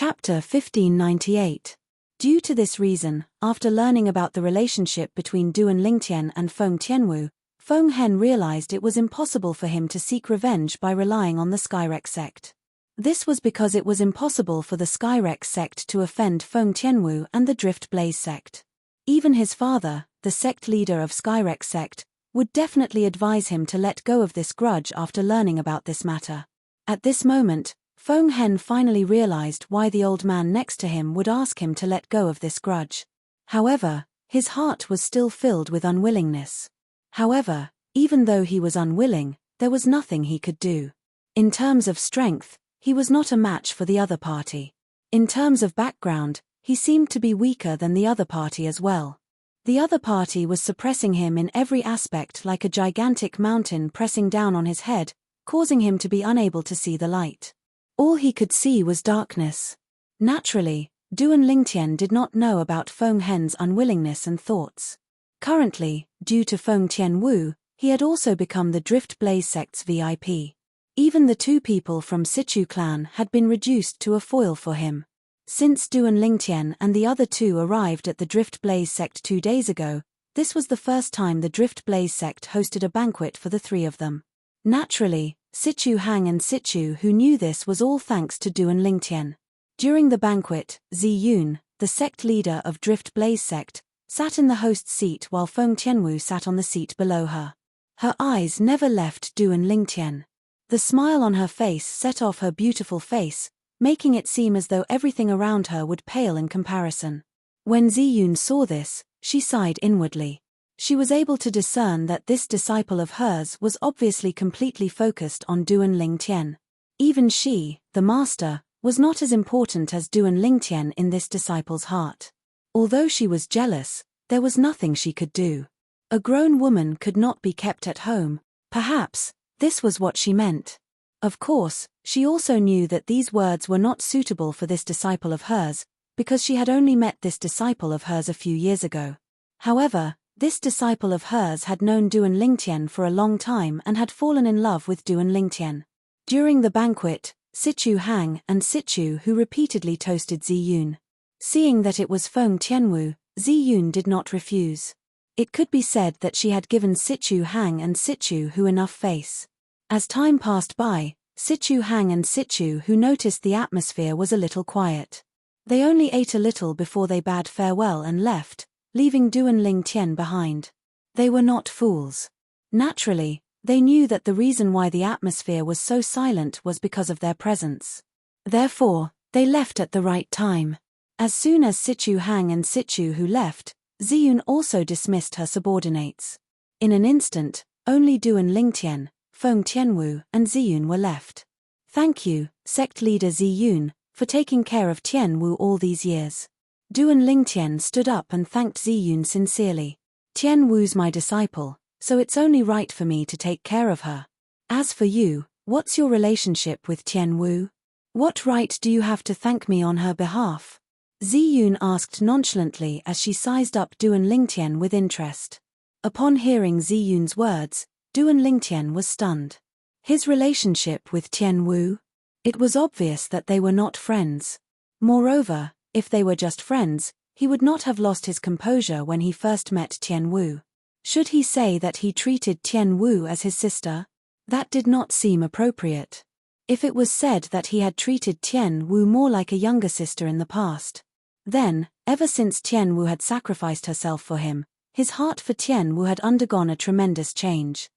Chapter 1598. Due to this reason, after learning about the relationship between Duan Lingtian and Feng Tianwu, Feng Hen realized it was impossible for him to seek revenge by relying on the Skyrex sect. This was because it was impossible for the Skyrex sect to offend Feng Tianwu and the Drift Blaze sect. Even his father, the sect leader of Skyrex sect, would definitely advise him to let go of this grudge after learning about this matter. At this moment, Feng Hen finally realized why the old man next to him would ask him to let go of this grudge. However, his heart was still filled with unwillingness. However, even though he was unwilling, there was nothing he could do. In terms of strength, he was not a match for the other party. In terms of background, he seemed to be weaker than the other party as well. The other party was suppressing him in every aspect like a gigantic mountain pressing down on his head, causing him to be unable to see the light. All he could see was darkness. Naturally, Duan Lingtian did not know about Feng Hen's unwillingness and thoughts. Currently, due to Feng Tianwu, he had also become the Drift Blaze sect's VIP. Even the two people from Sichu clan had been reduced to a foil for him. Since Duan Lingtian and the other two arrived at the Drift Blaze sect 2 days ago, this was the first time the Drift Blaze sect hosted a banquet for the three of them. Naturally, Sichu Hang and Sichu who knew this was all thanks to Duan Lingtian. During the banquet, Zi Yun, the sect leader of Drift Blaze sect, sat in the host's seat while Feng Tianwu sat on the seat below her. Her eyes never left Duan Lingtian. The smile on her face set off her beautiful face, making it seem as though everything around her would pale in comparison. When Zi Yun saw this, she sighed inwardly. She was able to discern that this disciple of hers was obviously completely focused on Duan Lingtian. Even she, the master, was not as important as Duan Lingtian in this disciple's heart. Although she was jealous, there was nothing she could do. A grown woman could not be kept at home. Perhaps, this was what she meant. Of course, she also knew that these words were not suitable for this disciple of hers, because she had only met this disciple of hers a few years ago. However, this disciple of hers had known Duan Lingtian for a long time and had fallen in love with Duan Lingtian. During the banquet, Sichu Hang and Sichu who repeatedly toasted Zi Yun. Seeing that it was Feng Tianwu, Zi Yun did not refuse. It could be said that she had given Sichu Hang and Sichu who enough face. As time passed by, Sichu Hang and Sichu who noticed the atmosphere was a little quiet. They only ate a little before they bade farewell and left, leaving Duan Lingtian behind. They were not fools. Naturally, they knew that the reason why the atmosphere was so silent was because of their presence. Therefore, they left at the right time. As soon as Sichu Hang and Sichu who left, Ziyun also dismissed her subordinates. In an instant, only Duan Lingtian, Feng Tianwu and Ziyun were left. Thank you, sect leader Ziyun, for taking care of Tianwu all these years. Duan Lingtian stood up and thanked Ziyun sincerely. Tianwu's my disciple, so it's only right for me to take care of her. As for you, what's your relationship with Tianwu? What right do you have to thank me on her behalf? Ziyun asked nonchalantly as she sized up Duan Lingtian with interest. Upon hearing Ziyun's words, Duan Lingtian was stunned. His relationship with Tianwu? It was obvious that they were not friends. Moreover, if they were just friends, he would not have lost his composure when he first met Tianwu. Should he say that he treated Tianwu as his sister? That did not seem appropriate. If it was said that he had treated Tianwu more like a younger sister in the past, then, ever since Tianwu had sacrificed herself for him, his heart for Tianwu had undergone a tremendous change.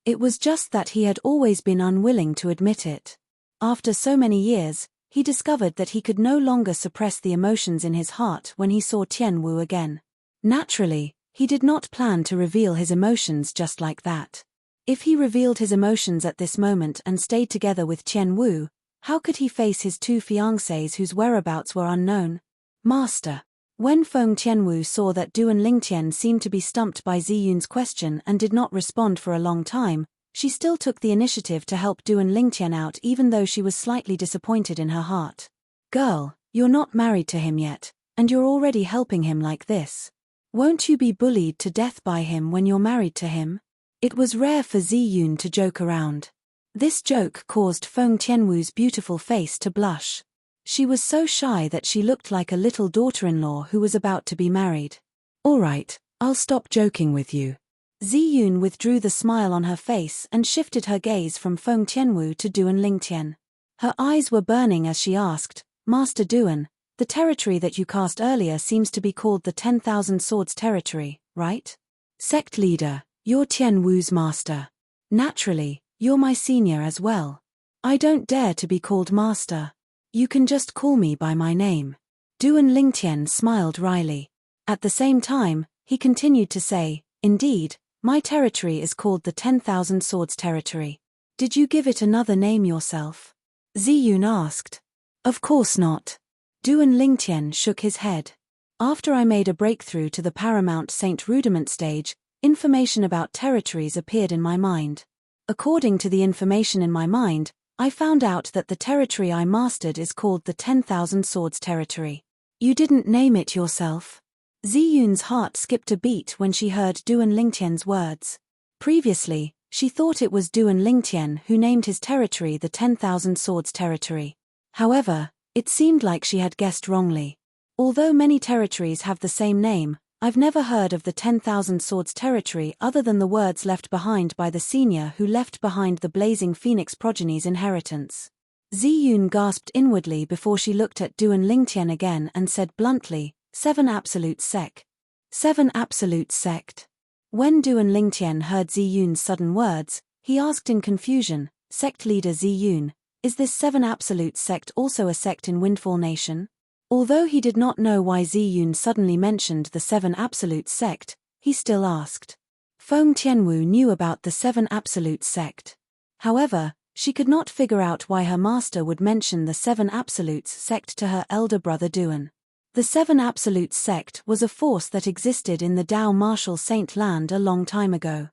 It was just that he had always been unwilling to admit it. After so many years, he discovered that he could no longer suppress the emotions in his heart when he saw Tianwu again. Naturally, he did not plan to reveal his emotions just like that. If he revealed his emotions at this moment and stayed together with Tianwu, how could he face his two fiancées whose whereabouts were unknown? Master. When Feng Tianwu saw that Duan Lingtian seemed to be stumped by Ziyun's question and did not respond for a long time, she still took the initiative to help Duan Lingtian out even though she was slightly disappointed in her heart. Girl, you're not married to him yet, and you're already helping him like this. Won't you be bullied to death by him when you're married to him? It was rare for Ziyun to joke around. This joke caused Feng Tianwu's beautiful face to blush. She was so shy that she looked like a little daughter-in-law who was about to be married. "All right, I'll stop joking with you." Ziyun withdrew the smile on her face and shifted her gaze from Feng Tianwu to Duan Lingtian. Her eyes were burning as she asked, "Master Duan, the territory that you cast earlier seems to be called the 10,000 Swords Territory, right?" "Sect leader, you're Tianwu's master. Naturally, you're my senior as well. I don't dare to be called master. You can just call me by my name." Duan Lingtian smiled wryly. At the same time, he continued to say, "Indeed, my territory is called the 10,000 Swords Territory. Did you give it another name yourself?" Ziyun asked. "Of course not." Duan Lingtian shook his head. "After I made a breakthrough to the Paramount Saint Rudiment stage, information about territories appeared in my mind. According to the information in my mind, I found out that the territory I mastered is called the 10,000 Swords Territory." "You didn't name it yourself?" Ziyun's heart skipped a beat when she heard Duan Lingtian's words. Previously, she thought it was Duan Lingtian who named his territory the 10,000 Swords Territory. However, it seemed like she had guessed wrongly. Although many territories have the same name, I've never heard of the 10,000 Swords Territory other than the words left behind by the senior who left behind the Blazing Phoenix progeny's inheritance. Ziyun gasped inwardly before she looked at Duan Lingtian again and said bluntly, "7 Absolute Sect. 7 Absolute Sect." When Duan Lingtian heard Ziyun's sudden words, he asked in confusion, "Sect leader Ziyun, is this 7 Absolute Sect also a sect in Windfall Nation?" Although he did not know why Ziyun suddenly mentioned the 7 Absolute Sect, he still asked. Feng Tianwu knew about the 7 Absolute Sect. However, she could not figure out why her master would mention the 7 Absolutes Sect to her elder brother Duan. The 7 Absolute Sect was a force that existed in the Dao Martial Saint Land a long time ago.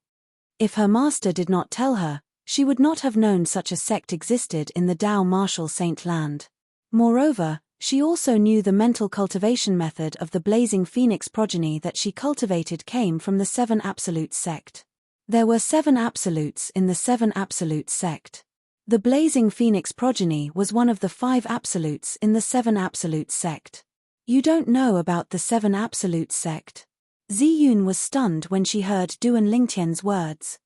If her master did not tell her, she would not have known such a sect existed in the Dao Martial Saint Land. Moreover, she also knew the mental cultivation method of the Blazing Phoenix progeny that she cultivated came from the 7 Absolute Sect. There were 7 Absolutes in the 7 Absolute Sect. The Blazing Phoenix progeny was one of the 5 Absolutes in the 7 Absolute Sect. "You don't know about the 7 Absolute Sect?" Ziyun was stunned when she heard Duan Lingtian's words.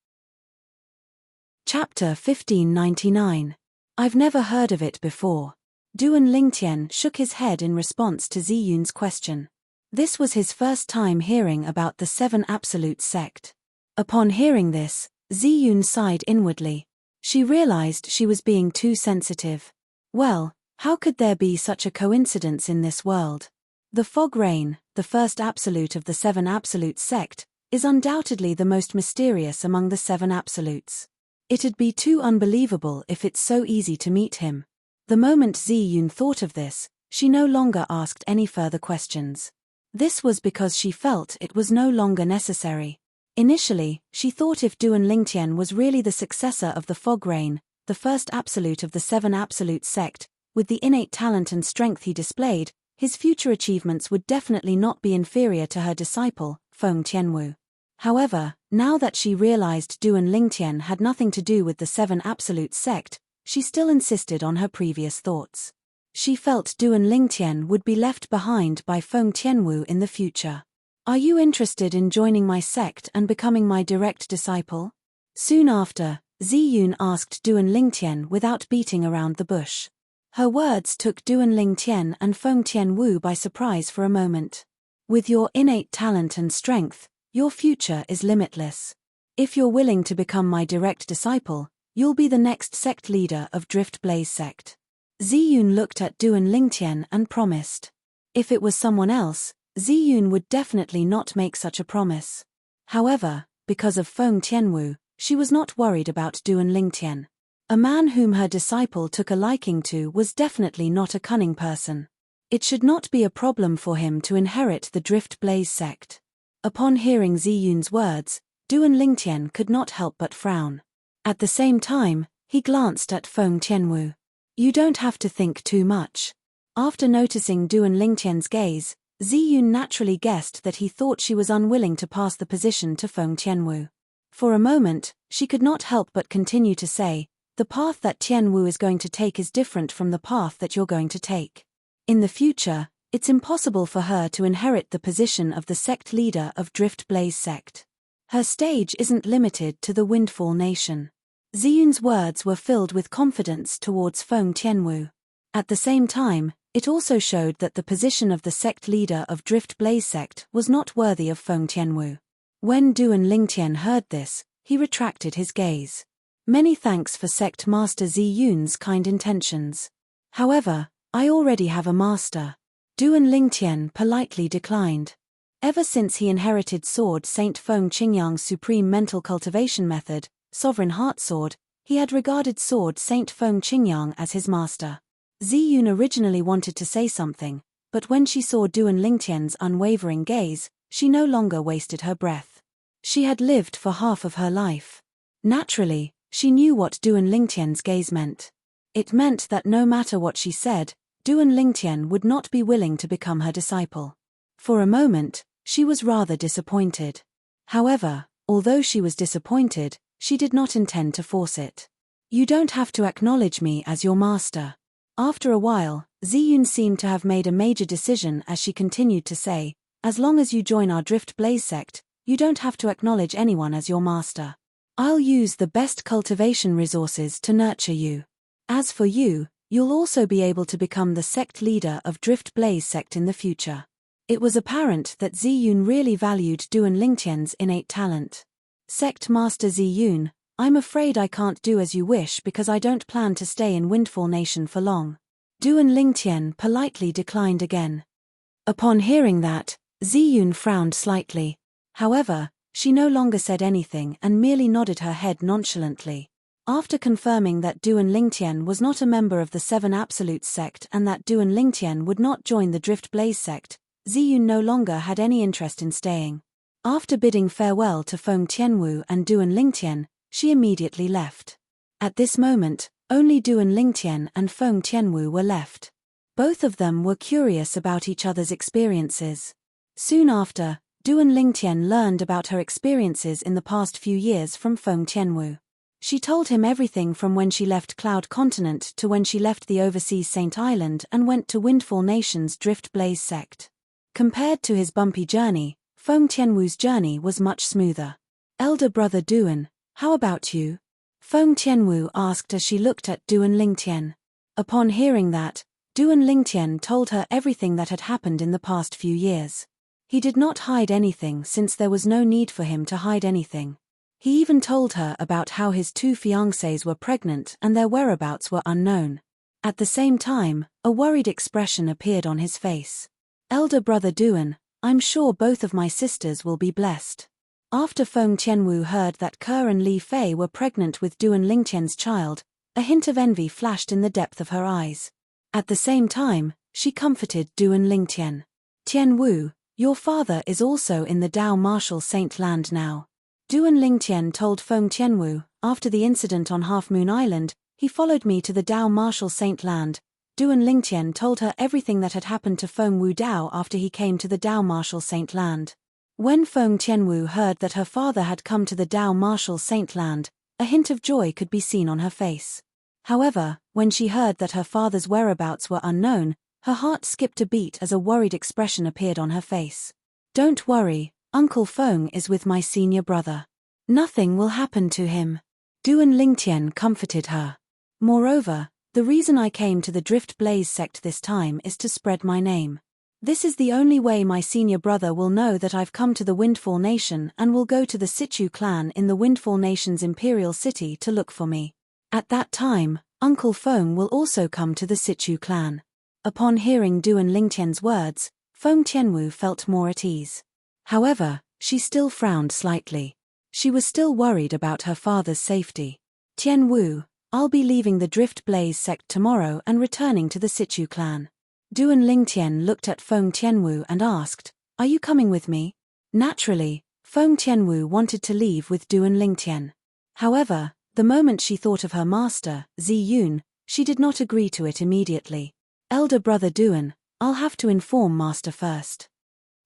Chapter 1599. I've never heard of it before. Duan Lingtian shook his head in response to Ziyun's question. This was his first time hearing about the 7 Absolute Sect. Upon hearing this, Ziyun sighed inwardly. She realized she was being too sensitive. Well, how could there be such a coincidence in this world? The fog rain, the first absolute of the 7 Absolute Sect, is undoubtedly the most mysterious among the 7 Absolutes. It'd be too unbelievable if it's so easy to meet him. The moment Ziyun thought of this, she no longer asked any further questions. This was because she felt it was no longer necessary. Initially, she thought if Duan Lingtian was really the successor of the fog rain, the first absolute of the 7 Absolute Sect, with the innate talent and strength he displayed, his future achievements would definitely not be inferior to her disciple, Feng Tianwu. However, now that she realized Duan Lingtian had nothing to do with the 7 Absolute Sect, she still insisted on her previous thoughts. She felt Duan Lingtian would be left behind by Feng Tianwu in the future. "Are you interested in joining my sect and becoming my direct disciple?" Soon after, Ziyun asked Duan Lingtian without beating around the bush. Her words took Duan Lingtian and Feng Tianwu by surprise for a moment. "With your innate talent and strength, your future is limitless. If you're willing to become my direct disciple, you'll be the next sect leader of Drift Blaze Sect." Ziyun looked at Duan Lingtian and promised. If it was someone else, Ziyun would definitely not make such a promise. However, because of Feng Tianwu, she was not worried about Duan Lingtian. A man whom her disciple took a liking to was definitely not a cunning person. It should not be a problem for him to inherit the Drift Blaze Sect. Upon hearing Ziyun's words, Duan Lingtian could not help but frown. At the same time, he glanced at Feng Tianwu. "You don't have to think too much." After noticing Duan Lingtian's gaze, Ziyun naturally guessed that he thought she was unwilling to pass the position to Feng Tianwu. For a moment, she could not help but continue to say, "The path that Tianwu is going to take is different from the path that you're going to take. In the future, it's impossible for her to inherit the position of the sect leader of Drift Blaze sect. Her stage isn't limited to the Windfall Nation. Ziyun's words were filled with confidence towards Feng Tianwu. At the same time, it also showed that the position of the sect leader of Drift Blaze sect was not worthy of Feng Tianwu. When Duan Lingtian heard this, he retracted his gaze. Many thanks for sect master Ziyun's kind intentions. However, I already have a master. Duan Lingtian politely declined. Ever since he inherited Sword Saint Feng Qingyang's supreme mental cultivation method, Sovereign Heart Sword, he had regarded Sword Saint Feng Qingyang as his master. Ziyun originally wanted to say something, but when she saw Duan Lingtian's unwavering gaze, she no longer wasted her breath. She had lived for half of her life. Naturally, she knew what Duan Lingtian's gaze meant. It meant that no matter what she said, Duan Lingtian would not be willing to become her disciple. For a moment, she was rather disappointed. However, although she was disappointed, she did not intend to force it. You don't have to acknowledge me as your master. After a while, Ziyun seemed to have made a major decision as she continued to say, as long as you join our Drift Blaze sect, you don't have to acknowledge anyone as your master. I'll use the best cultivation resources to nurture you. As for you, you'll also be able to become the sect leader of Drift Blaze sect in the future. It was apparent that Ziyun really valued Duan Lingtian's innate talent. Sect Master Ziyun, I'm afraid I can't do as you wish because I don't plan to stay in Windfall Nation for long. Duan Lingtian politely declined again. Upon hearing that, Ziyun frowned slightly. However, she no longer said anything and merely nodded her head nonchalantly. After confirming that Duan Lingtian was not a member of the Seven Absolutes sect and that Duan Lingtian would not join the Drift Blaze sect, Ziyun no longer had any interest in staying. After bidding farewell to Feng Tianwu and Duan Lingtian, she immediately left. At this moment, only Duan Lingtian and Feng Tianwu were left. Both of them were curious about each other's experiences. Soon after, Duan Lingtian learned about her experiences in the past few years from Feng Tianwu. She told him everything from when she left Cloud Continent to when she left the overseas Saint Island and went to Windfall Nation's Drift Blaze sect. Compared to his bumpy journey, Feng Tianwu's journey was much smoother. Elder brother Duan, how about you? Feng Tianwu asked as she looked at Duan Lingtian. Upon hearing that, Duan Lingtian told her everything that had happened in the past few years. He did not hide anything since there was no need for him to hide anything. He even told her about how his two fiancées were pregnant and their whereabouts were unknown. At the same time, a worried expression appeared on his face. Elder brother Duan, I'm sure both of my sisters will be blessed. After Feng Tianwu heard that Ke and Li Fei were pregnant with Duan Lingtian's child, a hint of envy flashed in the depth of her eyes. At the same time, she comforted Duan Lingtian. Tianwu, your father is also in the Dao Martial Saint Land now. Duan Lingtian told Feng Tianwu, after the incident on Half Moon Island, he followed me to the Dao Martial Saint Land. Duan Lingtian told her everything that had happened to Feng Wu Dao after he came to the Dao Martial Saint Land. When Feng Tianwu heard that her father had come to the Dao Martial Saint Land, a hint of joy could be seen on her face. However, when she heard that her father's whereabouts were unknown, her heart skipped a beat as a worried expression appeared on her face. Don't worry, Uncle Feng is with my senior brother. Nothing will happen to him. Duan Lingtian comforted her. Moreover, the reason I came to the Drift Blaze sect this time is to spread my name. This is the only way my senior brother will know that I've come to the Windfall Nation and will go to the Situ clan in the Windfall Nation's imperial city to look for me. At that time, Uncle Feng will also come to the Situ clan. Upon hearing Duan Lingtian's words, Feng Tianwu felt more at ease. However, she still frowned slightly. She was still worried about her father's safety. Tianwu, I'll be leaving the Drift Blaze sect tomorrow and returning to the Situ clan. Duan Lingtian looked at Feng Tianwu and asked, are you coming with me? Naturally, Feng Tianwu wanted to leave with Duan Lingtian. However, the moment she thought of her master, Ziyun, she did not agree to it immediately. Elder brother Duan, I'll have to inform master first.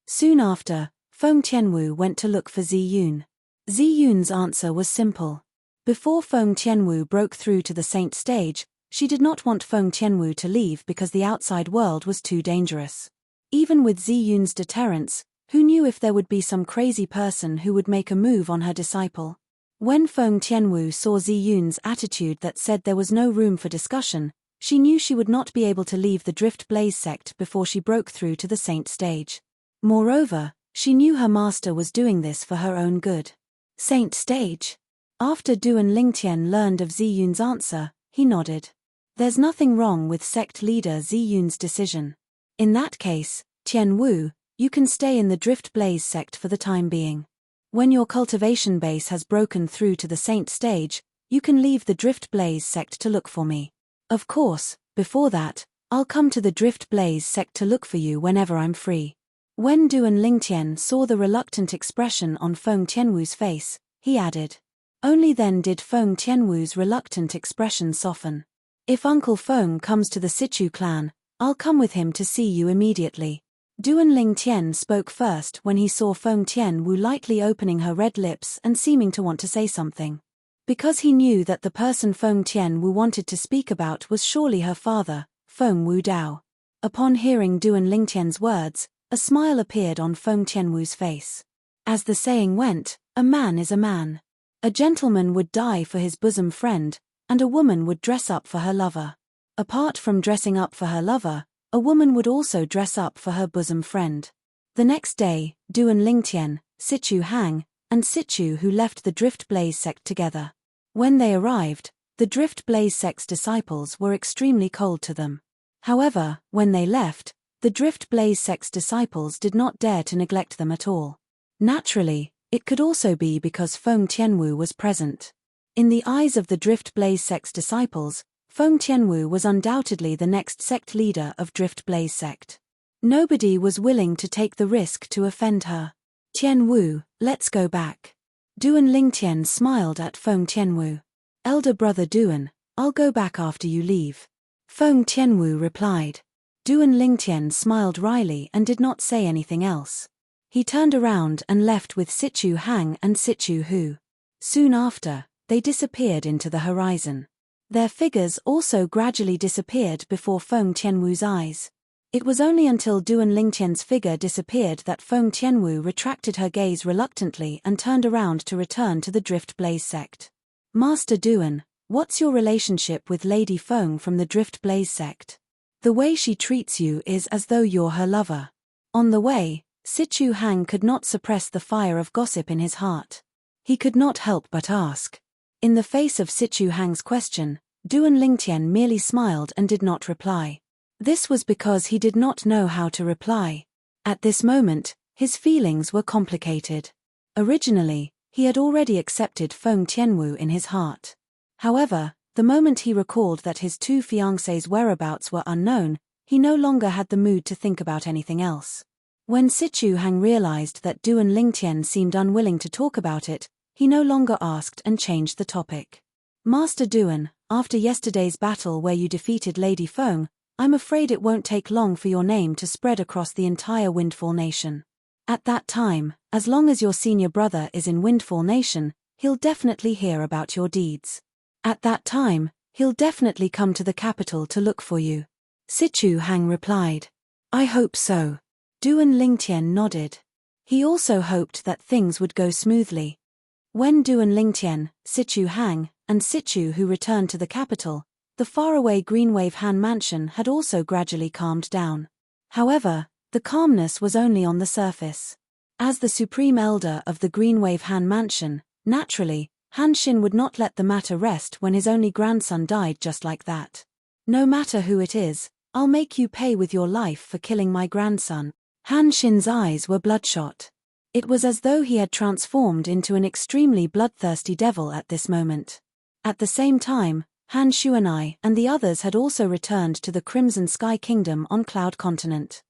Soon after, Feng Tianwu went to look for Ziyun. Ziyun's answer was simple. Before Feng Tianwu broke through to the saint stage, She did not want Feng Tianwu to leave because the outside world was too dangerous. Even with Ziyun's deterrence, who knew if there would be some crazy person who would make a move on her disciple? When Feng Tianwu saw Ziyun's attitude that said there was no room for discussion, she knew she would not be able to leave the Drift Blaze sect before she broke through to the Saint stage. Moreover, she knew her master was doing this for her own good. Saint stage? After Duan Lingtian learned of Ziyun's answer, he nodded. There's nothing wrong with sect leader Ziyun's decision. In that case, Tian Wu, you can stay in the Drift Blaze sect for the time being. When your cultivation base has broken through to the Saint stage, you can leave the Drift Blaze sect to look for me. Of course, before that, I'll come to the Drift Blaze sect to look for you whenever I'm free. When Duan Lingtian saw the reluctant expression on Feng Tianwu's face, he added. Only then did Feng Tianwu's reluctant expression soften. If Uncle Feng comes to the Sichu clan, I'll come with him to see you immediately. Duan Lingtian spoke first when he saw Feng Tianwu lightly opening her red lips and seeming to want to say something. Because he knew that the person Feng Tianwu wanted to speak about was surely her father, Feng Wu Dao. Upon hearing Duan Lingtian's words, a smile appeared on Feng Tianwu's face. As the saying went, a man is a man. A gentleman would die for his bosom friend, and a woman would dress up for her lover. Apart from dressing up for her lover, a woman would also dress up for her bosom friend. The next day, Duan Lingtian, Sichu Hang, and Sichu Hu left the Drift Blaze sect together. When they arrived, the Drift Blaze sect's disciples were extremely cold to them. However, when they left, the Drift Blaze sect's disciples did not dare to neglect them at all. Naturally, it could also be because Feng Tianwu was present. In the eyes of the Drift Blaze sect's disciples, Feng Tianwu was undoubtedly the next sect leader of Drift Blaze sect. Nobody was willing to take the risk to offend her. Tianwu, let's go back. Duan Lingtian smiled at Feng Tianwu. Elder brother Duan, I'll go back after you leave. Feng Tianwu replied. Duan Lingtian smiled wryly and did not say anything else. He turned around and left with Sichu Hang and Sichu Hu. Soon after, they disappeared into the horizon. Their figures also gradually disappeared before Feng Tianwu's eyes. It was only until Duan Lingtian's figure disappeared that Feng Tianwu retracted her gaze reluctantly and turned around to return to the Drift Blaze sect. Master Duan, what's your relationship with Lady Feng from the Drift Blaze sect? The way she treats you is as though you're her lover. On the way, Sichu Hang could not suppress the fire of gossip in his heart. He could not help but ask. In the face of Sichu Hang's question, Duan Lingtian merely smiled and did not reply. This was because he did not know how to reply. At this moment, his feelings were complicated. Originally, he had already accepted Feng Tianwu in his heart. However, the moment he recalled that his two fiancés' whereabouts were unknown, he no longer had the mood to think about anything else. When Sichu Hang realized that Duan Lingtian seemed unwilling to talk about it, he no longer asked and changed the topic. Master Duan, after yesterday's battle where you defeated Lady Feng, I'm afraid it won't take long for your name to spread across the entire Windfall Nation. At that time, as long as your senior brother is in Windfall Nation, he'll definitely hear about your deeds. At that time, he'll definitely come to the capital to look for you. Sichu Hang replied. I hope so. Duan Lingtian nodded. He also hoped that things would go smoothly. When Duan Lingtian, Sichu Hang, and Sichu Hu returned to the capital, the faraway Greenwave Han mansion had also gradually calmed down. However, the calmness was only on the surface. As the supreme elder of the Greenwave Han mansion, naturally, Han Xin would not let the matter rest when his only grandson died just like that. No matter who it is, I'll make you pay with your life for killing my grandson. Han Xin's eyes were bloodshot. It was as though he had transformed into an extremely bloodthirsty devil at this moment. At the same time, Han Xuanai and the others had also returned to the Crimson Sky Kingdom on Cloud Continent.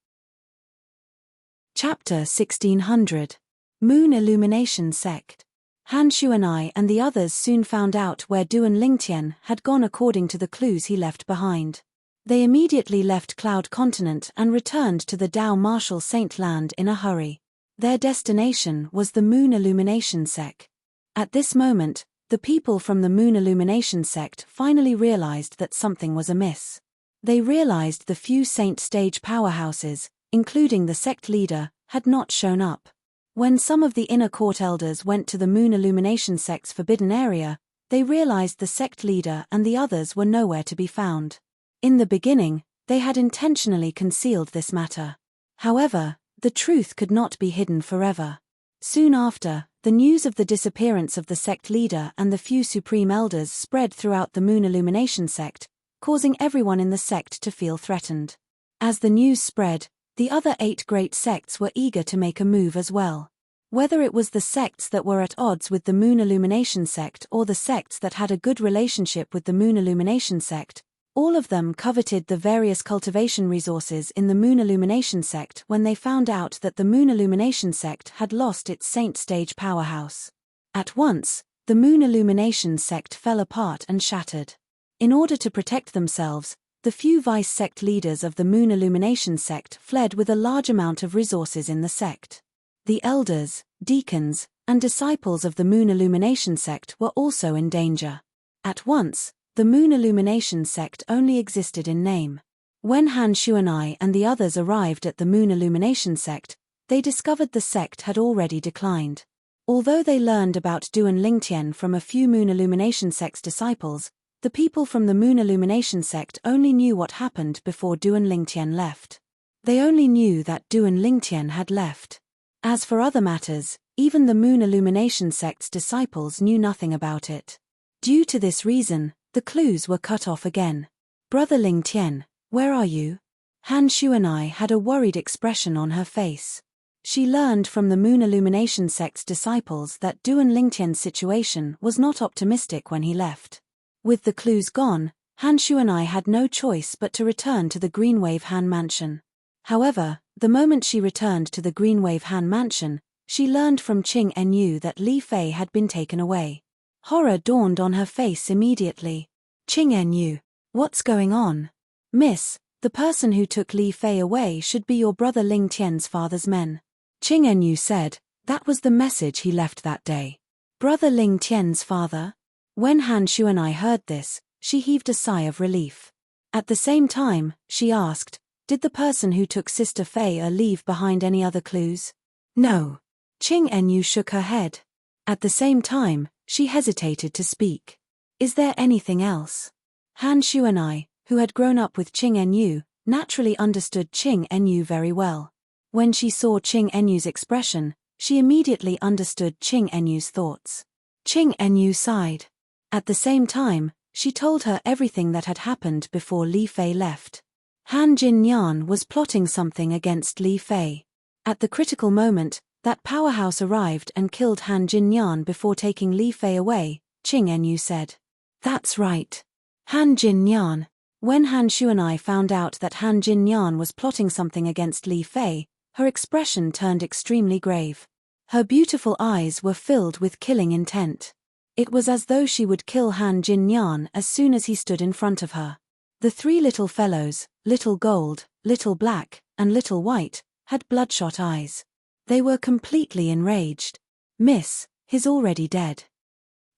Chapter 1600. Moon Illumination Sect. Han Xuanai and the others soon found out where Duan Lingtian had gone according to the clues he left behind. They immediately left Cloud Continent and returned to the Dao Martial Saint Land in a hurry. Their destination was the Moon Illumination Sect. At this moment, the people from the Moon Illumination sect finally realized that something was amiss. They realized the few saint stage powerhouses, including the sect leader, had not shown up. When some of the inner court elders went to the Moon Illumination sect's forbidden area, they realized the sect leader and the others were nowhere to be found. In the beginning, they had intentionally concealed this matter. However, the truth could not be hidden forever. Soon after, the news of the disappearance of the sect leader and the few supreme elders spread throughout the Moon Illumination sect, causing everyone in the sect to feel threatened. As the news spread, the other 8 great sects were eager to make a move as well. Whether it was the sects that were at odds with the Moon Illumination sect or the sects that had a good relationship with the Moon Illumination sect, all of them coveted the various cultivation resources in the Moon Illumination sect when they found out that the Moon Illumination sect had lost its saint stage powerhouse. At once, the Moon Illumination sect fell apart and shattered. In order to protect themselves, the few vice sect leaders of the Moon Illumination sect fled with a large amount of resources in the sect. The elders, deacons, and disciples of the Moon Illumination sect were also in danger. At once, the Moon Illumination sect only existed in name. When Han Shuanai and the others arrived at the Moon Illumination sect, they discovered the sect had already declined. Although they learned about Duan Lingtian from a few Moon Illumination sect's disciples, the people from the Moon Illumination sect only knew what happened before Duan Lingtian left. They only knew that Duan Lingtian had left. As for other matters, even the Moon Illumination sect's disciples knew nothing about it. Due to this reason, the clues were cut off again. Brother Lingtian, where are you? Han Shuanai had a worried expression on her face. She learned from the Moon Illumination sect's disciples that Duan Lingtian's situation was not optimistic when he left. With the clues gone, Han Shuanai had no choice but to return to the Greenwave Han Mansion. However, the moment she returned to the Greenwave Han Mansion, she learned from Qing Enyu that Li Fei had been taken away. Horror dawned on her face immediately. Qing Enyu, what's going on? Miss, the person who took Li Fei away should be your brother Ling Tian's father's men. Qing Enyu said, that was the message he left that day. Brother Ling Tian's father? When Han Shuanai heard this, she heaved a sigh of relief. At the same time, she asked, did the person who took Sister Fei leave behind any other clues? No. Qing Enyu shook her head. At the same time, she hesitated to speak. Is there anything else? Han Shuanai, who had grown up with Qing Enyu, naturally understood Qing Enyu very well. When she saw Qing Enyu's expression, she immediately understood Qing Enyu's thoughts. Qing Enyu sighed. At the same time, she told her everything that had happened before Li Fei left. Han Jinyan was plotting something against Li Fei. At the critical moment, that powerhouse arrived and killed Han Jinyan before taking Li Fei away, Qing Enyu said. That's right. Han Jinyan. When Han Shuanai found out that Han Jinyan was plotting something against Li Fei, her expression turned extremely grave. Her beautiful eyes were filled with killing intent. It was as though she would kill Han Jinyan as soon as he stood in front of her. The 3 little fellows, Little Gold, Little Black, and Little White, had bloodshot eyes. They were completely enraged. Miss, he's already dead.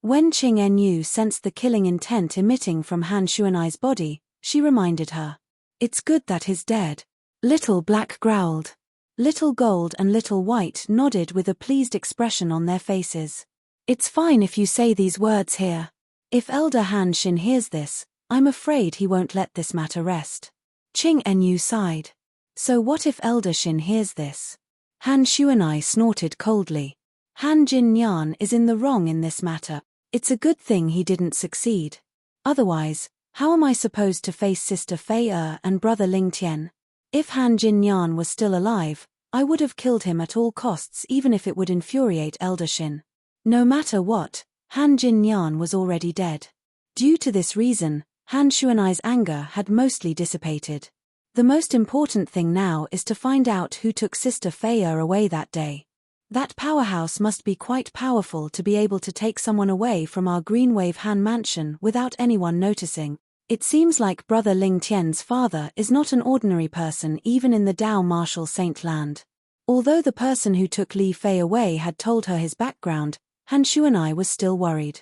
When Qing Enyu sensed the killing intent emitting from Han Shuanai's body, she reminded her. It's good that he's dead. Little Black growled. Little Gold and Little White nodded with a pleased expression on their faces. It's fine if you say these words here. If Elder Han Xin hears this, I'm afraid he won't let this matter rest. Qing Enyu sighed. So what if Elder Xin hears this? Han Shuanai snorted coldly. Han Jinyan is in the wrong in this matter. It's a good thing he didn't succeed. Otherwise, how am I supposed to face Sister Fei and Brother Ling Tian? If Han Jinyan was still alive, I would have killed him at all costs even if it would infuriate Elder Xin. No matter what, Han Jinyan was already dead. Due to this reason, Han Shuanai's anger had mostly dissipated. The most important thing now is to find out who took Sister Fei away that day. That powerhouse must be quite powerful to be able to take someone away from our Greenwave Han Mansion without anyone noticing. It seems like Brother Ling Tian's father is not an ordinary person even in the Dao Martial Saint Land. Although the person who took Li Fei away had told her his background, Han Shuanai was still worried.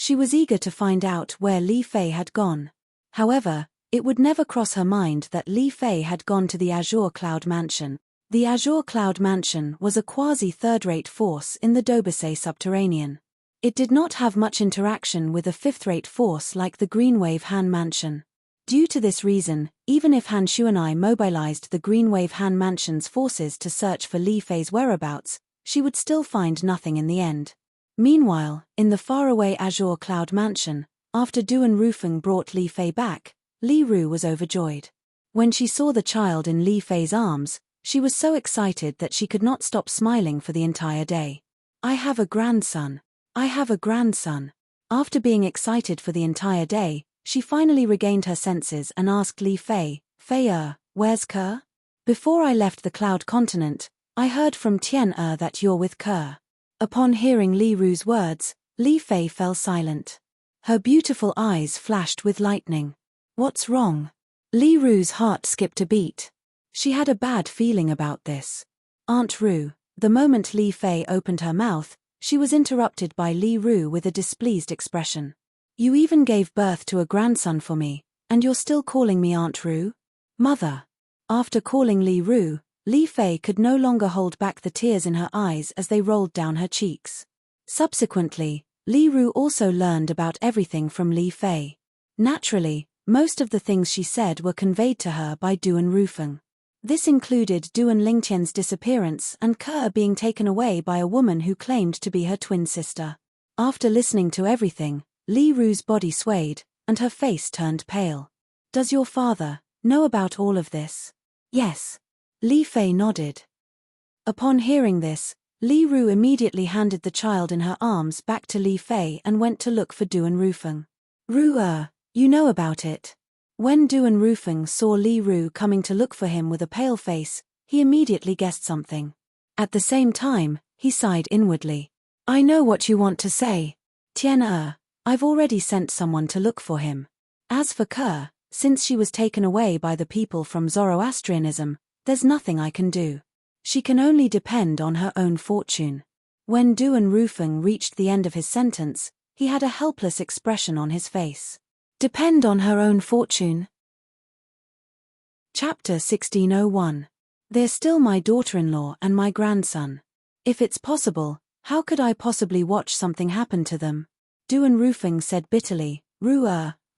She was eager to find out where Li Fei had gone. However, it would never cross her mind that Li Fei had gone to the Azure Cloud Mansion. The Azure Cloud Mansion was a quasi-third-rate force in the Dobasay subterranean. It did not have much interaction with a fifth-rate force like the Greenwave Han Mansion. Due to this reason, even if Han Shuanai mobilized the Greenwave Han Mansion's forces to search for Li Fei's whereabouts, she would still find nothing in the end. Meanwhile, in the faraway Azure Cloud Mansion, after Duan Rufeng brought Li Fei back, Li Ru was overjoyed. When she saw the child in Li Fei's arms, she was so excited that she could not stop smiling for the entire day. I have a grandson. I have a grandson. After being excited for the entire day, she finally regained her senses and asked Li Fei, Fei, where's Ke? Before I left the Cloud Continent, I heard from Tian that you're with Ke. Upon hearing Li Ru's words, Li Fei fell silent. Her beautiful eyes flashed with lightning. What's wrong? Li Ru's heart skipped a beat. She had a bad feeling about this. Aunt Ru, the moment Li Fei opened her mouth, she was interrupted by Li Ru with a displeased expression. You even gave birth to a grandson for me, and you're still calling me Aunt Ru? Mother. After calling Li Ru, Li Fei could no longer hold back the tears in her eyes as they rolled down her cheeks. Subsequently, Li Ru also learned about everything from Li Fei. Naturally, most of the things she said were conveyed to her by Duan Rufeng. This included Duan Lingtian's disappearance and Ke being taken away by a woman who claimed to be her twin sister. After listening to everything, Li Ru's body swayed, and her face turned pale. Does your father know about all of this? Yes. Li Fei nodded. Upon hearing this, Li Ru immediately handed the child in her arms back to Li Fei and went to look for Duan Rufeng. Ru, you know about it. When Duan Rufeng saw Li Ru coming to look for him with a pale face, he immediately guessed something. At the same time, he sighed inwardly. I know what you want to say. Tian I've already sent someone to look for him. As for Ke, since she was taken away by the people from Zoroastrianism, there's nothing I can do. She can only depend on her own fortune. When Duan Rufeng reached the end of his sentence, he had a helpless expression on his face. Depend on her own fortune. Chapter 1601. They're still my daughter-in-law and my grandson. If it's possible, how could I possibly watch something happen to them? Duan Rufeng said bitterly, Ru,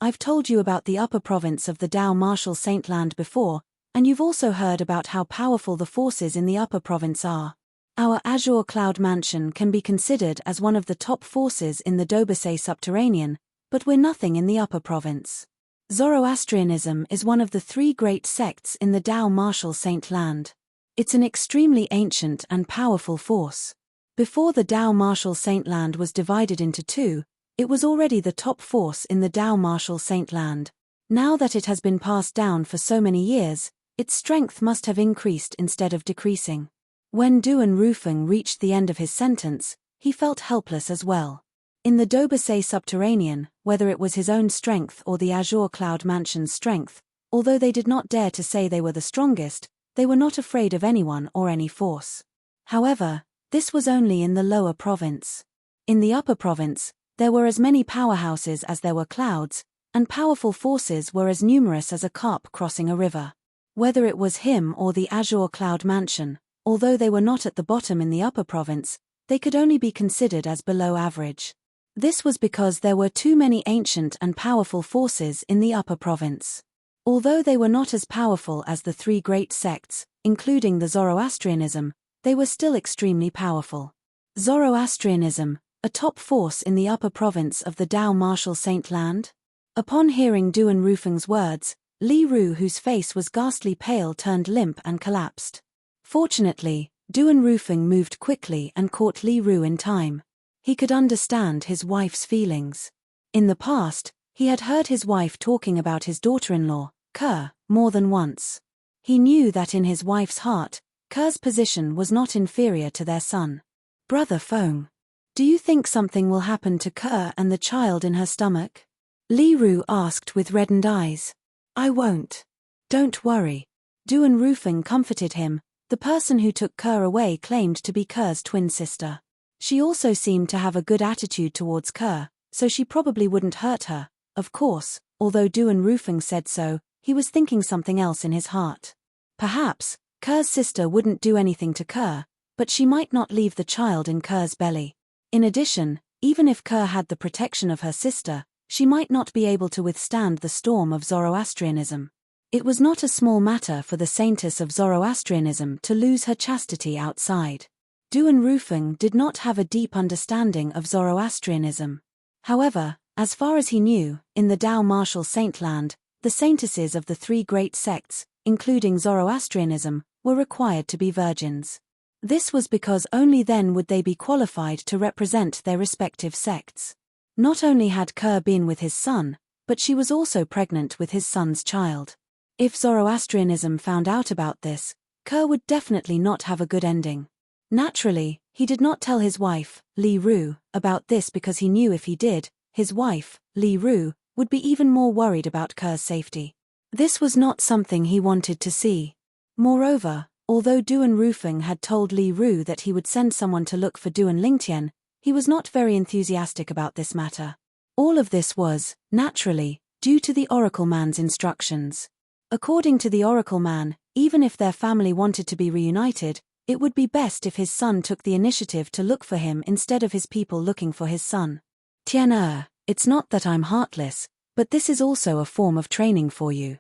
I've told you about the upper province of the Dao Martial Saint Land before, and you've also heard about how powerful the forces in the upper province are. Our Azure Cloud Mansion can be considered as one of the top forces in the Dobasay subterranean, but we're nothing in the upper province. Zoroastrianism is one of the three great sects in the Dao Martial Saint Land. It's an extremely ancient and powerful force. Before the Dao Martial Saint Land was divided into two, it was already the top force in the Dao Martial Saint Land. Now that it has been passed down for so many years, its strength must have increased instead of decreasing. When Duan Rufeng reached the end of his sentence, he felt helpless as well. In the Dobasay subterranean, whether it was his own strength or the Azure Cloud Mansion's strength, although they did not dare to say they were the strongest, they were not afraid of anyone or any force. However, this was only in the lower province. In the upper province, there were as many powerhouses as there were clouds, and powerful forces were as numerous as a carp crossing a river. Whether it was him or the Azure Cloud Mansion, although they were not at the bottom in the upper province, they could only be considered as below average. This was because there were too many ancient and powerful forces in the upper province. Although they were not as powerful as the three great sects, including the Zoroastrianism, they were still extremely powerful. Zoroastrianism, a top force in the upper province of the Dao Martial Saint Land? Upon hearing Duan Rufeng's words, Li Ru, whose face was ghastly pale, turned limp and collapsed. Fortunately, Duan Rufeng moved quickly and caught Li Ru in time. He could understand his wife's feelings. In the past, he had heard his wife talking about his daughter-in-law, Ke, more than once. He knew that in his wife's heart, Ke's position was not inferior to their son. Brother Feng, do you think something will happen to Ke and the child in her stomach? Li Ru asked with reddened eyes. I won't. Don't worry. Duan Rufeng comforted him. The person who took Ke away claimed to be Ke's twin sister. She also seemed to have a good attitude towards Ke, so she probably wouldn't hurt her. Of course, although Duan Rufeng said so, he was thinking something else in his heart. Perhaps, Ker's sister wouldn't do anything to Ker, but she might not leave the child in Ker's belly. In addition, even if Ker had the protection of her sister, she might not be able to withstand the storm of Zoroastrianism. It was not a small matter for the saintess of Zoroastrianism to lose her chastity outside. Duan Rufeng did not have a deep understanding of Zoroastrianism. However, as far as he knew, in the Tao martial saintland, the saintesses of the three great sects, including Zoroastrianism, were required to be virgins. This was because only then would they be qualified to represent their respective sects. Not only had Ker been with his son, but she was also pregnant with his son's child. If Zoroastrianism found out about this, Ker would definitely not have a good ending. Naturally, he did not tell his wife, Li Ru, about this because he knew if he did, his wife, Li Ru, would be even more worried about Ker's safety. This was not something he wanted to see. Moreover, although Duan Rufeng had told Li Ru that he would send someone to look for Duan Lingtian, he was not very enthusiastic about this matter. All of this was, naturally, due to the Oracle Man's instructions. According to the Oracle Man, even if their family wanted to be reunited, it would be best if his son took the initiative to look for him instead of his people looking for his son. Tian it's not that I'm heartless, but this is also a form of training for you.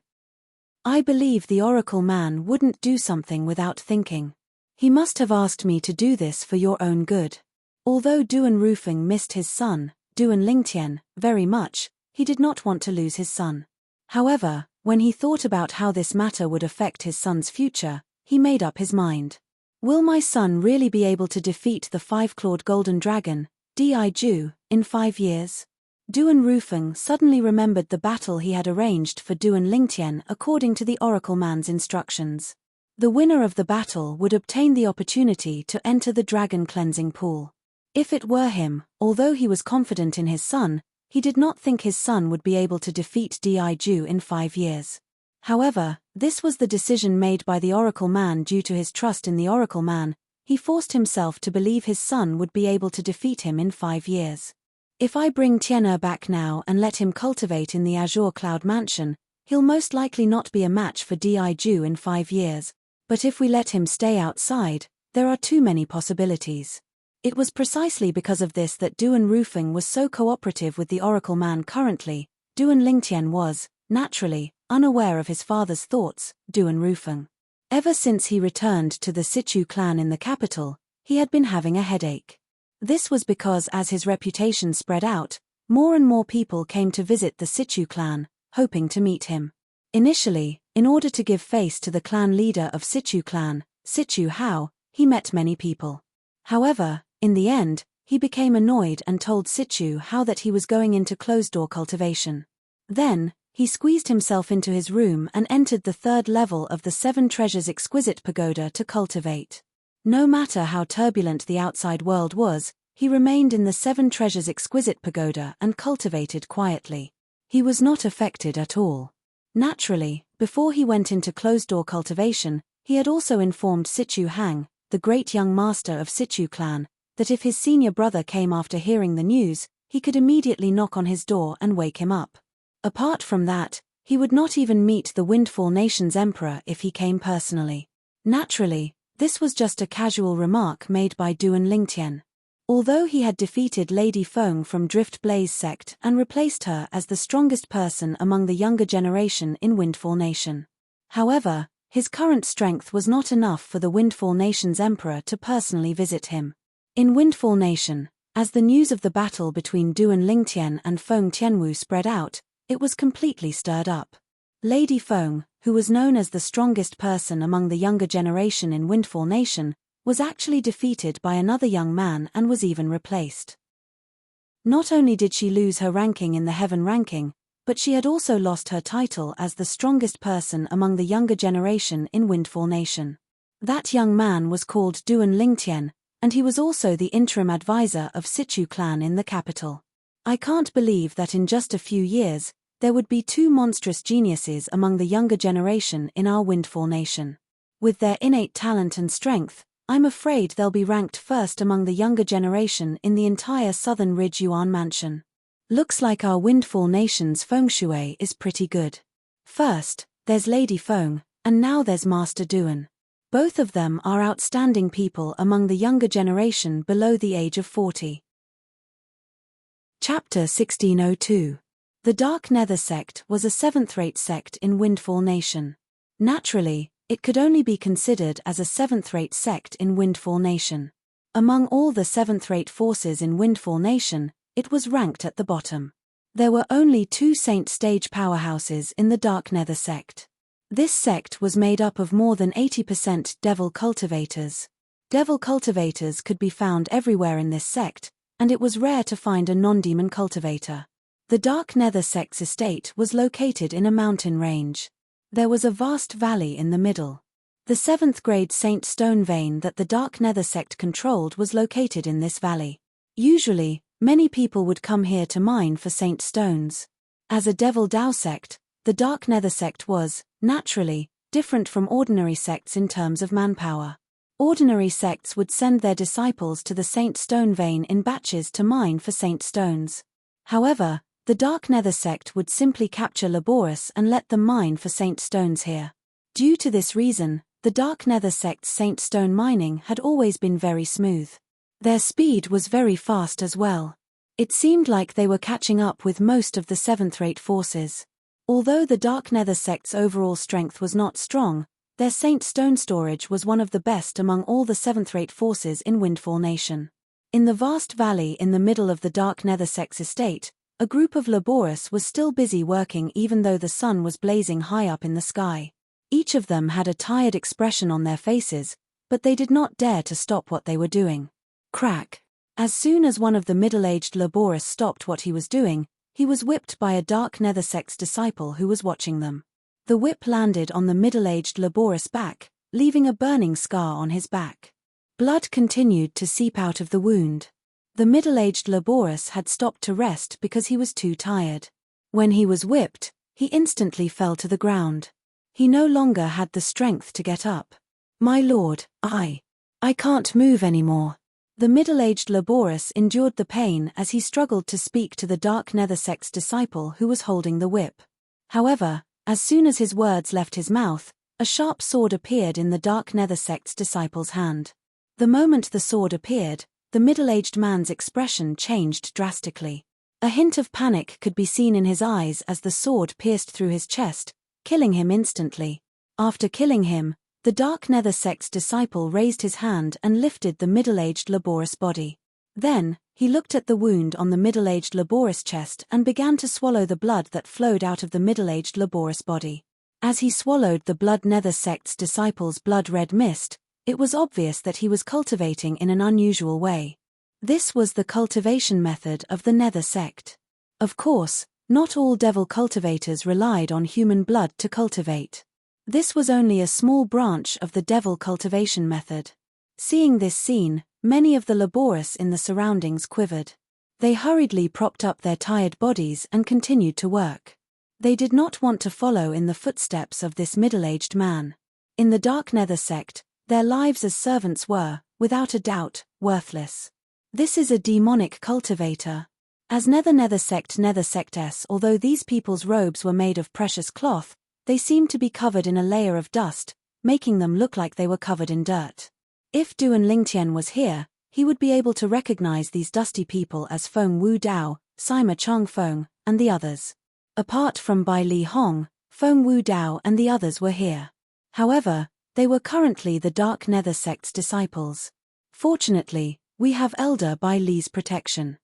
I believe the Oracle Man wouldn't do something without thinking. He must have asked me to do this for your own good. Although Duan Rufeng missed his son, Duan Lingtian, very much, he did not want to lose his son. However, when he thought about how this matter would affect his son's future, he made up his mind. Will my son really be able to defeat the five-clawed golden dragon, Di-Ju, in 5 years? Duan Rufeng suddenly remembered the battle he had arranged for Duan Lingtian according to the Oracle Man's instructions. The winner of the battle would obtain the opportunity to enter the dragon cleansing pool. If it were him, although he was confident in his son, he did not think his son would be able to defeat Di-Ju in 5 years. However, this was the decision made by the Oracle Man due to his trust in the Oracle Man. He forced himself to believe his son would be able to defeat him in 5 years. If I bring Tian back now and let him cultivate in the Azure Cloud Mansion, he'll most likely not be a match for Di-Ju in 5 years. But if we let him stay outside, there are too many possibilities. It was precisely because of this that Duan Rufeng was so cooperative with the Oracle Man currently. Duan Lingtian was, naturally, unaware of his father's thoughts. Duan Rufeng. Ever since he returned to the Sichu clan in the capital, he had been having a headache. This was because as his reputation spread out, more and more people came to visit the Sichu clan, hoping to meet him. Initially, in order to give face to the clan leader of Sichu clan, Sichu Hao, he met many people. However, in the end, he became annoyed and told Sichu Hao that he was going into closed-door cultivation. Then, he squeezed himself into his room and entered the 3rd level of the 7 Treasures Exquisite Pagoda to cultivate. No matter how turbulent the outside world was, he remained in the 7 Treasures Exquisite Pagoda and cultivated quietly. He was not affected at all. Naturally, before he went into closed-door cultivation, he had also informed Sichu Hang, the great young master of Sichu clan, that if his senior brother came after hearing the news, he could immediately knock on his door and wake him up. Apart from that, he would not even meet the Windfall Nation's emperor if he came personally. Naturally, this was just a casual remark made by Duan Lingtian. Although he had defeated Lady Feng from Drift Blaze sect and replaced her as the strongest person among the younger generation in Windfall Nation. However, his current strength was not enough for the Windfall Nation's emperor to personally visit him. In Windfall Nation, as the news of the battle between Duan Lingtian and Feng Tianwu spread out, it was completely stirred up. Lady Feng, who was known as the strongest person among the younger generation in Windfall Nation, was actually defeated by another young man and was even replaced. Not only did she lose her ranking in the Heaven ranking, but she had also lost her title as the strongest person among the younger generation in Windfall Nation. That young man was called Duan Lingtian, and he was also the interim advisor of Sichu clan in the capital. I can't believe that in just a few years, there would be 2 monstrous geniuses among the younger generation in our Windfall Nation. With their innate talent and strength, I'm afraid they'll be ranked first among the younger generation in the entire Southern Ridge Yuan Mansion. Looks like our Windfall Nation's feng shui is pretty good. First, there's Lady Feng, and now there's Master Duan. Both of them are outstanding people among the younger generation below the age of 40. Chapter 1602. The Dark Nether Sect was a seventh-rate sect in Windfall Nation. Naturally, it could only be considered as a seventh-rate sect in Windfall Nation. Among all the seventh-rate forces in Windfall Nation, it was ranked at the bottom. There were only 2 Saint Stage powerhouses in the Dark Nether Sect. This sect was made up of more than 80% Devil cultivators. Devil cultivators could be found everywhere in this sect, and it was rare to find a non-demon cultivator. The Dark Nether Sect's estate was located in a mountain range. There was a vast valley in the middle. The 7th grade Saint Stone vein that the Dark Nether Sect controlled was located in this valley. Usually, many people would come here to mine for Saint Stones. As a Devil Dao sect, the Dark Nether Sect was, naturally, different from ordinary sects in terms of manpower. Ordinary sects would send their disciples to the Saint Stone vein in batches to mine for Saint Stones. However, the Dark Nether Sect would simply capture Laborus and let them mine for Saint Stones here. Due to this reason, the Dark Nether Sect's Saint Stone mining had always been very smooth. Their speed was very fast as well. It seemed like they were catching up with most of the 7th-rate forces. Although the Dark Nether Sect's overall strength was not strong, their Saint Stone storage was one of the best among all the 7th-rate forces in Windfall Nation. In the vast valley in the middle of the Dark Nether Sect's estate, a group of Laborus was still busy working even though the sun was blazing high up in the sky. Each of them had a tired expression on their faces, but they did not dare to stop what they were doing. Crack! As soon as one of the middle-aged Laborus stopped what he was doing, he was whipped by a Dark Nether Sect's disciple who was watching them. The whip landed on the middle-aged Laborus' back, leaving a burning scar on his back. Blood continued to seep out of the wound. The middle-aged Laborus had stopped to rest because he was too tired. When he was whipped, he instantly fell to the ground. He no longer had the strength to get up. "My lord, I can't move anymore." The middle-aged Laborus endured the pain as he struggled to speak to the Dark Nether Sect's disciple who was holding the whip. However, as soon as his words left his mouth, a sharp sword appeared in the Dark Nether Sect's disciple's hand. The moment the sword appeared, the middle-aged man's expression changed drastically. A hint of panic could be seen in his eyes as the sword pierced through his chest, killing him instantly. After killing him, the Dark Nether Sect's disciple raised his hand and lifted the middle-aged Laborus' body. Then, he looked at the wound on the middle-aged Laborus' chest and began to swallow the blood that flowed out of the middle-aged Laborus' body. As he swallowed the Blood Nether Sect's disciple's blood-red mist, it was obvious that he was cultivating in an unusual way. This was the cultivation method of the Nether Sect. Of course, not all devil cultivators relied on human blood to cultivate. This was only a small branch of the devil cultivation method. Seeing this scene, many of the Laborus in the surroundings quivered. They hurriedly propped up their tired bodies and continued to work. They did not want to follow in the footsteps of this middle-aged man. In the Dark Nether Sect, their lives as servants were, without a doubt, worthless. This is a demonic cultivator. As Nether Sectess, although these people's robes were made of precious cloth, they seemed to be covered in a layer of dust, making them look like they were covered in dirt. If Duan Lingtian was here, he would be able to recognize these dusty people as Feng Wu Dao, Sima Chang Feng, and the others. Apart from Bai Li Hong, Feng Wu Dao and the others were here. However, they were currently the Dark Nether Sect's disciples. Fortunately, we have Elder Bai Li's protection.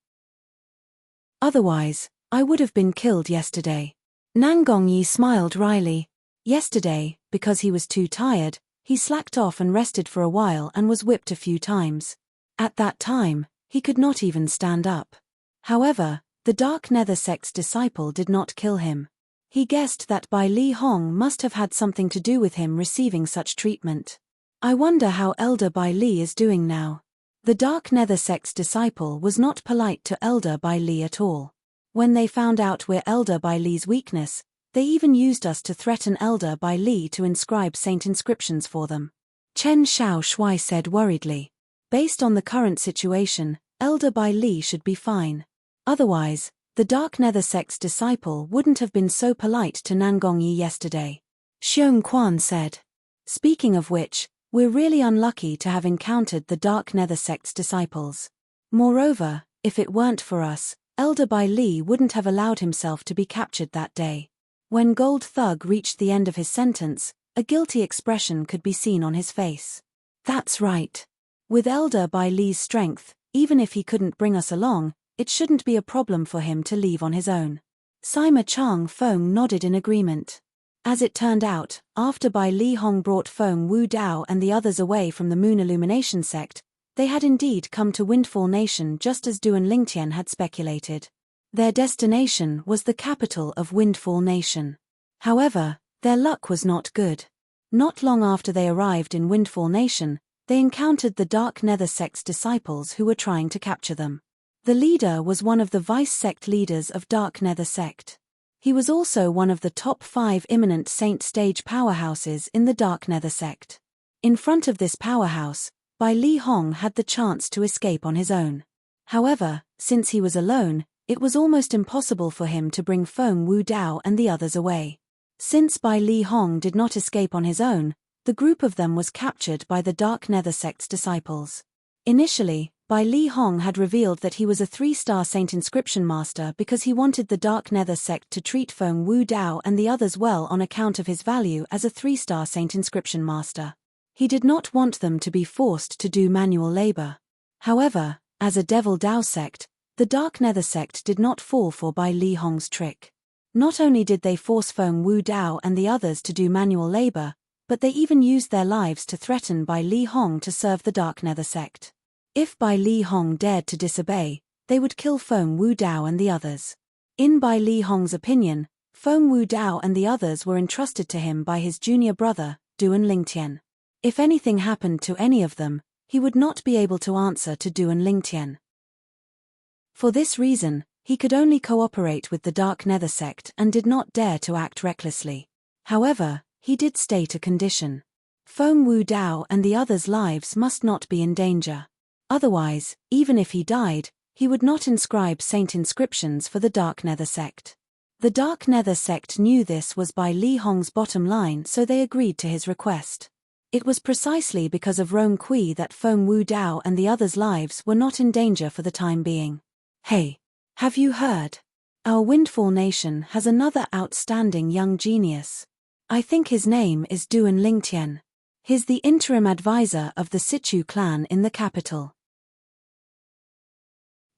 Otherwise, I would have been killed yesterday. Nang Gongyi smiled wryly. Yesterday, because he was too tired, he slacked off and rested for a while and was whipped a few times. At that time, he could not even stand up. However, the Dark Nether Sect's disciple did not kill him. He guessed that Bai Li Hong must have had something to do with him receiving such treatment. I wonder how Elder Bai Li is doing now. The Dark Nether Sect's disciple was not polite to Elder Bai Li at all. When they found out we're Elder Bai Li's weakness, they even used us to threaten Elder Bai Li to inscribe saint inscriptions for them. Chen Xiao Shui said worriedly. Based on the current situation, Elder Bai Li should be fine. Otherwise, The Dark Nether sect's disciple wouldn't have been so polite to Nangongyi yesterday. Xiong Quan said. Speaking of which, we're really unlucky to have encountered the Dark Nether sect's disciples. Moreover, if it weren't for us, Elder Bai Li wouldn't have allowed himself to be captured that day. When Gold Thug reached the end of his sentence, a guilty expression could be seen on his face. That's right. With Elder Bai Li's strength, even if he couldn't bring us along, it shouldn't be a problem for him to leave on his own. Sima Chang Feng nodded in agreement. As it turned out, after Bai Li Hong brought Feng Wu Dao and the others away from the Moon Illumination sect, they had indeed come to Windfall Nation just as Du and Lingtian had speculated. Their destination was the capital of Windfall Nation. However, their luck was not good. Not long after they arrived in Windfall Nation, they encountered the Dark Nether sect's disciples who were trying to capture them. The leader was one of the vice-sect leaders of Dark Nether sect. He was also one of the top 5 imminent Saint Stage powerhouses in the Dark Nether sect. In front of this powerhouse, Bai Li Hong had the chance to escape on his own. However, since he was alone, it was almost impossible for him to bring Feng Wu Dao and the others away. Since Bai Li Hong did not escape on his own, the group of them was captured by the Dark Nether sect's disciples. Initially, Bai Li Hong had revealed that he was a 3-star Saint Inscription Master because he wanted the Dark Nether sect to treat Feng Wu Dao and the others well on account of his value as a 3-star Saint Inscription Master. He did not want them to be forced to do manual labor. However, as a Devil Dao sect, the Dark Nether sect did not fall for Bai Li Hong's trick. Not only did they force Feng Wu Dao and the others to do manual labor, but they even used their lives to threaten Bai Li Hong to serve the Dark Nether sect. If Bai Li Hong dared to disobey, they would kill Feng Wu Dao and the others. In Bai Li Hong's opinion, Feng Wu Dao and the others were entrusted to him by his junior brother, Du and Lingtian. If anything happened to any of them, he would not be able to answer to Du and Lingtian. For this reason, he could only cooperate with the Dark Nether sect and did not dare to act recklessly. However, he did state a condition. Feng Wu Dao and the others' lives must not be in danger. Otherwise, even if he died, he would not inscribe saint inscriptions for the Dark Nether sect. The Dark Nether sect knew this was Bai Li Hong's bottom line, so they agreed to his request. It was precisely because of Rong Kui that Feng Wu Dao and the others' lives were not in danger for the time being. Hey, have you heard? Our Windfall Nation has another outstanding young genius. I think his name is Du and Lingtian. He's the interim advisor of the Sichu clan in the capital.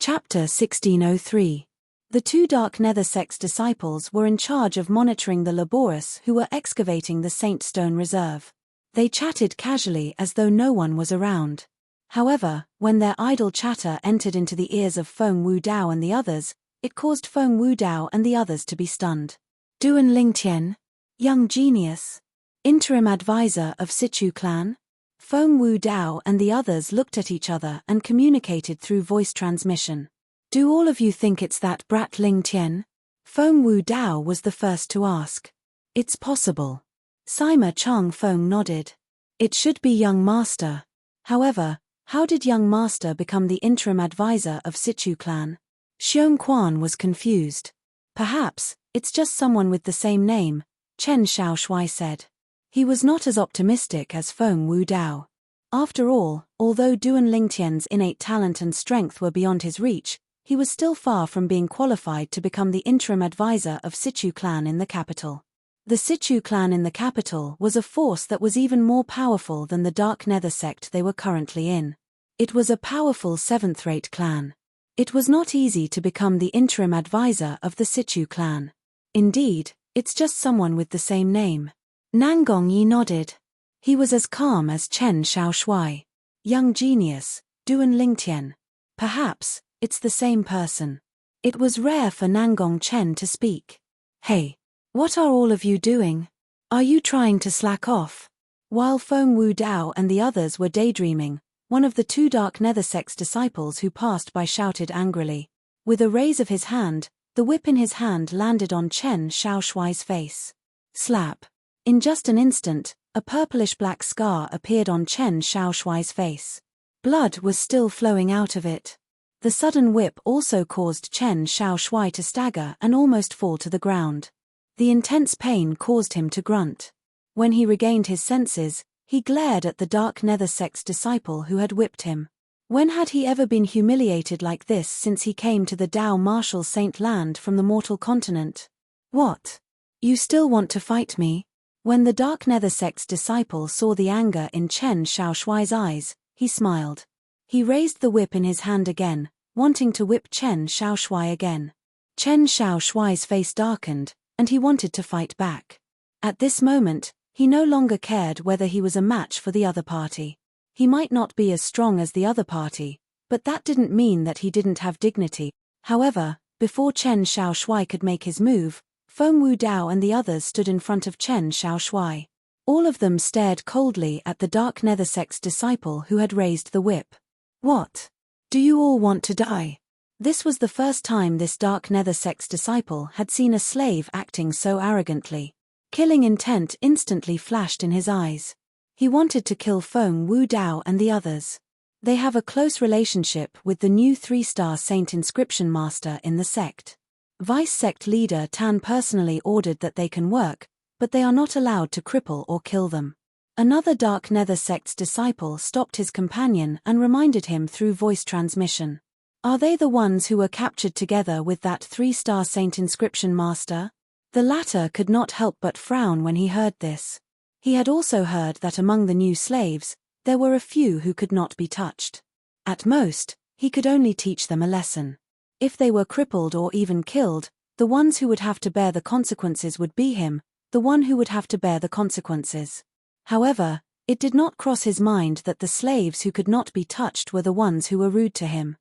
Chapter 1603. The 2 Dark Nether sect's disciples were in charge of monitoring the Laborus who were excavating the Saint Stone Reserve. They chatted casually as though no one was around. However, when their idle chatter entered into the ears of Feng Wu Dao and the others, it caused Feng Wu Dao and the others to be stunned. Du and Lingtian, young genius, interim advisor of Sichu clan? Feng Wu Dao and the others looked at each other and communicated through voice transmission. Do all of you think it's that brat Lingtian? Feng Wu Dao was the first to ask. It's possible. Sima Chang Feng nodded. It should be young master. However, how did young master become the interim advisor of Sichu clan? Xiong Quan was confused. Perhaps, it's just someone with the same name, Chen Xiaoshui said. He was not as optimistic as Feng Wu Dao. After all, although Du and Lingtian's innate talent and strength were beyond his reach, he was still far from being qualified to become the interim advisor of Sichu clan in the capital. The Sichu clan in the capital was a force that was even more powerful than the Dark Nether sect they were currently in. It was a powerful 7th-rate clan. It was not easy to become the interim advisor of the Sichu clan. Indeed, it's just someone with the same name. Nangongyi nodded. He was as calm as Chen Xiaoshui. Young genius, Du and Lingtian. Perhaps, it's the same person. It was rare for Nangong Chen to speak. Hey, what are all of you doing? Are you trying to slack off? While Feng Wu Dao and the others were daydreaming, one of the 2 Dark Nether sect's disciples who passed by shouted angrily. With a raise of his hand, the whip in his hand landed on Chen Xiaoshui's face. Slap. In just an instant, a purplish-black scar appeared on Chen Xiaoshui's face. Blood was still flowing out of it. The sudden whip also caused Chen Xiaoshui to stagger and almost fall to the ground. The intense pain caused him to grunt. When he regained his senses, he glared at the dark nether sect's disciple who had whipped him. When had he ever been humiliated like this since he came to the Dao Martial Saint land from the mortal continent? What? You still want to fight me? When the dark nether sect's disciple saw the anger in Chen Xiaoshui's eyes, he smiled. He raised the whip in his hand again, wanting to whip Chen Xiaoshui again. Chen Xiaoshui's face darkened, and he wanted to fight back. At this moment, he no longer cared whether he was a match for the other party. He might not be as strong as the other party, but that didn't mean that he didn't have dignity. However, before Chen Xiaoshui could make his move, Feng Wudao and the others stood in front of Chen Xiaoshui. All of them stared coldly at the dark nether sect's disciple who had raised the whip. What? Do you all want to die? This was the first time this dark nether sect's disciple had seen a slave acting so arrogantly. Killing intent instantly flashed in his eyes. He wanted to kill Feng Wudao and the others. They have a close relationship with the new 3-star Saint Inscription Master in the sect. Vice Sect Leader Tan personally ordered that they can work, but they are not allowed to cripple or kill them. Another Dark Nether Sect's disciple stopped his companion and reminded him through voice transmission. Are they the ones who were captured together with that 3-star Saint Inscription Master? The latter could not help but frown when he heard this. He had also heard that among the new slaves, there were a few who could not be touched. At most, he could only teach them a lesson. If they were crippled or even killed, the ones who would have to bear the consequences would be him, the one who would have to bear the consequences. However, it did not cross his mind that the slaves who could not be touched were the ones who were rude to him.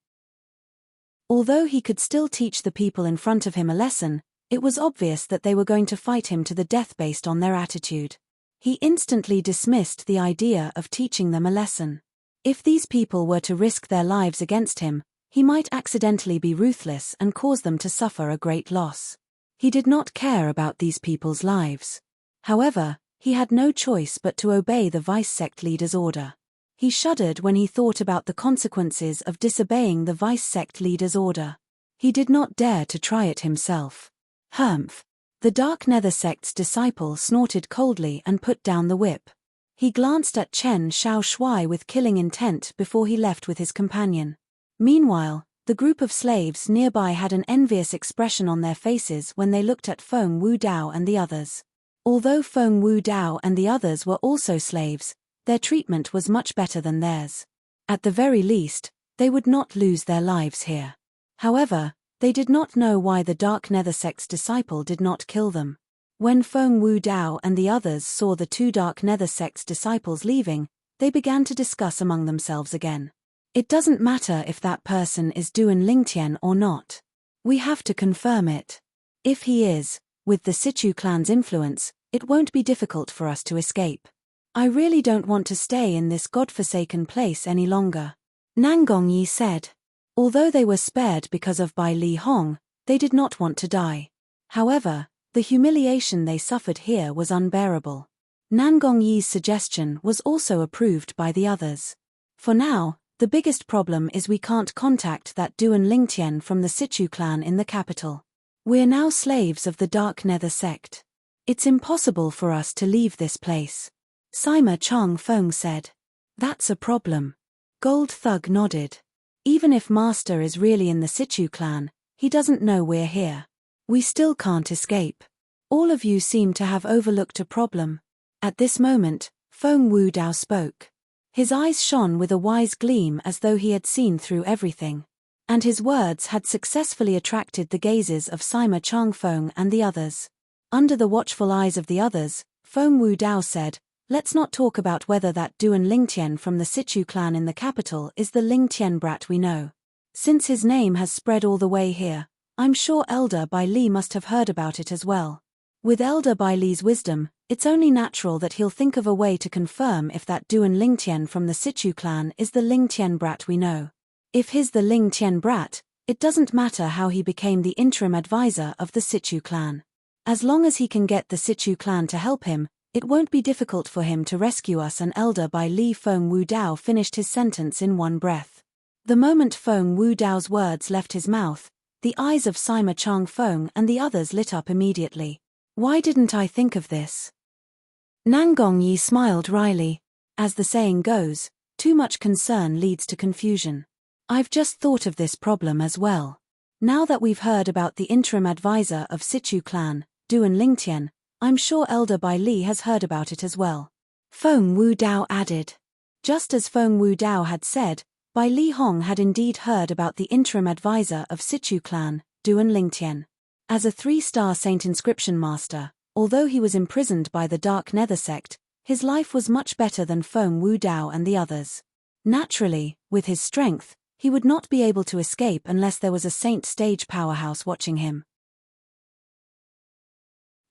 Although he could still teach the people in front of him a lesson, it was obvious that they were going to fight him to the death based on their attitude. He instantly dismissed the idea of teaching them a lesson. If these people were to risk their lives against him, he might accidentally be ruthless and cause them to suffer a great loss. He did not care about these people's lives. However, he had no choice but to obey the vice sect leader's order. He shuddered when he thought about the consequences of disobeying the vice sect leader's order. He did not dare to try it himself. Humph! The Dark Nether Sect's disciple snorted coldly and put down the whip. He glanced at Chen Xiaoshui with killing intent before he left with his companion. Meanwhile, the group of slaves nearby had an envious expression on their faces when they looked at Feng Wudao and the others. Although Feng Wudao and the others were also slaves, their treatment was much better than theirs. At the very least, they would not lose their lives here. However, they did not know why the Dark Nether Sect's disciple did not kill them. When Feng Wudao and the others saw the 2 Dark Nether Sect's disciples leaving, they began to discuss among themselves again. It doesn't matter if that person is Duan Lingtian or not. We have to confirm it. If he is, with the Sichu clan's influence, it won't be difficult for us to escape. I really don't want to stay in this godforsaken place any longer. Nangongyi said. Although they were spared because of Bai Li Hong, they did not want to die. However, the humiliation they suffered here was unbearable. Nangongyi's suggestion was also approved by the others. For now, the biggest problem is we can't contact that Duan Lingtian from the Sichu clan in the capital. We're now slaves of the Dark Nether Sect. It's impossible for us to leave this place. Sima Chong Feng said. That's a problem. Gold Thug nodded. Even if Master is really in the Sichu clan, he doesn't know we're here. We still can't escape. All of you seem to have overlooked a problem. At this moment, Feng Wudao spoke. His eyes shone with a wise gleam as though he had seen through everything. And his words had successfully attracted the gazes of Sima Chongfeng and the others. Under the watchful eyes of the others, Feng Wudao said, "Let's not talk about whether that Duan Lingtian from the Sichu clan in the capital is the Lingtian brat we know. Since his name has spread all the way here, I'm sure Elder Bai Li must have heard about it as well. With Elder Bai Li's wisdom, it's only natural that he'll think of a way to confirm if that Duan Lingtian from the Sichu clan is the Lingtian brat we know. If he's the Lingtian brat, it doesn't matter how he became the interim advisor of the Sichu clan. As long as he can get the Sichu clan to help him, it won't be difficult for him to rescue us." And Elder Bai Li Feng Wudao finished his sentence in one breath. The moment Feng Wudao's words left his mouth, the eyes of Sima Chang Feng and the others lit up immediately. Why didn't I think of this? Nan Gongyi smiled wryly. As the saying goes, too much concern leads to confusion. I've just thought of this problem as well. Now that we've heard about the interim advisor of Sichu clan, Duan Lingtian, I'm sure Elder Bai Li has heard about it as well. Feng Wudao added. Just as Feng Wudao had said, Bai Li Hong had indeed heard about the interim advisor of Sichu clan, Duan Lingtian. As a 3-star saint inscription master, although he was imprisoned by the Dark Nether sect, his life was much better than Feng Wudao and the others. Naturally, with his strength, he would not be able to escape unless there was a saint stage powerhouse watching him.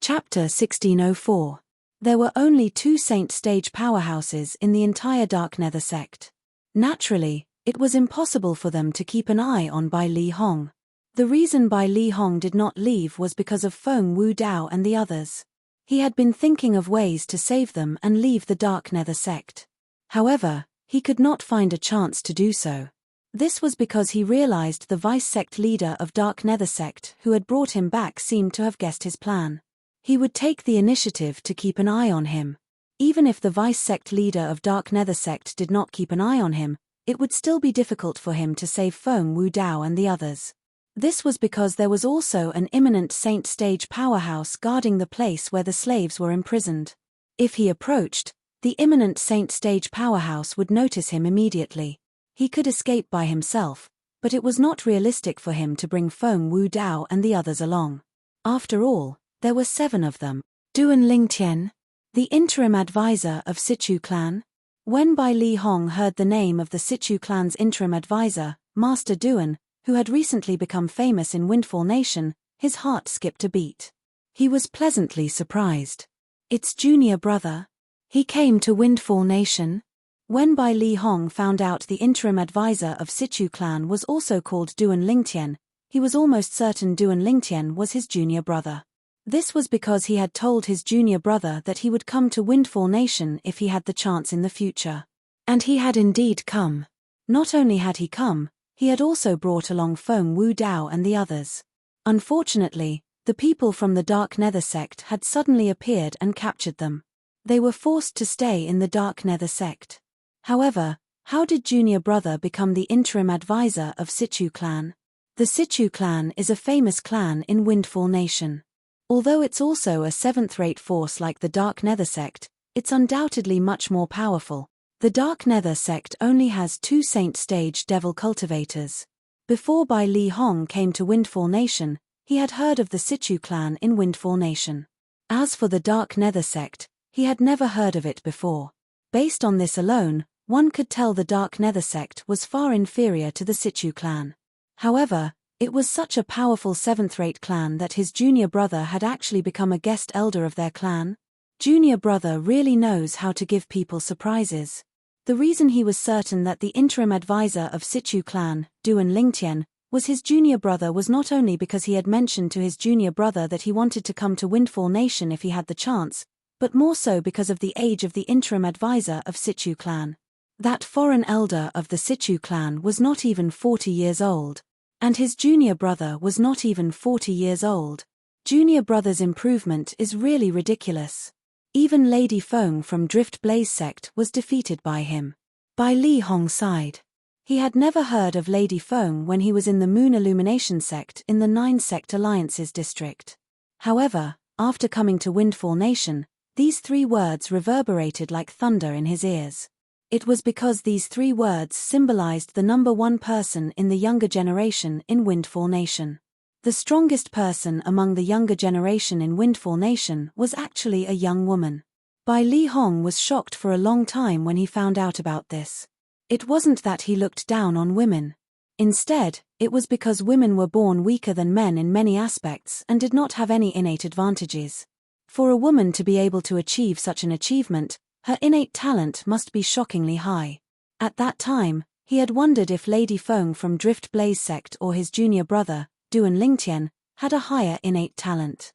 Chapter 1604. There were only 2 saint stage powerhouses in the entire Dark Nether sect. Naturally, it was impossible for them to keep an eye on Bai Li Hong. The reason Bai Li Hong did not leave was because of Feng Wudao and the others. He had been thinking of ways to save them and leave the Dark Nether sect. However, he could not find a chance to do so. This was because he realized the vice-sect leader of Dark Nether sect who had brought him back seemed to have guessed his plan. He would take the initiative to keep an eye on him. Even if the vice-sect leader of Dark Nether sect did not keep an eye on him, it would still be difficult for him to save Feng Wudao and the others. This was because there was also an imminent saint stage powerhouse guarding the place where the slaves were imprisoned. If he approached, the imminent saint stage powerhouse would notice him immediately. He could escape by himself, but it was not realistic for him to bring Feng Wudao and the others along. After all, there were 7 of them. Duan Lingtian, the interim advisor of Sichu clan. When Bai Li Hong heard the name of the Sichu clan's interim advisor, Master Duan, who had recently become famous in Windfall Nation, his heart skipped a beat. He was pleasantly surprised. It's junior brother. He came to Windfall Nation. When Bai Li Hong found out the interim advisor of Sichu clan was also called Duan Lingtian, he was almost certain Duan Lingtian was his junior brother. This was because he had told his junior brother that he would come to Windfall Nation if he had the chance in the future. And he had indeed come. Not only had he come, he had also brought along Feng Wudao and the others. Unfortunately, the people from the Dark Nether sect had suddenly appeared and captured them. They were forced to stay in the Dark Nether sect. However, how did junior brother become the interim advisor of Sichu clan? The Sichu clan is a famous clan in Windfall Nation. Although it's also a 7th-rate force like the Dark Nether sect, it's undoubtedly much more powerful. The Dark Nether sect only has 2 saint stage devil cultivators. Before Bai Li Hong came to Windfall Nation, he had heard of the Sichu clan in Windfall Nation. As for the Dark Nether sect, he had never heard of it before. Based on this alone, one could tell the Dark Nether sect was far inferior to the Sichu clan. However, it was such a powerful 7th-rate clan that his junior brother had actually become a guest elder of their clan. Junior brother really knows how to give people surprises. The reason he was certain that the interim advisor of Sichu clan, Duan Lingtian, was his junior brother was not only because he had mentioned to his junior brother that he wanted to come to Windfall Nation if he had the chance, but more so because of the age of the interim advisor of Sichu clan. That foreign elder of the Sichu clan was not even 40 years old. And his junior brother was not even 40 years old. Junior brother's improvement is really ridiculous. Even Lady Feng from Drift Blaze sect was defeated by him. Bai Li Hong sighed. He had never heard of Lady Feng when he was in the Moon Illumination sect in the 9-sect Alliances district. However, after coming to Windfall Nation, these 3 words reverberated like thunder in his ears. It was because these 3 words symbolized the number 1 person in the younger generation in Windfall Nation. The strongest person among the younger generation in Windfall Nation was actually a young woman. Bai Li Hong was shocked for a long time when he found out about this. It wasn't that he looked down on women. Instead, it was because women were born weaker than men in many aspects and did not have any innate advantages. For a woman to be able to achieve such an achievement, her innate talent must be shockingly high. At that time, he had wondered if Lady Feng from Drift Blaze sect or his junior brother, Duan Lingtian, had a higher innate talent.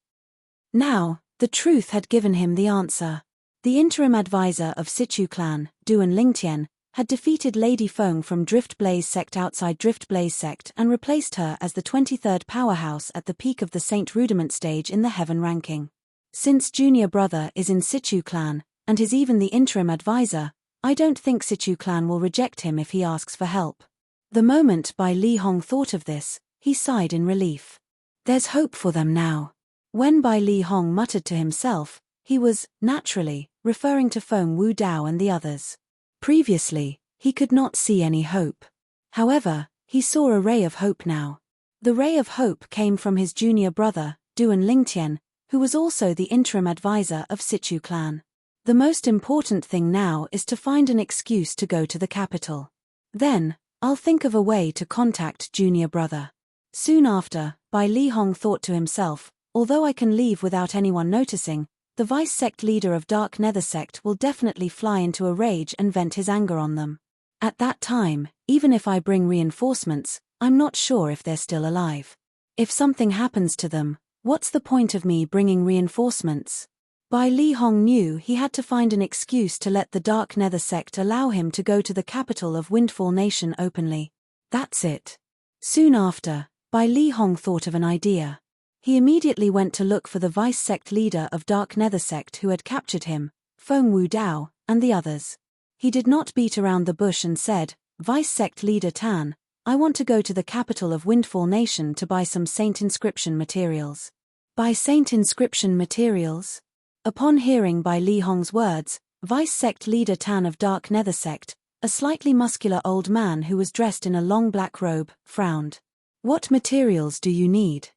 Now, the truth had given him the answer. The interim advisor of Sichu clan, Duan Lingtian, had defeated Lady Feng from Drift Blaze sect outside Drift Blaze sect and replaced her as the 23rd powerhouse at the peak of the Saint Rudiment stage in the Heaven ranking. Since junior brother is in Situ clan, and is even the interim advisor, I don't think Situ clan will reject him if he asks for help. The moment Bai Li Hong thought of this, he sighed in relief. There's hope for them now. When Bai Li Hong muttered to himself, he was, naturally, referring to Feng Wu Dao and the others. Previously, he could not see any hope. However, he saw a ray of hope now. The ray of hope came from his junior brother, Duan Lingtian, who was also the interim advisor of Situ clan. The most important thing now is to find an excuse to go to the capital. Then, I'll think of a way to contact junior brother. Soon after, Bai Li Hong thought to himself, although I can leave without anyone noticing, the vice sect leader of Dark Nether sect will definitely fly into a rage and vent his anger on them. At that time, even if I bring reinforcements, I'm not sure if they're still alive. If something happens to them, what's the point of me bringing reinforcements? Bai Li Hong knew he had to find an excuse to let the Dark Nether sect allow him to go to the capital of Windfall Nation openly. That's it. Soon after, Bai Li Hong thought of an idea. He immediately went to look for the vice sect leader of Dark Nether sect who had captured him, Feng Wu Dao, and the others. He did not beat around the bush and said, Vice sect leader Tan, I want to go to the capital of Windfall Nation to buy some Saint Inscription materials. Buy Saint Inscription materials? Upon hearing Bai Li Hong's words, vice sect leader Tan of Dark Nether sect, a slightly muscular old man who was dressed in a long black robe, frowned. What materials do you need?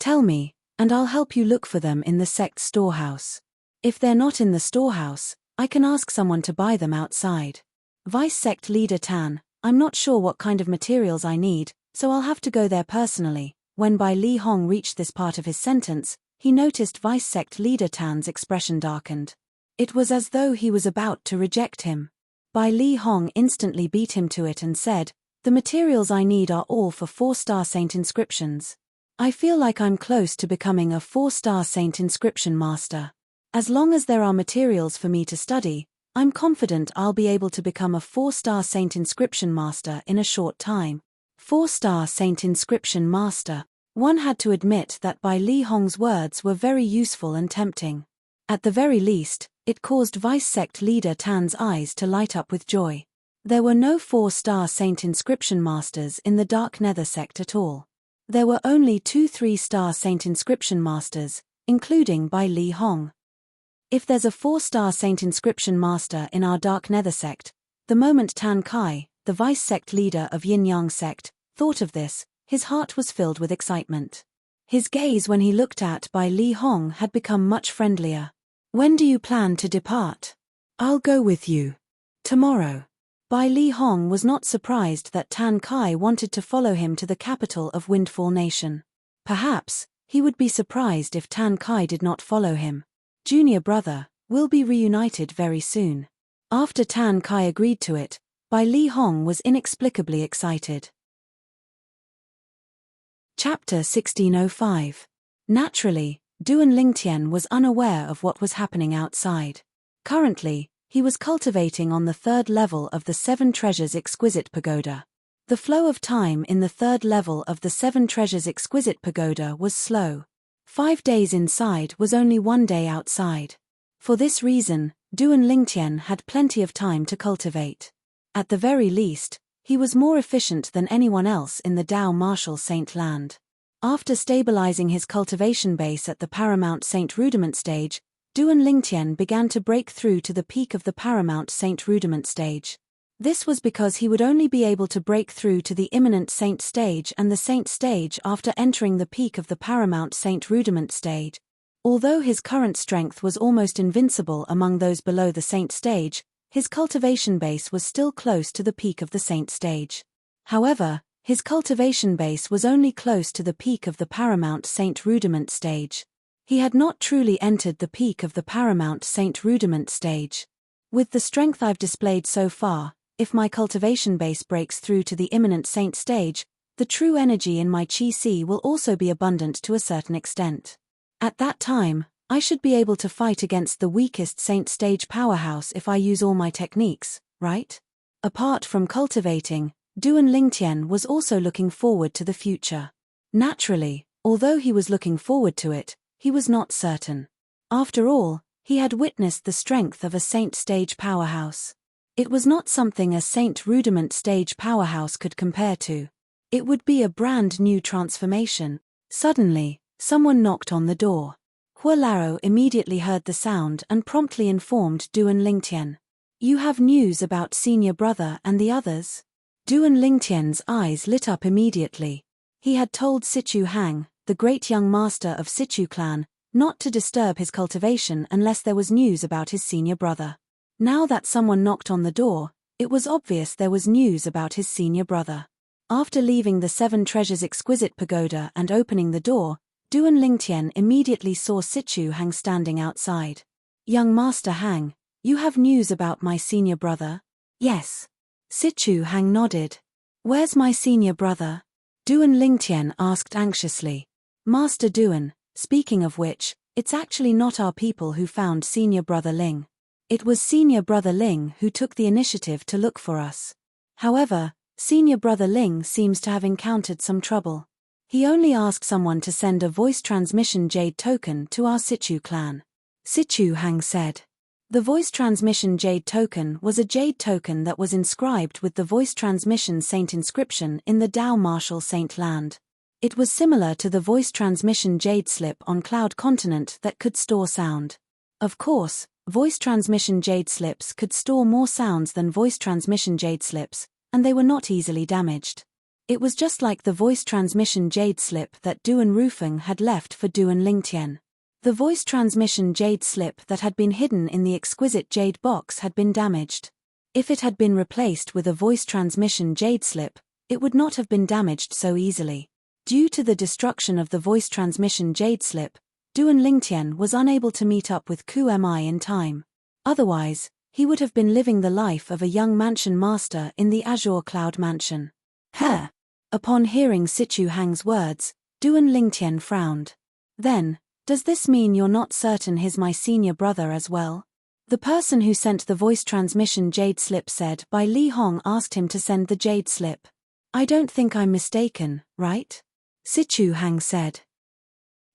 Tell me, and I'll help you look for them in the sect's storehouse. If they're not in the storehouse, I can ask someone to buy them outside. Vice sect leader Tan, I'm not sure what kind of materials I need, so I'll have to go there personally. When Bai Li Hong reached this part of his sentence, he noticed vice sect leader Tan's expression darkened. It was as though he was about to reject him. Bai Li Hong instantly beat him to it and said, the materials I need are all for 4-star Saint inscriptions. I feel like I'm close to becoming a 4-star Saint inscription master. As long as there are materials for me to study, I'm confident I'll be able to become a 4-star Saint inscription master in a short time. 4-star Saint inscription master. One had to admit that Bai Li Hong's words were very useful and tempting. At the very least, it caused vice sect leader Tan's eyes to light up with joy. There were no 4-star Saint inscription masters in the Dark Nether sect at all. There were only 2 3-star Saint inscription masters, including Bai Li Hong. If there's a 4-star Saint inscription master in our Dark Nether sect, the moment Tan Kai, the vice sect leader of Yin Yang sect, thought of this, his heart was filled with excitement. His gaze when he looked at Bai Li Hong had become much friendlier. When do you plan to depart? I'll go with you. Tomorrow. Bai Li Hong was not surprised that Tan Kai wanted to follow him to the capital of Windfall Nation. Perhaps, he would be surprised if Tan Kai did not follow him. Junior brother, we'll be reunited very soon. After Tan Kai agreed to it, Bai Li Hong was inexplicably excited. Chapter 1605. Naturally, Duan Lingtian was unaware of what was happening outside. Currently, he was cultivating on the 3rd level of the 7 Treasures Exquisite Pagoda. The flow of time in the 3rd level of the 7 Treasures Exquisite Pagoda was slow. 5 days inside was only 1 day outside. For this reason, Duan Lingtian had plenty of time to cultivate. At the very least, he was more efficient than anyone else in the Dao Martial Saint land. After stabilizing his cultivation base at the Paramount Saint Rudiment stage, Duan Lingtian began to break through to the peak of the Paramount Saint Rudiment stage. This was because he would only be able to break through to the imminent Saint stage and the Saint stage after entering the peak of the Paramount Saint Rudiment stage. Although his current strength was almost invincible among those below the Saint stage, his cultivation base was still close to the peak of the Saint stage. However, his cultivation base was only close to the peak of the Paramount Saint Rudiment stage. He had not truly entered the peak of the Paramount Saint Rudiment stage. With the strength I've displayed so far, if my cultivation base breaks through to the imminent Saint stage, the true energy in my Qi will also be abundant to a certain extent. At that time, I should be able to fight against the weakest Saint stage powerhouse if I use all my techniques, right? Apart from cultivating, Duan Lingtian was also looking forward to the future. Naturally, although he was looking forward to it, he was not certain. After all, he had witnessed the strength of a saint stage powerhouse. It was not something a saint rudiment stage powerhouse could compare to. It would be a brand new transformation. Suddenly, someone knocked on the door. Hua Laro immediately heard the sound and promptly informed Duan Lingtian. "You have news about senior brother and the others?" Duan Lingtian's eyes lit up immediately. He had told Sichu Hang, the great young master of Sichu clan, not to disturb his cultivation unless there was news about his senior brother. Now that someone knocked on the door, it was obvious there was news about his senior brother. After leaving the Seven Treasures exquisite pagoda and opening the door, Duan Lingtian immediately saw Sichu Hang standing outside. "Young Master Hang, you have news about my senior brother?" "Yes." Sichu Hang nodded. "Where's my senior brother?" Duan Lingtian asked anxiously. "Master Duan, speaking of which, it's actually not our people who found senior brother Ling. It was senior brother Ling who took the initiative to look for us. However, senior brother Ling seems to have encountered some trouble. He only asked someone to send a voice transmission jade token to our Sichu clan." Sichu Hang said. The voice transmission jade token was a jade token that was inscribed with the voice transmission saint inscription in the Dao Martial Saint land. It was similar to the voice transmission jade slip on Cloud Continent that could store sound. Of course, voice transmission jade slips could store more sounds than voice transmission jade slips, and they were not easily damaged. It was just like the voice transmission jade slip that Duan Rufeng had left for Duan Lingtian. The voice transmission jade slip that had been hidden in the exquisite jade box had been damaged. If it had been replaced with a voice transmission jade slip, it would not have been damaged so easily. Due to the destruction of the voice transmission jade slip, Duan Lingtian was unable to meet up with Ku Mi in time. Otherwise, he would have been living the life of a young mansion master in the Azure Cloud Mansion. "Huh!" Upon hearing Sichu Hang's words, Duan Lingtian frowned. "Then, does this mean you're not certain he's my senior brother as well?" The person who sent the voice transmission jade slip said by Li Hong asked him to send the jade slip. "I don't think I'm mistaken, right?" Sichu Hang said.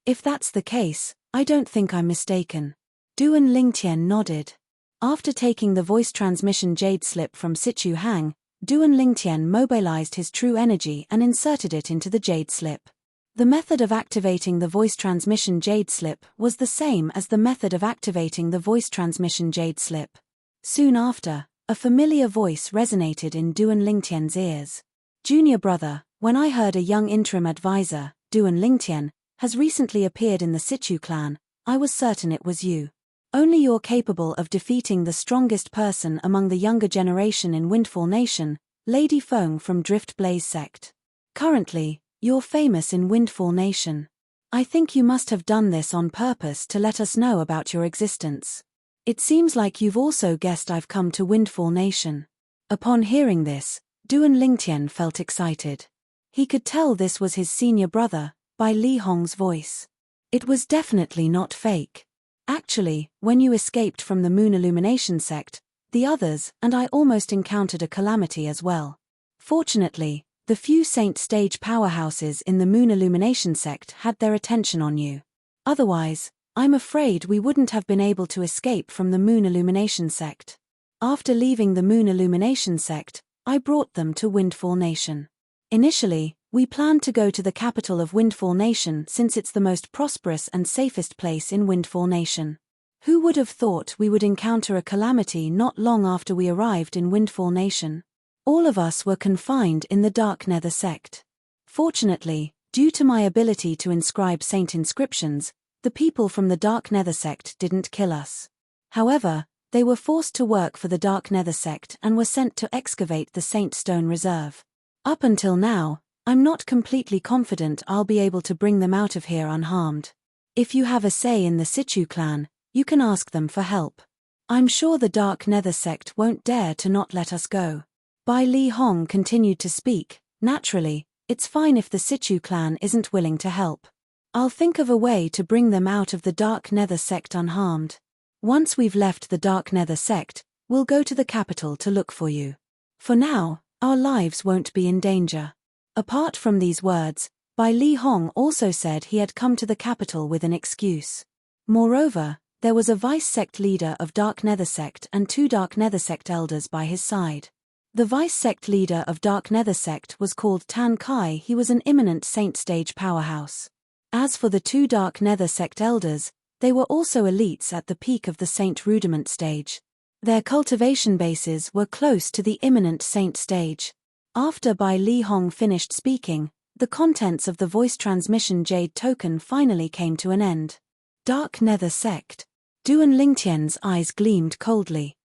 "If that's the case, I don't think I'm mistaken." Duan Lingtian nodded. After taking the voice transmission jade slip from Sichu Hang, Duan Lingtian mobilized his true energy and inserted it into the jade slip. The method of activating the voice transmission jade slip was the same as the method of activating the voice transmission jade slip. Soon after, a familiar voice resonated in Duan Lingtian's ears. "Junior brother, when I heard a young interim advisor, Duan Lingtian, has recently appeared in the Sichu clan, I was certain it was you. Only you're capable of defeating the strongest person among the younger generation in Windfall Nation, Lady Feng from Drift Blaze sect. Currently, you're famous in Windfall Nation. I think you must have done this on purpose to let us know about your existence. It seems like you've also guessed I've come to Windfall Nation." Upon hearing this, Duan Lingtian felt excited. He could tell this was his senior brother, by Li Hong's voice. It was definitely not fake. "Actually, when you escaped from the Moon Illumination sect, the others and I almost encountered a calamity as well. Fortunately, the few saint stage powerhouses in the Moon Illumination sect had their attention on you. Otherwise, I'm afraid we wouldn't have been able to escape from the Moon Illumination sect. After leaving the Moon Illumination sect, I brought them to Windfall Nation. Initially, we planned to go to the capital of Windfall Nation since it's the most prosperous and safest place in Windfall Nation. Who would have thought we would encounter a calamity not long after we arrived in Windfall Nation? All of us were confined in the Dark Nether sect. Fortunately, due to my ability to inscribe saint inscriptions, the people from the Dark Nether sect didn't kill us. However, they were forced to work for the Dark Nether sect and were sent to excavate the Saint Stone Reserve. Up until now, I'm not completely confident I'll be able to bring them out of here unharmed. If you have a say in the Sichu clan, you can ask them for help. I'm sure the Dark Nether sect won't dare to not let us go." Bai Li Hong continued to speak. "Naturally, it's fine if the Sichu clan isn't willing to help. I'll think of a way to bring them out of the Dark Nether sect unharmed. Once we've left the Dark Nether sect, we'll go to the capital to look for you. For now, our lives won't be in danger. Apart from these words, Bai Li Hong also said he had come to the capital with an excuse. Moreover, there was a vice-sect leader of Dark Nether Sect and 2 Dark Nether Sect elders by his side. The vice-sect leader of Dark Nether Sect was called Tan Kai. He was an imminent Saint Stage powerhouse. As for the 2 Dark Nether Sect elders, they were also elites at the peak of the Saint Rudiment stage. Their cultivation bases were close to the imminent Saint stage. After Bai Li Hong finished speaking, the contents of the voice transmission jade token finally came to an end. Dark Nether Sect. Duan Lingtian's eyes gleamed coldly.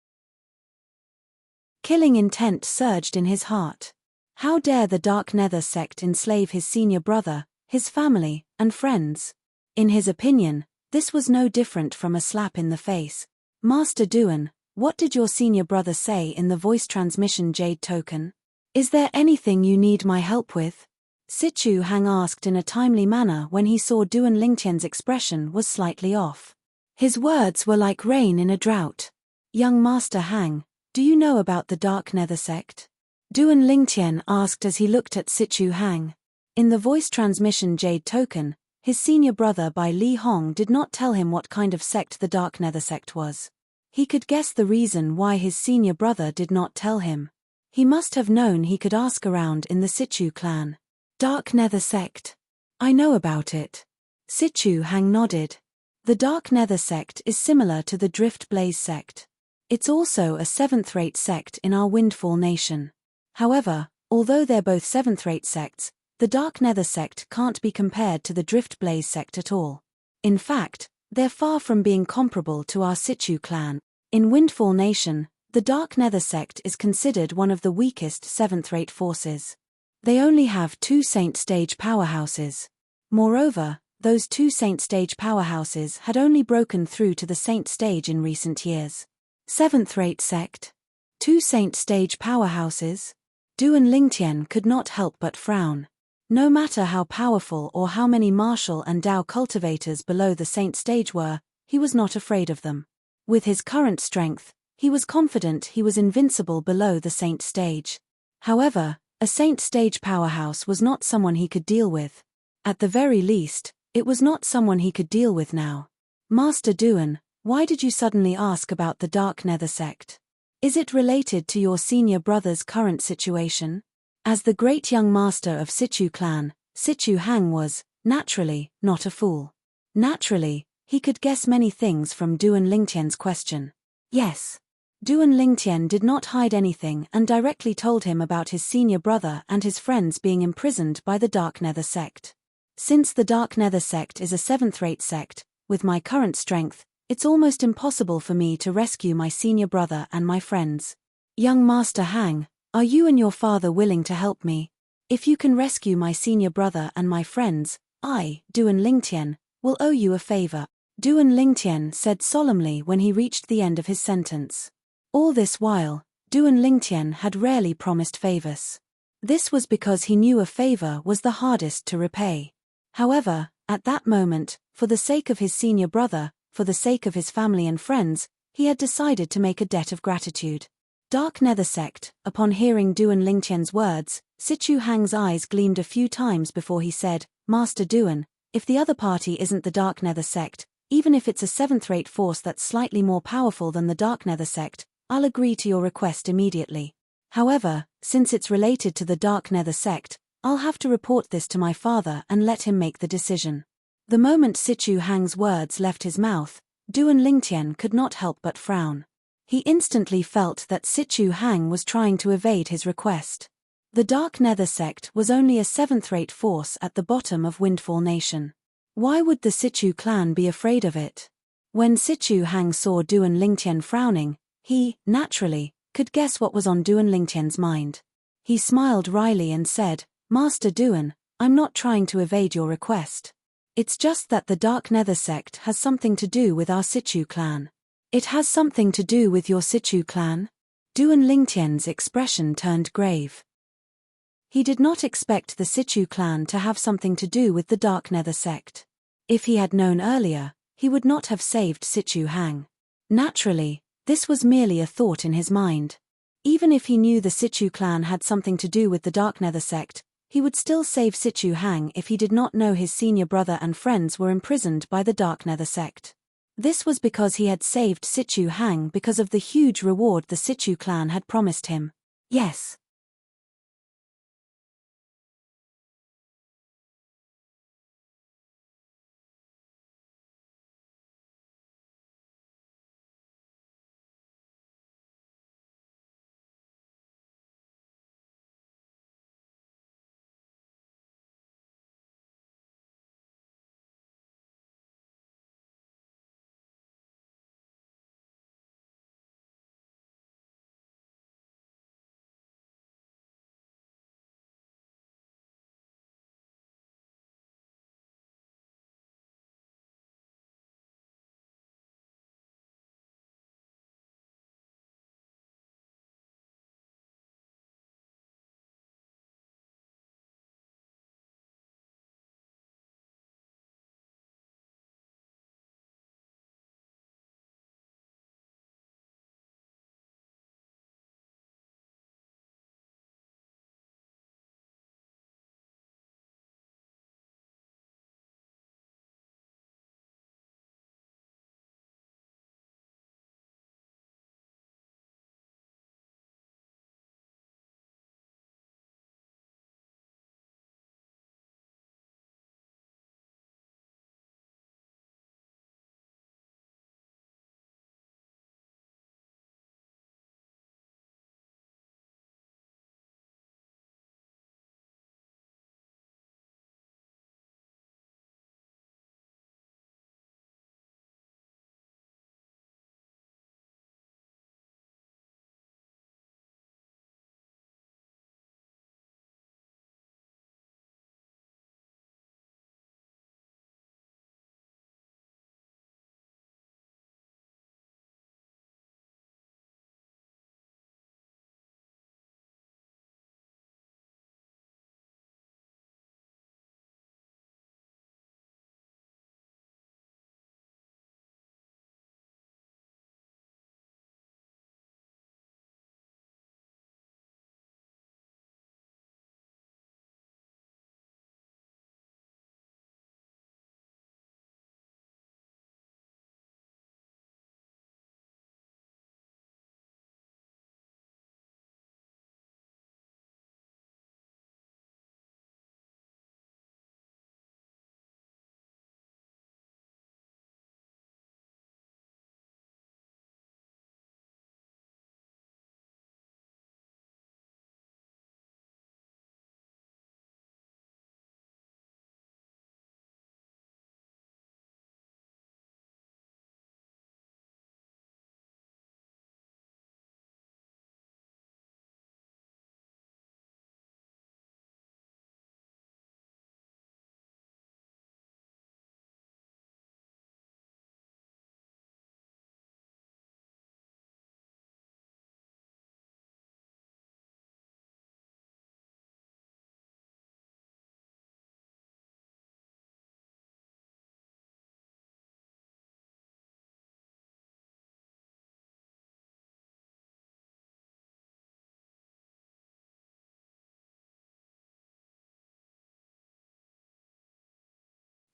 Killing intent surged in his heart. How dare the Dark Nether Sect enslave his senior brother, his family, and friends? In his opinion, this was no different from a slap in the face. Master Duan, what did your senior brother say in the voice transmission jade token? Is there anything you need my help with? Sichu Hang asked in a timely manner when he saw Duan Lingtian's expression was slightly off. His words were like rain in a drought. Young Master Hang, do you know about the Dark Nether Sect? Duan Lingtian asked as he looked at Sichu Hang. In the voice transmission jade token, his senior brother Bai Li Hong did not tell him what kind of sect the Dark Nether Sect was. He could guess the reason why his senior brother did not tell him. He must have known he could ask around in the Sichu clan. Dark Nether Sect. I know about it. Sichu Hang nodded. The Dark Nether Sect is similar to the Drift Blaze Sect. It's also a 7th-rate sect in our Windfall Nation. However, although they're both 7th-rate sects, the Dark Nether Sect can't be compared to the Drift Blaze Sect at all. In fact, they're far from being comparable to our Sichu clan. In Windfall Nation, the Dark Nether Sect is considered one of the weakest 7th-rate forces. They only have 2 Saint Stage powerhouses. Moreover, those 2 Saint Stage powerhouses had only broken through to the Saint Stage in recent years. 7th-rate sect. 2 Saint Stage powerhouses? Duan Lingtian could not help but frown. No matter how powerful or how many martial and Dao cultivators below the Saint Stage were, he was not afraid of them. With his current strength, he was confident he was invincible below the Saint Stage. However, a Saint Stage powerhouse was not someone he could deal with. At the very least, it was not someone he could deal with now. Master Duan, why did you suddenly ask about the Dark Nether Sect? Is it related to your senior brother's current situation? As the great young master of Sichu clan, Sichu Hang was, naturally, not a fool. Naturally, he could guess many things from Duan Lingtian's question. Yes. Duan Lingtian did not hide anything and directly told him about his senior brother and his friends being imprisoned by the Dark Nether Sect. Since the Dark Nether Sect is a 7th-rate sect, with my current strength, it's almost impossible for me to rescue my senior brother and my friends. Young Master Hang, are you and your father willing to help me? If you can rescue my senior brother and my friends, I, Duan Lingtian, will owe you a favor. Duan Lingtian said solemnly when he reached the end of his sentence. All this while, Duan Lingtian had rarely promised favors. This was because he knew a favor was the hardest to repay. However, at that moment, for the sake of his senior brother, for the sake of his family and friends, he had decided to make a debt of gratitude. Dark Nether Sect. Upon hearing Duan Lingtian's words, Sichu Hang's eyes gleamed a few times before he said, Master Duan, if the other party isn't the Dark Nether Sect, even if it's a 7th-rate force that's slightly more powerful than the Dark Nether Sect, I'll agree to your request immediately. However, since it's related to the Dark Nether Sect, I'll have to report this to my father and let him make the decision. The moment Sichu Hang's words left his mouth, Duan Lingtian could not help but frown. He instantly felt that Sichu Hang was trying to evade his request. The Dark Nether Sect was only a 7th-rate force at the bottom of Windfall Nation. Why would the Sichu clan be afraid of it? When Sichu Hang saw Duan Lingtian frowning, he, naturally, could guess what was on Duan Lingtian's mind. He smiled wryly and said, Master Duan, I'm not trying to evade your request. It's just that the Dark Nether Sect has something to do with our Sichu clan. It has something to do with your Sichu clan? Duan Lingtian's expression turned grave. He did not expect the Sichu clan to have something to do with the Dark Nether Sect. If he had known earlier, he would not have saved Sichu Hang. Naturally, this was merely a thought in his mind. Even if he knew the Sichu clan had something to do with the Dark Nether sect, he would still save Sichu Hang if he did not know his senior brother and friends were imprisoned by the Dark Nether sect. This was because he had saved Sichu Hang because of the huge reward the Sichu clan had promised him. Yes.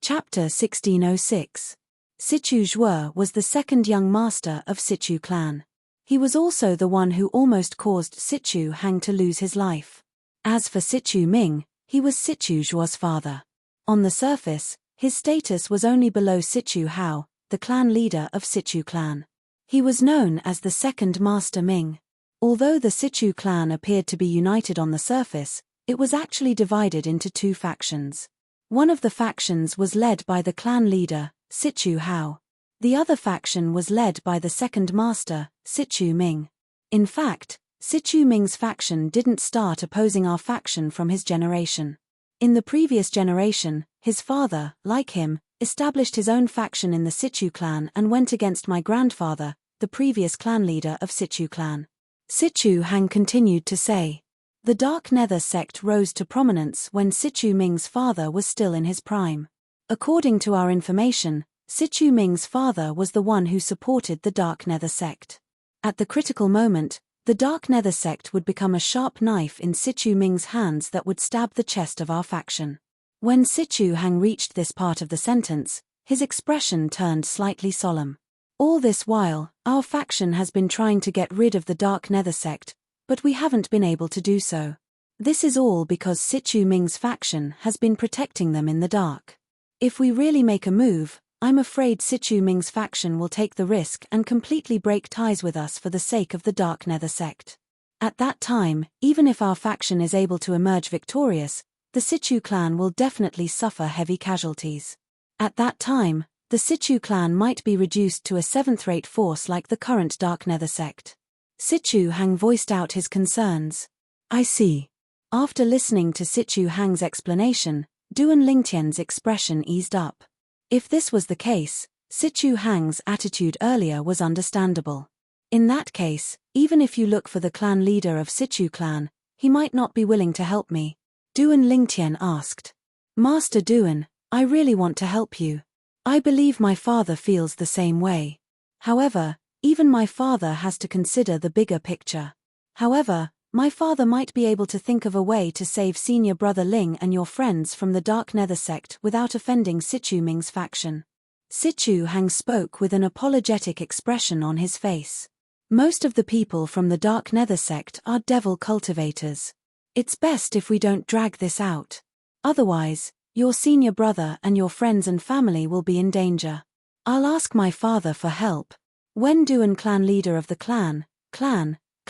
Chapter 1606. Sichu Zhuo was the second young master of Sichu clan. He was also the one who almost caused Sichu Hang to lose his life. As for Sichu Ming, he was Sichu Zhuo's father. On the surface, his status was only below Sichu Hao, the clan leader of Sichu clan. He was known as the second Master Ming. Although the Sichu clan appeared to be united on the surface, it was actually divided into two factions. One of the factions was led by the clan leader, Sichu Hao. The other faction was led by the second master, Sichu Ming. In fact, Sichu Ming's faction didn't start opposing our faction from his generation. In the previous generation, his father, like him, established his own faction in the Sichu clan and went against my grandfather, the previous clan leader of Sichu clan. Sichu Hang continued to say. The Dark Nether sect rose to prominence when Sichu Ming's father was still in his prime. According to our information, Sichu Ming's father was the one who supported the Dark Nether sect. At the critical moment, The Dark Nether sect would become a sharp knife in Sichu Ming's hands that would stab the chest of our faction. When Sichu Hang reached this part of the sentence, his expression turned slightly solemn. All this while, our faction has been trying to get rid of the Dark Nether sect, but we haven't been able to do so. This is all because Sichu Ming's faction has been protecting them in the dark. If we really make a move, I'm afraid Sichu Ming's faction will take the risk and completely break ties with us for the sake of the Dark Nether sect. At that time, even if our faction is able to emerge victorious, the Sichu clan will definitely suffer heavy casualties. At that time, the Sichu clan might be reduced to a seventh-rate force like the current Dark Nether sect. Sichu Hang voiced out his concerns. I see. After listening to Sichu Hang's explanation, Duan Lingtian's expression eased up. If this was the case, Sichu Hang's attitude earlier was understandable. In that case, even if you look for the clan leader of Sichu clan, he might not be willing to help me. Duan Lingtian asked. Master Duan, I really want to help you. I believe my father feels the same way. However, even my father has to consider the bigger picture. However, my father might be able to think of a way to save senior brother Ling and your friends from the Dark Nether sect without offending Sichu Ming's faction. Sichu Hang spoke with an apologetic expression on his face. Most of the people from the Dark Nether sect are devil cultivators. It's best if we don't drag this out. Otherwise, your senior brother and your friends and family will be in danger. I'll ask my father for help. When Duan clan leader of the clan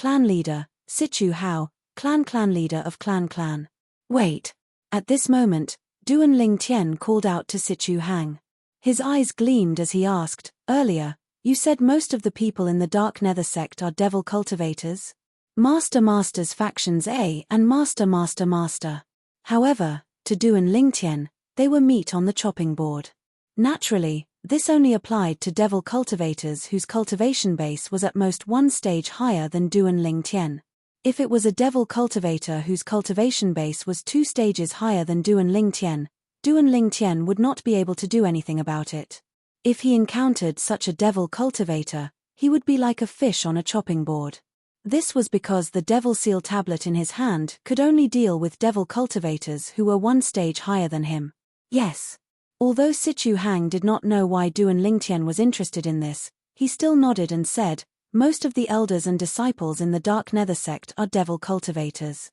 leader, Sichu Hao, clan leader of clan. Wait. At this moment, Duan Lingtian called out to Sichu Hang. His eyes gleamed as he asked, earlier, you said most of the people in the Dark Nether sect are devil cultivators? Master's factions A and Master. However, to Duan Lingtian, they were meat on the chopping board. Naturally, this only applied to devil cultivators whose cultivation base was at most one stage higher than Duan Lingtian. If it was a devil cultivator whose cultivation base was 2 stages higher than Duan Lingtian would not be able to do anything about it. If he encountered such a devil cultivator, he would be like a fish on a chopping board. This was because the devil seal tablet in his hand could only deal with devil cultivators who were 1 stage higher than him. Yes. Although Sichu Hang did not know why Duan Lingtian was interested in this, he still nodded and said, most of the elders and disciples in the Dark Nether sect are devil cultivators.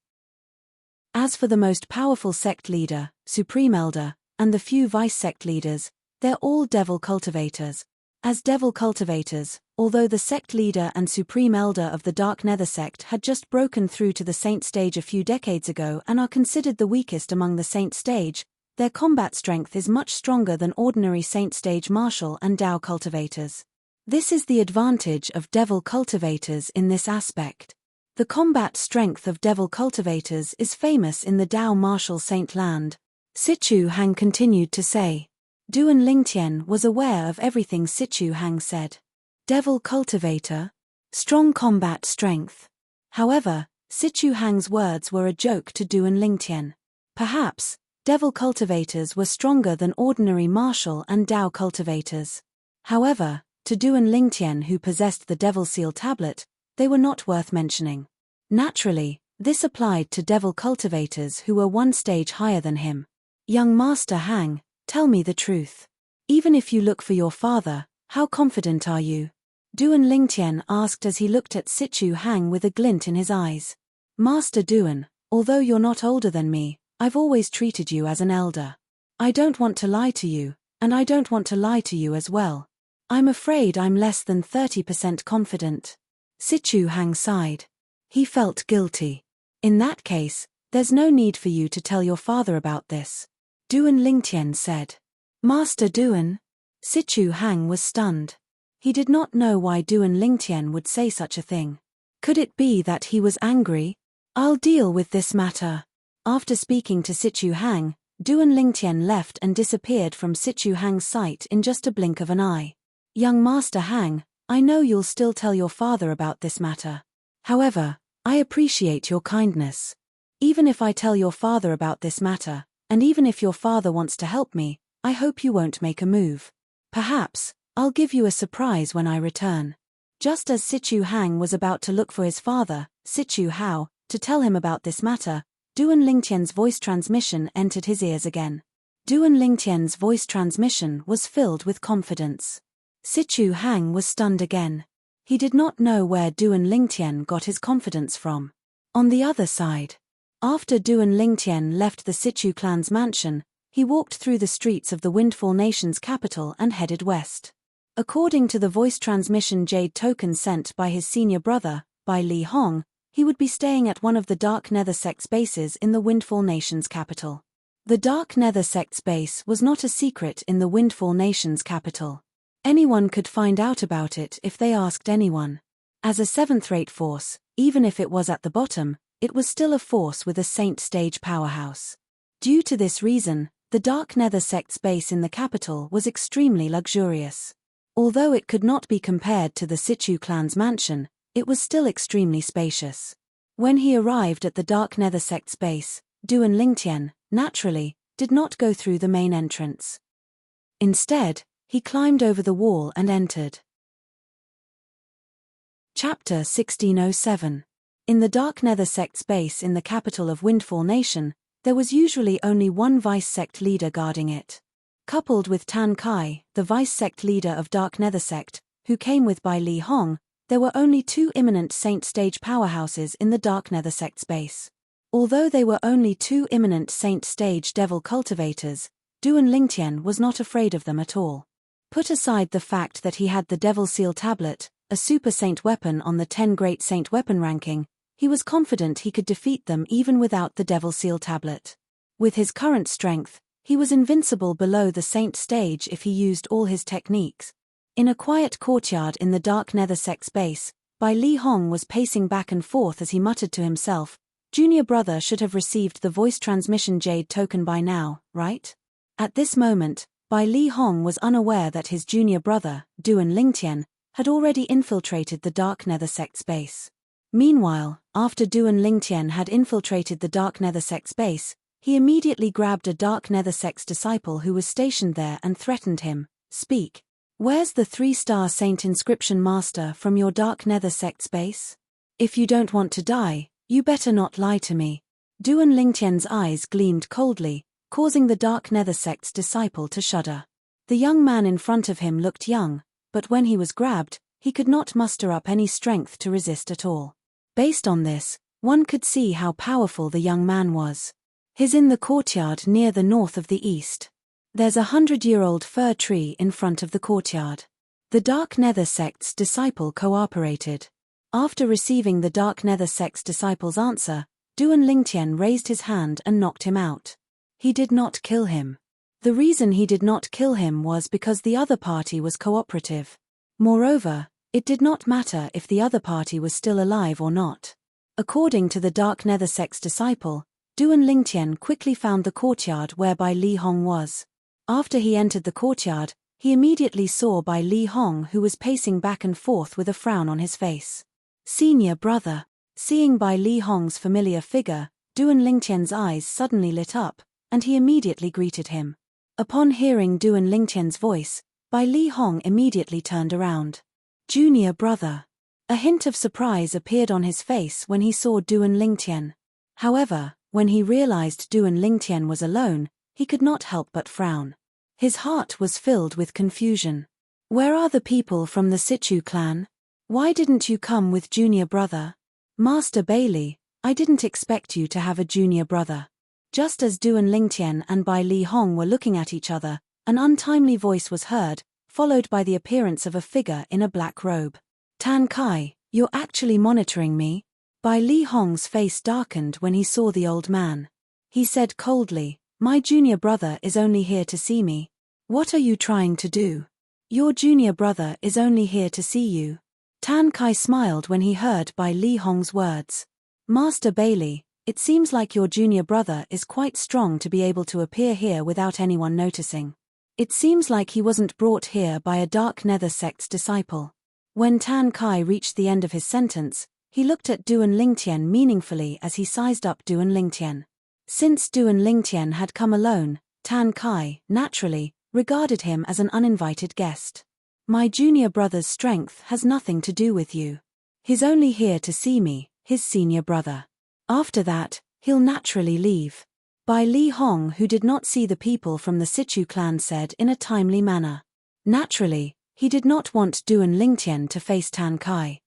As for the most powerful sect leader, Supreme Elder, and the few vice sect leaders, they're all devil cultivators. As devil cultivators, although the sect leader and Supreme Elder of the Dark Nether sect had just broken through to the Saint stage a few decades ago and are considered the weakest among the Saint stage, their combat strength is much stronger than ordinary Saint stage martial and Dao cultivators. This is the advantage of devil cultivators in this aspect. The combat strength of devil cultivators is famous in the Dao martial Saint land. Sichu Hang continued to say. Duan Lingtian was aware of everything Sichu Hang said. Devil cultivator? Strong combat strength. However, Sichu Hang's words were a joke to Duan Lingtian. Perhaps, devil cultivators were stronger than ordinary martial and Dao cultivators. However, to Duan Lingtian who possessed the Devil Seal tablet, they were not worth mentioning. Naturally, this applied to devil cultivators who were 1 stage higher than him. Young Master Hang, tell me the truth. Even if you look for your father, how confident are you? Duan Lingtian asked as he looked at Sichu Hang with a glint in his eyes. Master Duan, although you're not older than me, I've always treated you as an elder. I don't want to lie to you, and I don't want to lie to you as well. I'm afraid I'm less than 30% confident. Sichu Hang sighed. He felt guilty. In that case, there's no need for you to tell your father about this. Duan Lingtian said. Master Duan? Sichu Hang was stunned. He did not know why Duan Lingtian would say such a thing. Could it be that he was angry? I'll deal with this matter. After speaking to Sichu Hang, Duan Lingtian left and disappeared from Sichu Hang's sight in just a blink of an eye. Young Master Hang, I know you'll still tell your father about this matter. However, I appreciate your kindness. Even if I tell your father about this matter, and even if your father wants to help me, I hope you won't make a move. Perhaps, I'll give you a surprise when I return. Just as Sichu Hang was about to look for his father, Sichu Hao, to tell him about this matter, Duan Lingtian's voice transmission entered his ears again. Duan Lingtian's voice transmission was filled with confidence. Sichu Hang was stunned again. He did not know where Duan Lingtian got his confidence from. On the other side, after Duan Lingtian left the Sichu clan's mansion, he walked through the streets of the Windfall Nation's capital and headed west. According to the voice transmission jade token sent by his senior brother, by Li Hong, he would be staying at one of the Dark Nether Sect's bases in the Windfall Nation's capital. The Dark Nether Sect's base was not a secret in the Windfall Nation's capital. Anyone could find out about it if they asked anyone. As a seventh-rate force, even if it was at the bottom, it was still a force with a Saint Stage powerhouse. Due to this reason, the Dark Nether Sect's base in the capital was extremely luxurious. Although it could not be compared to the Sichu clan's mansion, it was still extremely spacious. When he arrived at the Dark Nether Sect's base, Duan Lingtian, naturally, did not go through the main entrance. Instead, he climbed over the wall and entered. Chapter 1607. In the Dark Nether Sect's base in the capital of Windfall Nation, there was usually only one vice-sect leader guarding it. Coupled with Tan Kai, the vice-sect leader of Dark Nether Sect, who came with by Li Hong, there were only two imminent Saint Stage powerhouses in the Dark Nether Sect's base. Although they were only two imminent Saint Stage devil cultivators, Duan Lingtian was not afraid of them at all. Put aside the fact that he had the Devil Seal Tablet, a super saint weapon on the 10 Great Saint weapon ranking, he was confident he could defeat them even without the Devil Seal Tablet. With his current strength, he was invincible below the Saint Stage if he used all his techniques. In a quiet courtyard in the Dark Nether Sect's base, Bai Li Hong was pacing back and forth as he muttered to himself, "Junior brother should have received the voice transmission jade token by now, right?" At this moment, Bai Li Hong was unaware that his junior brother, Duan Lingtian, had already infiltrated the Dark Nether Sect's base. Meanwhile, after Duan Lingtian had infiltrated the Dark Nether Sect's base, he immediately grabbed a Dark Nether Sect's disciple who was stationed there and threatened him, "Speak. Where's the 3-star Saint Inscription Master from your Dark Nether Sect's base? If you don't want to die, you better not lie to me." Duan Lingtian's eyes gleamed coldly, causing the Dark Nether Sect's disciple to shudder. The young man in front of him looked young, but when he was grabbed, he could not muster up any strength to resist at all. Based on this, one could see how powerful the young man was. He's in the courtyard near the north of the east. There's a 100-year-old fir tree in front of the courtyard. The Dark Nether Sect's disciple cooperated. After receiving the Dark Nether Sect's disciple's answer, Duan Lingtian raised his hand and knocked him out. He did not kill him. The reason he did not kill him was because the other party was cooperative. Moreover, it did not matter if the other party was still alive or not. According to the Dark Nether Sect's disciple, Duan Lingtian quickly found the courtyard where Bai Li Hong was. After he entered the courtyard, he immediately saw Bai Li Hong who was pacing back and forth with a frown on his face. "Senior brother." Seeing Bai Li Hong's familiar figure, Duan Lingtian's eyes suddenly lit up, and he immediately greeted him. Upon hearing Duan Lingtian's voice, Bai Li Hong immediately turned around. "Junior brother." A hint of surprise appeared on his face when he saw Duan Lingtian. However, when he realized Duan Lingtian was alone, he could not help but frown. His heart was filled with confusion. "Where are the people from the Sichu clan? Why didn't you come with junior brother?" "Master Bailey, I didn't expect you to have a junior brother." Just as Duan Lingtian and Bai Li Hong were looking at each other, an untimely voice was heard, followed by the appearance of a figure in a black robe. "Tan Kai, you're actually monitoring me?" Bai Li Hong's face darkened when he saw the old man. He said coldly, "My junior brother is only here to see me." "What are you trying to do?" "Your junior brother is only here to see you." Tan Kai smiled when he heard Bai Li Hong's words. "Master Bailey, it seems like your junior brother is quite strong to be able to appear here without anyone noticing. It seems like he wasn't brought here by a Dark Nether Sect's disciple." When Tan Kai reached the end of his sentence, he looked at Duan Lingtian meaningfully as he sized up Duan Lingtian. Since Duan Lingtian had come alone, Tan Kai, naturally, regarded him as an uninvited guest. My junior brother's strength has nothing to do with you. He's only here to see me, his senior brother. After that, he'll naturally leave. Bai Li Hong, who did not see the people from the Sichu clan, said in a timely manner. Naturally, he did not want Duan Lingtian to face Tan Kai.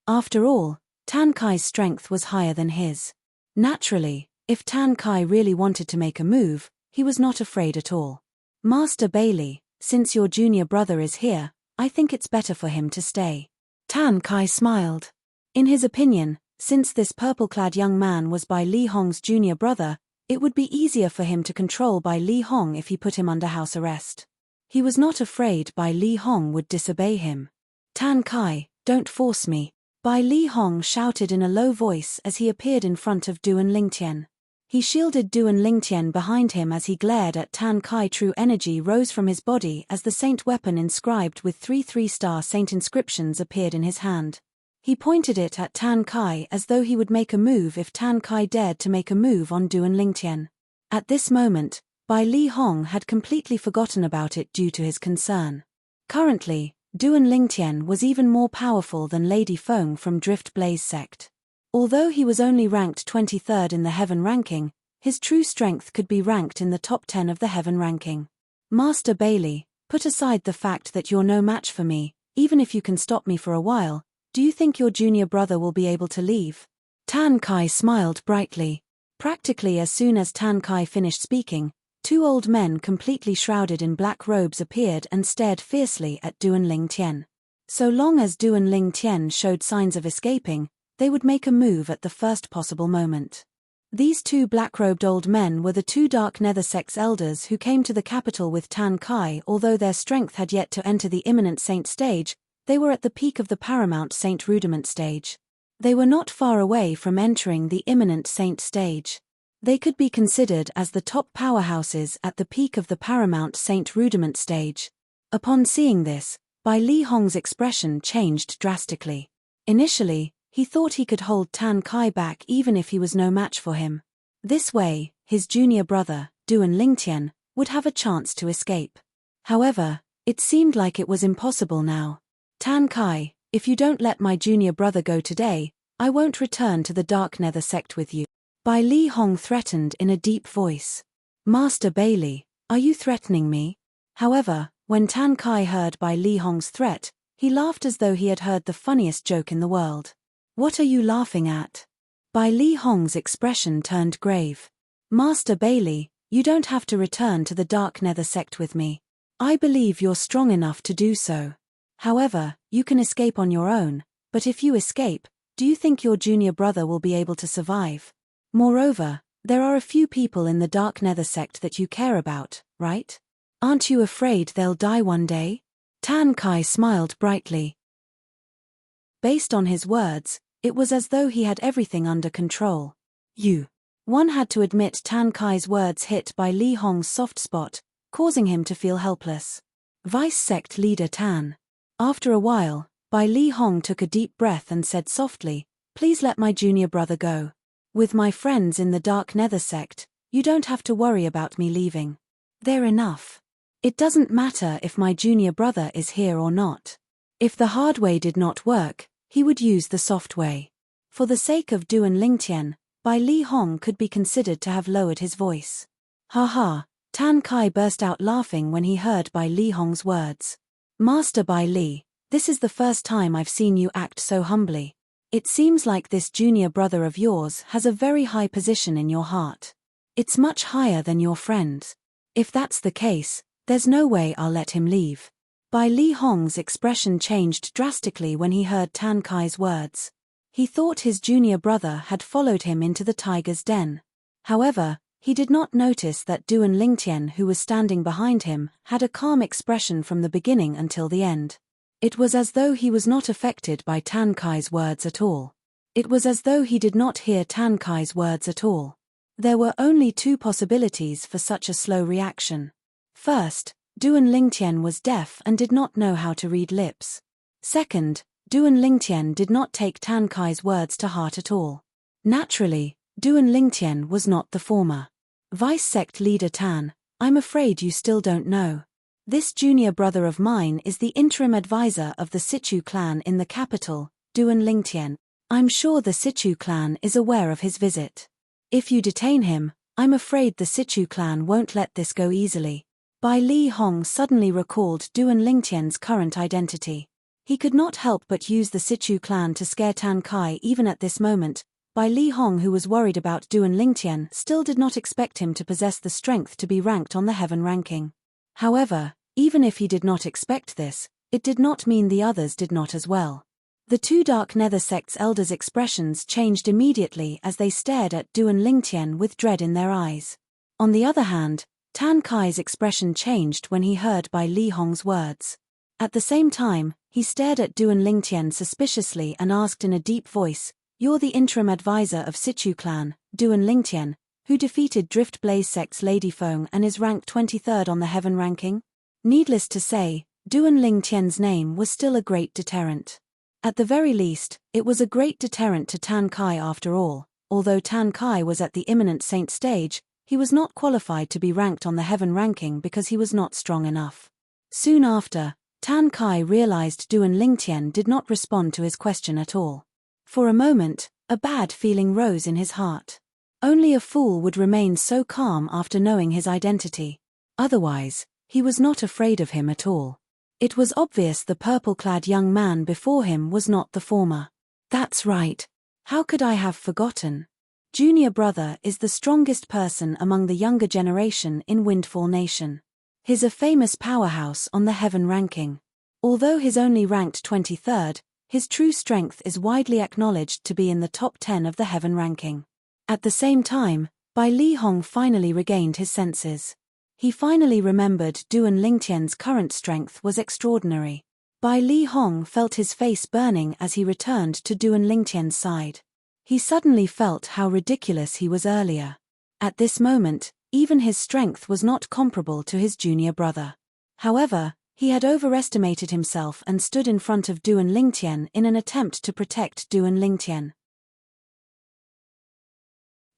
After all, Tan Kai's strength was higher than his. Naturally, if Tan Kai really wanted to make a move, he was not afraid at all. Master Bailey, since your junior brother is here, I think it's better for him to stay. Tan Kai smiled. In his opinion, since this purple-clad young man was Bai Li Hong's junior brother, it would be easier for him to control Bai Li Hong if he put him under house arrest. He was not afraid Bai Li Hong would disobey him. Tan Kai, don't force me, Bai Li Hong shouted in a low voice as he appeared in front of Duan Lingtian. He shielded Duan Lingtian behind him as he glared at Tan Kai. True energy rose from his body as the saint weapon inscribed with 3 3-star saint inscriptions appeared in his hand. He pointed it at Tan Kai as though he would make a move if Tan Kai dared to make a move on Duan Lingtian. At this moment, Bai Li Hong had completely forgotten about it due to his concern. Currently, Duan Lingtian was even more powerful than Lady Feng from Drift Blaze sect. Although he was only ranked 23rd in the Heaven ranking, his true strength could be ranked in the top 10 of the Heaven ranking. Master Bailey, put aside the fact that you're no match for me, even if you can stop me for a while. Do you think your junior brother will be able to leave? Tan Kai smiled brightly. Practically as soon as Tan Kai finished speaking, 2 old men completely shrouded in black robes appeared and stared fiercely at Duan Lingtian. So long as Duan Lingtian showed signs of escaping, they would make a move at the first possible moment. These 2 black-robed old men were the 2 Dark Nether sect's elders who came to the capital with Tan Kai. Although their strength had yet to enter the imminent saint stage, they were at the peak of the paramount saint rudiment stage. They were not far away from entering the imminent saint stage. They could be considered as the top powerhouses at the peak of the paramount saint rudiment stage. Upon seeing this, Bai Li Hong's expression changed drastically. Initially, he thought he could hold Tan Kai back even if he was no match for him. This way, his junior brother, Duan Lingtian, would have a chance to escape. However, it seemed like it was impossible now. Tan Kai, if you don't let my junior brother go today, I won't return to the Dark Nether sect with you. Bai Li Hong threatened in a deep voice. Master Bailey, are you threatening me? However, when Tan Kai heard Bai Li Hong's threat, he laughed as though he had heard the funniest joke in the world. What are you laughing at? Bai Li Hong's expression turned grave. Master Bailey, you don't have to return to the Dark Nether sect with me. I believe you're strong enough to do so. However, you can escape on your own, but if you escape, do you think your junior brother will be able to survive? Moreover, there are a few people in the Dark Nether sect that you care about, right? Aren't you afraid they'll die one day? Tan Kai smiled brightly. Based on his words, it was as though he had everything under control. One had to admit Tan Kai's words hit Bai Li Hong's soft spot, causing him to feel helpless. Vice Sect Leader Tan. After a while, Bai Li Hong took a deep breath and said softly, "Please let my junior brother go. With my friends in the Dark Nether sect, you don't have to worry about me leaving. They're enough. It doesn't matter if my junior brother is here or not. If the hard way did not work, he would use the soft way." For the sake of Duan Lingtian, Bai Li Hong could be considered to have lowered his voice. Ha ha, Tan Kai burst out laughing when he heard Bai Li Hong's words. Master Bai Li, this is the first time I've seen you act so humbly. It seems like this junior brother of yours has a very high position in your heart. It's much higher than your friend's. If that's the case, there's no way I'll let him leave. Bai Li Hong's expression changed drastically when he heard Tan Kai's words. He thought his junior brother had followed him into the tiger's den. However, he did not notice that Duan Lingtian, who was standing behind him, had a calm expression from the beginning until the end. It was as though he was not affected by Tan Kai's words at all. It was as though he did not hear Tan Kai's words at all. There were only 2 possibilities for such a slow reaction. First, Duan Lingtian was deaf and did not know how to read lips. Second, Duan Lingtian did not take Tan Kai's words to heart at all. Naturally, Duan Lingtian was not the former. Vice Sect Leader Tan, I'm afraid you still don't know. This junior brother of mine is the interim advisor of the Sichu clan in the capital, Duan Lingtian. I'm sure the Sichu clan is aware of his visit. If you detain him, I'm afraid the Sichu clan won't let this go easily. Bai Li Hong suddenly recalled Duan Lingtian's current identity. He could not help but use the Sichu clan to scare Tan Kai even at this moment. Bai Li Hong, who was worried about Duan Lingtian, still did not expect him to possess the strength to be ranked on the heaven ranking. However, even if he did not expect this, it did not mean the others did not as well. The two Dark Nether sect's elders' expressions changed immediately as they stared at Duan Lingtian with dread in their eyes. On the other hand, Tan Kai's expression changed when he heard Bai Li Hong's words. At the same time, he stared at Duan Lingtian suspiciously and asked in a deep voice, "You're the interim advisor of Sichu clan, Duan Lingtian, who defeated Drift Blaze sect's Lady Feng and is ranked 23rd on the heaven ranking?" Needless to say, Duan Lingtian's name was still a great deterrent. At the very least, it was a great deterrent to Tan Kai after all. Although Tan Kai was at the imminent saint stage, he was not qualified to be ranked on the heaven ranking because he was not strong enough. Soon after, Tan Kai realized Duan Lingtian did not respond to his question at all. For a moment, a bad feeling rose in his heart. Only a fool would remain so calm after knowing his identity. Otherwise, he was not afraid of him at all. It was obvious the purple-clad young man before him was not the former. That's right. How could I have forgotten? Junior brother is the strongest person among the younger generation in Windfall Nation. He's a famous powerhouse on the heaven ranking. Although he's only ranked 23rd, his true strength is widely acknowledged to be in the top 10 of the heaven ranking. At the same time, Bai Li Hong finally regained his senses. He finally remembered Duan Lingtian's current strength was extraordinary. Bai Li Hong felt his face burning as he returned to Duan Lingtian's side. He suddenly felt how ridiculous he was earlier. At this moment, even his strength was not comparable to his junior brother. However, he had overestimated himself and stood in front of Duan Lingtian in an attempt to protect Duan Lingtian.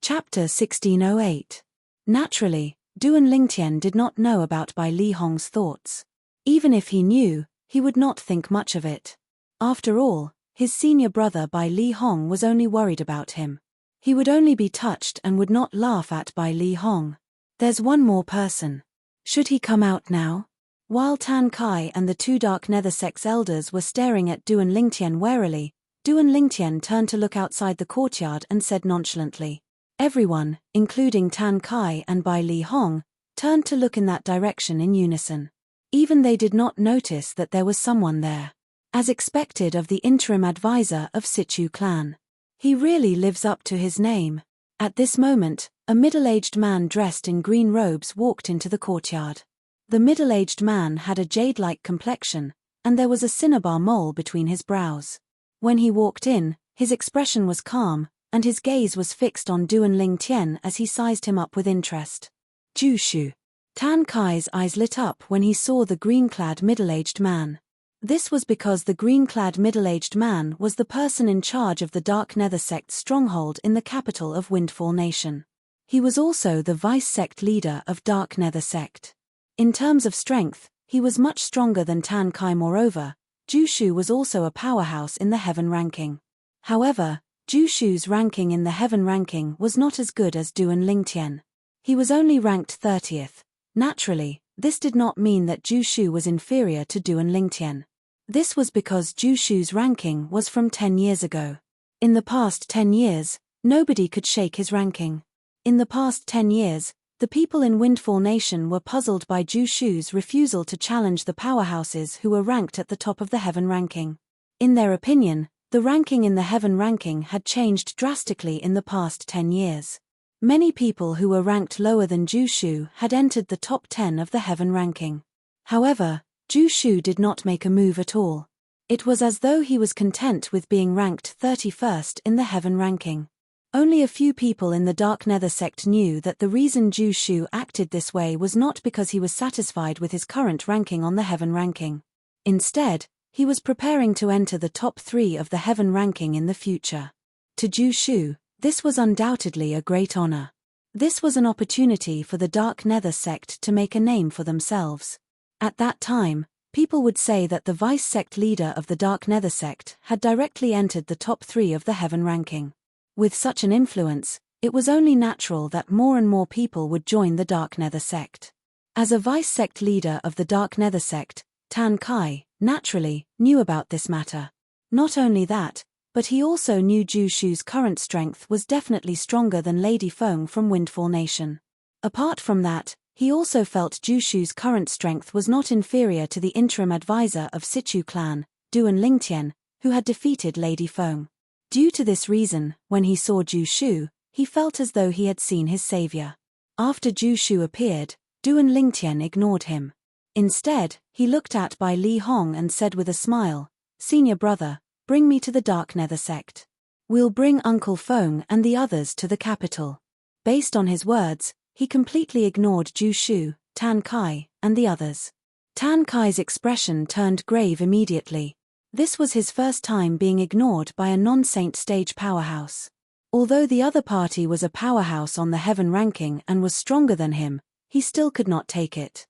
Chapter 1608. Naturally, Duan Lingtian did not know about Bai Li Hong's thoughts. Even if he knew, he would not think much of it. After all, his senior brother Bai Li Hong was only worried about him. He would only be touched and would not laugh at Bai Li Hong. There's one more person. Should he come out now? While Tan Kai and the two Dark Nether sect's elders were staring at Duan Lingtian warily, Duan Lingtian turned to look outside the courtyard and said nonchalantly. Everyone, including Tan Kai and Bai Li Hong, turned to look in that direction in unison. Even they did not notice that there was someone there. As expected of the interim advisor of Sichu clan. He really lives up to his name. At this moment, a middle-aged man dressed in green robes walked into the courtyard. The middle-aged man had a jade-like complexion, and there was a cinnabar mole between his brows. When he walked in, his expression was calm, and his gaze was fixed on Duan Lingtian as he sized him up with interest. Jushu. Tan Kai's eyes lit up when he saw the green-clad middle-aged man. This was because the green-clad middle-aged man was the person in charge of the Dark Nether sect's stronghold in the capital of Windfall Nation. He was also the vice-sect leader of Dark Nether sect. In terms of strength, he was much stronger than Tan Kai. Moreover, Jushu was also a powerhouse in the heaven ranking. However, Jushu's ranking in the heaven ranking was not as good as Duan Lingtian. He was only ranked 30th. Naturally, this did not mean that Jushu was inferior to Duan Lingtian. This was because Jushu's ranking was from 10 years ago. In the past 10 years, nobody could shake his ranking. In the past 10 years, the people in Windfall Nation were puzzled by Jushu's refusal to challenge the powerhouses who were ranked at the top of the heaven ranking. In their opinion, the ranking in the heaven ranking had changed drastically in the past 10 years. Many people who were ranked lower than Jushu had entered the top 10 of the heaven ranking. However, Jushu did not make a move at all. It was as though he was content with being ranked 31st in the heaven ranking. Only a few people in the Dark Nether sect knew that the reason Jushu acted this way was not because he was satisfied with his current ranking on the heaven ranking. Instead, he was preparing to enter the top 3 of the heaven ranking in the future. To Jushu, this was undoubtedly a great honor. This was an opportunity for the Dark Nether sect to make a name for themselves. At that time, people would say that the vice sect leader of the Dark Nether sect had directly entered the top 3 of the heaven ranking. With such an influence, it was only natural that more and more people would join the Dark Nether sect. As a vice sect leader of the Dark Nether sect, Tan Kai, naturally, knew about this matter. Not only that, but he also knew Ju Shu's current strength was definitely stronger than Lady Feng from Windfall Nation. Apart from that, he also felt Ju Shu's current strength was not inferior to the interim advisor of Sichu clan, Duan Lingtian, who had defeated Lady Feng. Due to this reason, when he saw Ju Shu, he felt as though he had seen his savior. After Ju Shu appeared, Duan Lingtian ignored him. Instead, he looked at Bai Li Hong and said with a smile, "Senior brother, bring me to the Dark Nether sect. We'll bring Uncle Feng and the others to the capital." Based on his words, he completely ignored Ju Shu, Tan Kai, and the others. Tan Kai's expression turned grave immediately. This was his first time being ignored by a non-saint stage powerhouse. Although the other party was a powerhouse on the heaven ranking and was stronger than him, he still could not take it.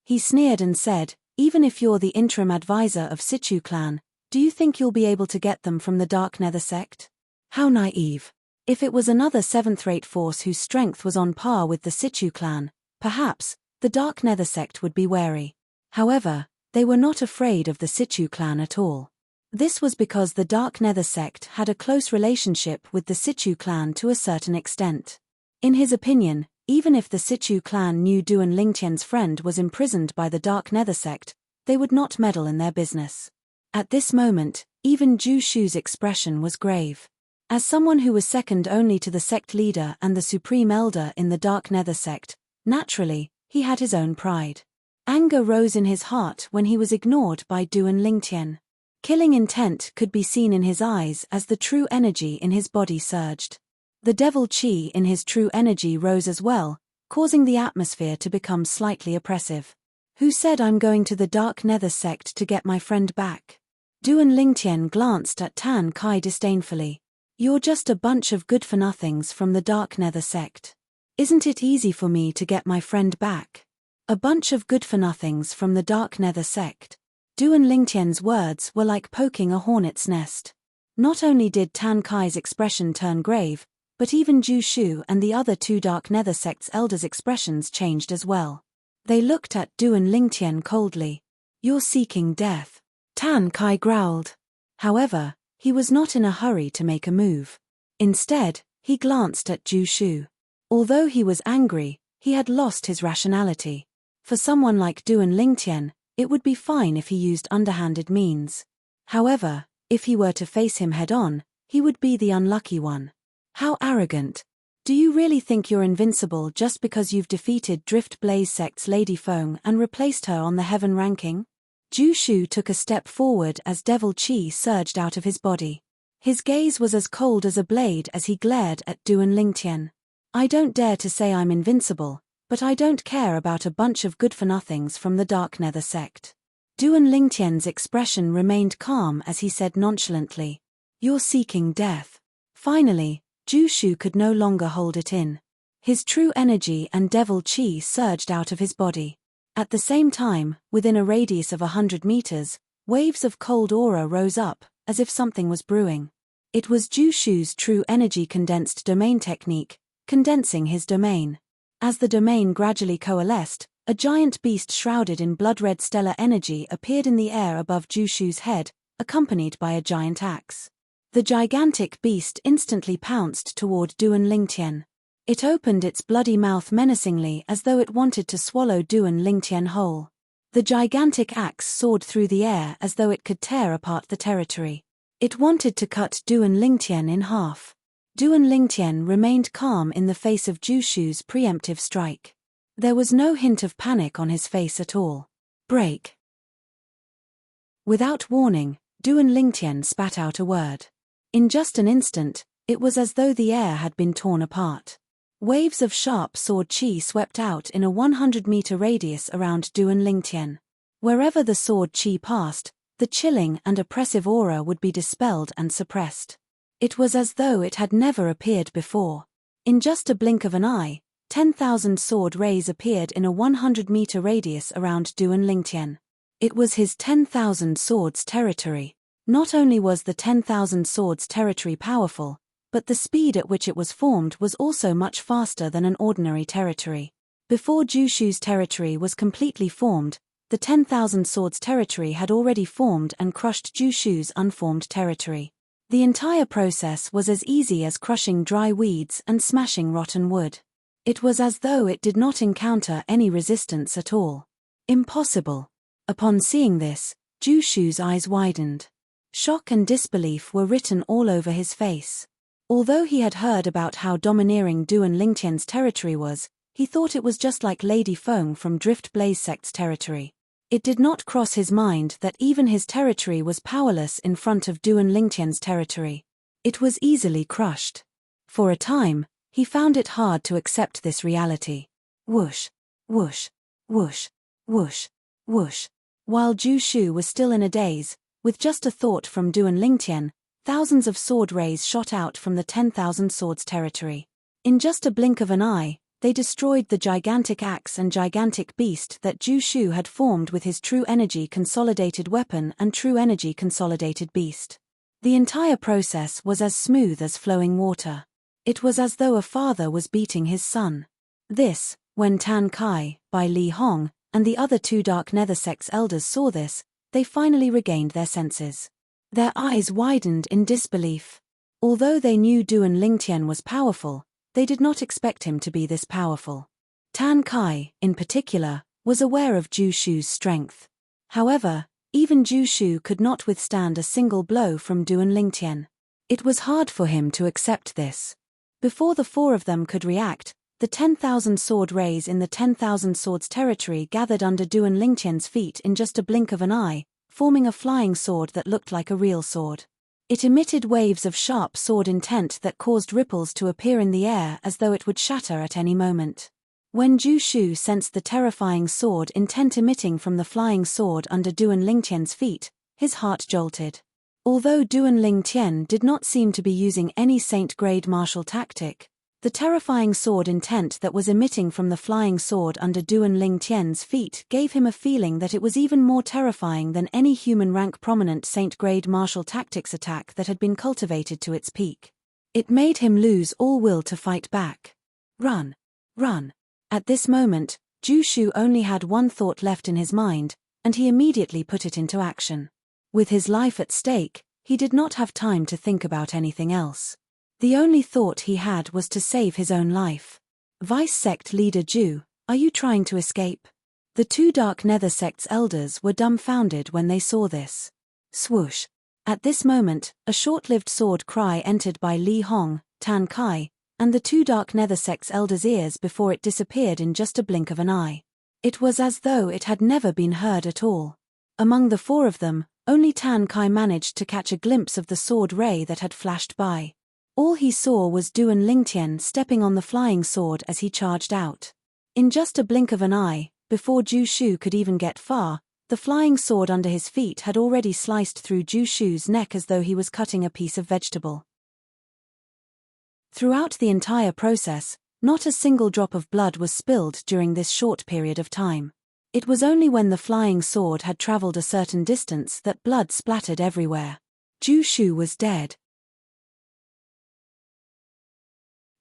He sneered and said, "Even if you're the interim advisor of Sichu clan, do you think you'll be able to get them from the Dark Nether sect? How naive. If it was another 7th-rate force whose strength was on par with the Sichu clan, perhaps, the Dark Nether sect would be wary." However, they were not afraid of the Sichu clan at all. This was because the Dark Nether sect had a close relationship with the Sichu clan to a certain extent. In his opinion, even if the Sichu clan knew Duan Lingtian's friend was imprisoned by the Dark Nether sect, they would not meddle in their business. At this moment, even Ju Shu's expression was grave. As someone who was second only to the sect leader and the supreme elder in the Dark Nether sect, naturally, he had his own pride. Anger rose in his heart when he was ignored by Duan Lingtian. Killing intent could be seen in his eyes as the true energy in his body surged. The devil chi in his true energy rose as well, causing the atmosphere to become slightly oppressive. "Who said I'm going to the Dark Nether sect to get my friend back?" Duan Lingtian glanced at Tan Kai disdainfully. "You're just a bunch of good-for-nothings from the Dark Nether sect. Isn't it easy for me to get my friend back? A bunch of good-for-nothings from the Dark Nether sect." Duan Lingtian's words were like poking a hornet's nest. Not only did Tan Kai's expression turn grave, but even Ju Shu and the other 2 Dark Nether sect's elders' expressions changed as well. They looked at Duan Lingtian coldly. "You're seeking death," Tan Kai growled. However, he was not in a hurry to make a move. Instead, he glanced at Ju Shu. Although he was angry, he had lost his rationality. For someone like Duan Lingtian, it would be fine if he used underhanded means. However, if he were to face him head-on, he would be the unlucky one. How arrogant. Do you really think you're invincible just because you've defeated Drift Blaze Sect's Lady Feng and replaced her on the heaven ranking? Ju Shu took a step forward as devil chi surged out of his body. His gaze was as cold as a blade as he glared at Duan Lingtian. "I don't dare to say I'm invincible, but I don't care about a bunch of good-for-nothings from the Dark Nether sect." Duan Lingtian's expression remained calm as he said nonchalantly, "You're seeking death." Finally, Ju Shu could no longer hold it in. His true energy and devil chi surged out of his body. At the same time, within a radius of 100 meters, waves of cold aura rose up, as if something was brewing. It was Ju Shu's true energy condensed domain technique, condensing his domain. As the domain gradually coalesced, a giant beast shrouded in blood-red stellar energy appeared in the air above Ju Shu's head, accompanied by a giant axe. The gigantic beast instantly pounced toward Duan Lingtian. It opened its bloody mouth menacingly as though it wanted to swallow Duan Lingtian whole. The gigantic axe soared through the air as though it could tear apart the territory. It wanted to cut Duan Lingtian in half. Duan Lingtian remained calm in the face of Ju Shu's preemptive strike. There was no hint of panic on his face at all. "Break." Without warning, Duan Lingtian spat out a word. In just an instant, it was as though the air had been torn apart. Waves of sharp sword chi swept out in a 100-meter radius around Duan Lingtian. Wherever the sword chi passed, the chilling and oppressive aura would be dispelled and suppressed. It was as though it had never appeared before. In just a blink of an eye, 10,000 sword rays appeared in a 100-meter radius around Duan Lingtian. It was his 10,000 swords territory. Not only was the 10,000 swords territory powerful, but the speed at which it was formed was also much faster than an ordinary territory. Before Jushu's territory was completely formed, the 10,000 swords territory had already formed and crushed Jushu's unformed territory. The entire process was as easy as crushing dry weeds and smashing rotten wood. It was as though it did not encounter any resistance at all. Impossible. Upon seeing this, Jushu's eyes widened. Shock and disbelief were written all over his face. Although he had heard about how domineering Duan Lingtian's territory was, he thought it was just like Lady Feng from Drift Blaze Sect's territory. It did not cross his mind that even his territory was powerless in front of Duan Lingtian's territory. It was easily crushed. For a time, he found it hard to accept this reality. Whoosh, whoosh, whoosh, whoosh, whoosh. While Jushu was still in a daze, with just a thought from Duan Lingtian, thousands of sword rays shot out from the 10,000 swords territory. In just a blink of an eye, they destroyed the gigantic axe and gigantic beast that Jushu had formed with his true energy consolidated weapon and true energy consolidated beast. The entire process was as smooth as flowing water. It was as though a father was beating his son. This, when Tan Kai, Bai Li Hong, and the other two Dark Nether Sect's elders saw this, they finally regained their senses. Their eyes widened in disbelief. Although they knew Duan Lingtian was powerful, they did not expect him to be this powerful. Tan Kai, in particular, was aware of Jushu's strength. However, even Jushu could not withstand a single blow from Duan Lingtian. It was hard for him to accept this. Before the four of them could react, the 10,000 sword rays in the 10,000 swords territory gathered under Duan Lingtian's feet in just a blink of an eye, forming a flying sword that looked like a real sword. It emitted waves of sharp sword intent that caused ripples to appear in the air as though it would shatter at any moment. When Jushu sensed the terrifying sword intent emitting from the flying sword under Duan Lingtian's feet, his heart jolted. Although Duan Lingtian did not seem to be using any saint-grade martial tactic, the terrifying sword intent that was emitting from the flying sword under Duan Lingtian's feet gave him a feeling that it was even more terrifying than any human-rank prominent saint-grade martial tactics attack that had been cultivated to its peak. It made him lose all will to fight back. Run! Run! At this moment, Jushu only had one thought left in his mind, and he immediately put it into action. With his life at stake, he did not have time to think about anything else. The only thought he had was to save his own life. Vice Sect Leader Ju, are you trying to escape? The two Dark Nether Sect's elders were dumbfounded when they saw this. Swoosh. At this moment, a short-lived sword cry entered by Li Hong, Tan Kai, and the two Dark Nether Sect's elders' ears before it disappeared in just a blink of an eye. It was as though it had never been heard at all. Among the four of them, only Tan Kai managed to catch a glimpse of the sword ray that had flashed by. All he saw was Duan Lingtian stepping on the flying sword as he charged out. In just a blink of an eye, before Jushu could even get far, the flying sword under his feet had already sliced through Jushu's neck as though he was cutting a piece of vegetable. Throughout the entire process, not a single drop of blood was spilled during this short period of time. It was only when the flying sword had traveled a certain distance that blood splattered everywhere. Jushu was dead.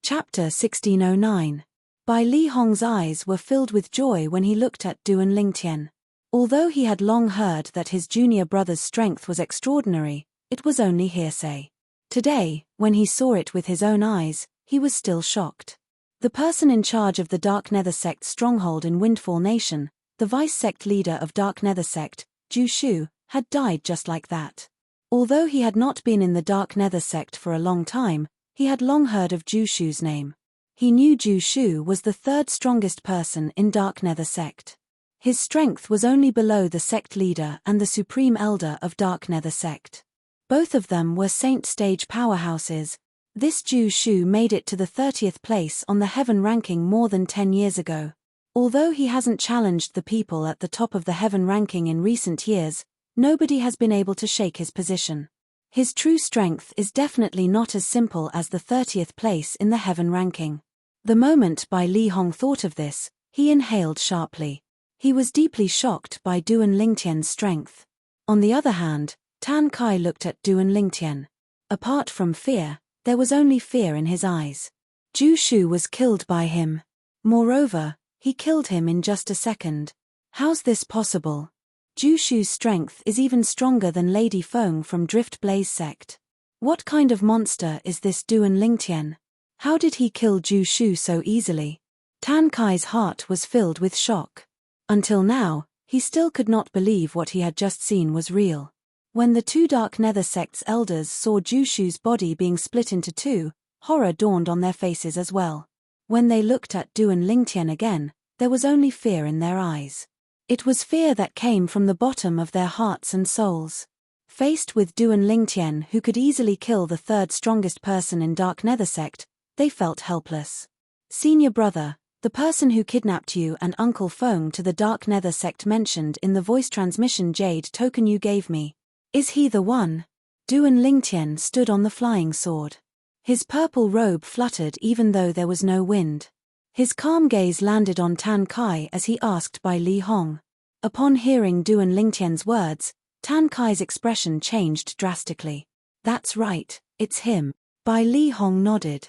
Chapter 1609. Bai Li Hong's eyes were filled with joy when he looked at Duan Lingtian. Although he had long heard that his junior brother's strength was extraordinary, it was only hearsay. Today, when he saw it with his own eyes, he was still shocked. The person in charge of the Dark Nether Sect's stronghold in Windfall Nation, the vice sect leader of Dark Nether Sect, Jushu, had died just like that. Although he had not been in the Dark Nether Sect for a long time, he had long heard of Jushu's name. He knew Jushu was the third strongest person in Dark Nether Sect. His strength was only below the sect leader and the supreme elder of Dark Nether Sect. Both of them were saint stage powerhouses. This Jushu made it to the 30th place on the Heaven ranking more than 10 years ago. Although he hasn't challenged the people at the top of the Heaven ranking in recent years, nobody has been able to shake his position. His true strength is definitely not as simple as the 30th place in the Heaven ranking. The moment Bai Li Hong thought of this, he inhaled sharply. He was deeply shocked by Duan Lingtian's strength. On the other hand, Tan Kai looked at Duan Lingtian. Apart from fear, there was only fear in his eyes. Zhu Shu was killed by him. Moreover, he killed him in just a second. How's this possible? Zhu Shu's strength is even stronger than Lady Feng from Drift Blaze sect. What kind of monster is this Duan Lingtian? How did he kill Zhu Shu so easily? Tan Kai's heart was filled with shock. Until now, he still could not believe what he had just seen was real. When the two Dark Nether sect's elders saw Zhu Shu's body being split into two, horror dawned on their faces as well. When they looked at Duan Lingtian again, there was only fear in their eyes. It was fear that came from the bottom of their hearts and souls. Faced with Duan Lingtian, who could easily kill the third strongest person in Dark Nether sect, they felt helpless. Senior brother, the person who kidnapped you and Uncle Feng to the Dark Nether sect mentioned in the voice transmission jade token you gave me. Is he the one? Duan Lingtian stood on the flying sword. His purple robe fluttered even though there was no wind. His calm gaze landed on Tan Kai as he asked Bai Li Hong. Upon hearing Duan Lingtian's words, Tan Kai's expression changed drastically. That's right, it's him. Bai Li Hong nodded.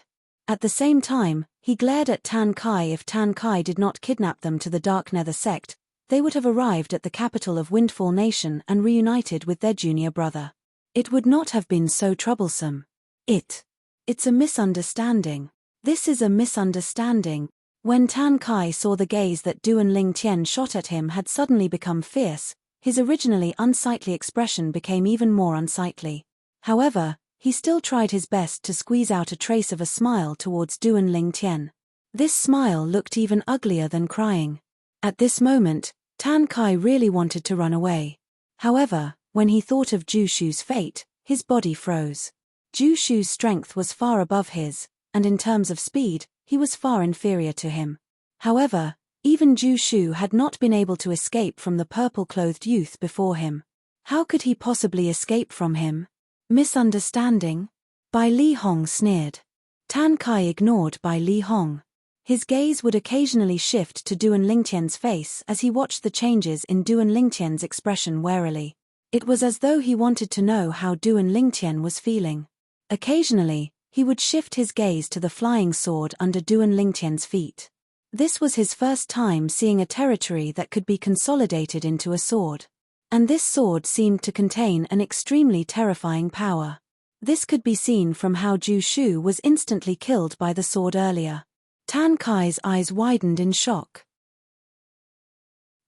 At the same time, he glared at Tan Kai. If Tan Kai did not kidnap them to the Dark Nether sect, they would have arrived at the capital of Windfall Nation and reunited with their junior brother. It would not have been so troublesome. It's a misunderstanding. This is a misunderstanding. When Tan Kai saw the gaze that Duan Lingtian shot at him had suddenly become fierce, his originally unsightly expression became even more unsightly. However, he still tried his best to squeeze out a trace of a smile towards Duan Lingtian. This smile looked even uglier than crying. At this moment, Tan Kai really wanted to run away. However, when he thought of Zhu Shu's fate, his body froze. Zhu Shu's strength was far above his, and in terms of speed, he was far inferior to him. However, even Zhu Shu had not been able to escape from the purple-clothed youth before him. How could he possibly escape from him? Misunderstanding? Bai Li Hong sneered. Tan Kai ignored Bai Li Hong. His gaze would occasionally shift to Duan Lingtian's face as he watched the changes in Duan Lingtian's expression warily. It was as though he wanted to know how Duan Lingtian was feeling. Occasionally, he would shift his gaze to the flying sword under Duan Lingtian's feet. This was his first time seeing a territory that could be consolidated into a sword. And this sword seemed to contain an extremely terrifying power. This could be seen from how Zhu Shu was instantly killed by the sword earlier. Tan Kai's eyes widened in shock.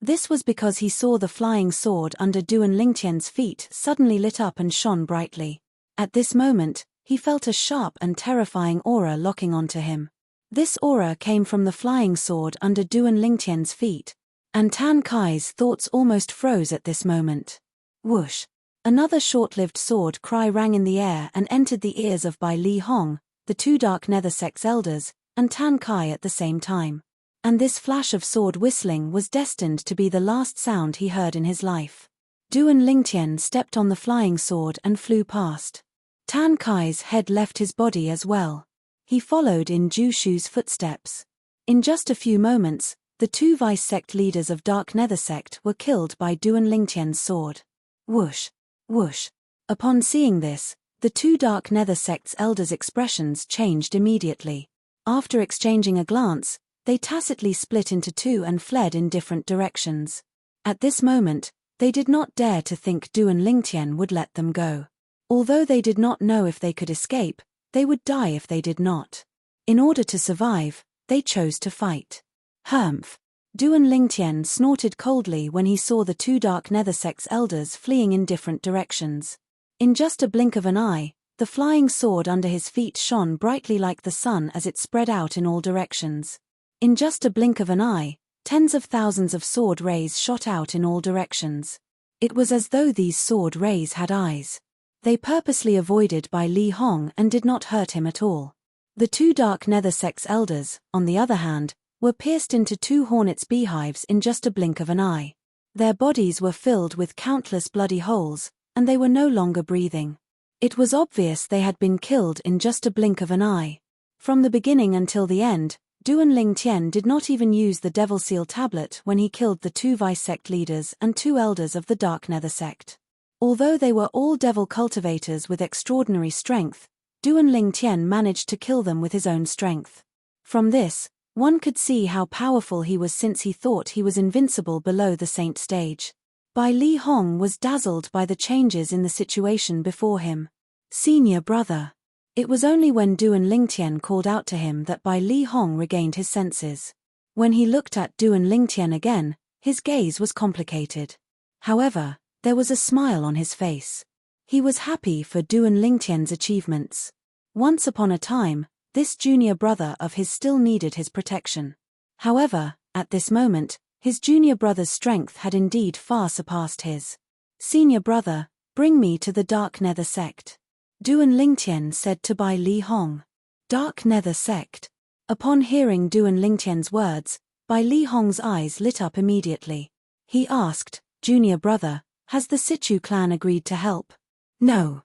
This was because he saw the flying sword under Duan Lingtian's feet suddenly lit up and shone brightly. At this moment, he felt a sharp and terrifying aura locking onto him. This aura came from the flying sword under Duan Lingtian's feet, and Tan Kai's thoughts almost froze at this moment. Whoosh! Another short-lived sword cry rang in the air and entered the ears of Bai Li Hong, the two Dark Nether sect's elders, and Tan Kai at the same time. And this flash of sword whistling was destined to be the last sound he heard in his life. Duan Lingtian stepped on the flying sword and flew past. Tan Kai's head left his body as well. He followed in Zhu Shu's footsteps. In just a few moments, the two vice sect leaders of Dark Nether sect were killed by Duan Lingtian's sword. Whoosh! Whoosh! Upon seeing this, the two Dark Nether sect's elders' expressions changed immediately. After exchanging a glance, they tacitly split into two and fled in different directions. At this moment, they did not dare to think Duan Lingtian would let them go. Although they did not know if they could escape, they would die if they did not. In order to survive, they chose to fight. Humph! Duan Lingtian snorted coldly when he saw the two Dark Nether sect's elders fleeing in different directions. In just a blink of an eye, the flying sword under his feet shone brightly like the sun as it spread out in all directions. In just a blink of an eye, tens of thousands of sword rays shot out in all directions. It was as though these sword rays had eyes. They purposely avoided Bai Li Hong and did not hurt him at all. The two Dark Nether sect's elders, on the other hand, were pierced into two hornets' beehives in just a blink of an eye. Their bodies were filled with countless bloody holes, and they were no longer breathing. It was obvious they had been killed in just a blink of an eye. From the beginning until the end, Duan Lingtian did not even use the Devil Seal tablet when he killed the 2 vice sect leaders and 2 elders of the Dark Nether sect. Although they were all devil cultivators with extraordinary strength, Duan Lingtian managed to kill them with his own strength. From this, one could see how powerful he was since he thought he was invincible below the saint stage. Bai Li Hong was dazzled by the changes in the situation before him. Senior brother. It was only when Duan Lingtian called out to him that Bai Li Hong regained his senses. When he looked at Duan Lingtian again, his gaze was complicated. However, there was a smile on his face. He was happy for Duan Lingtian's achievements. Once upon a time, this junior brother of his still needed his protection. However, at this moment, his junior brother's strength had indeed far surpassed his. Senior brother, bring me to the Dark Nether sect. Duan Lingtian said to Bai Li Hong. Dark Nether sect. Upon hearing Duan Lingtian's words, Bai Li Hong's eyes lit up immediately. He asked, Junior brother, has the Sichu clan agreed to help? No.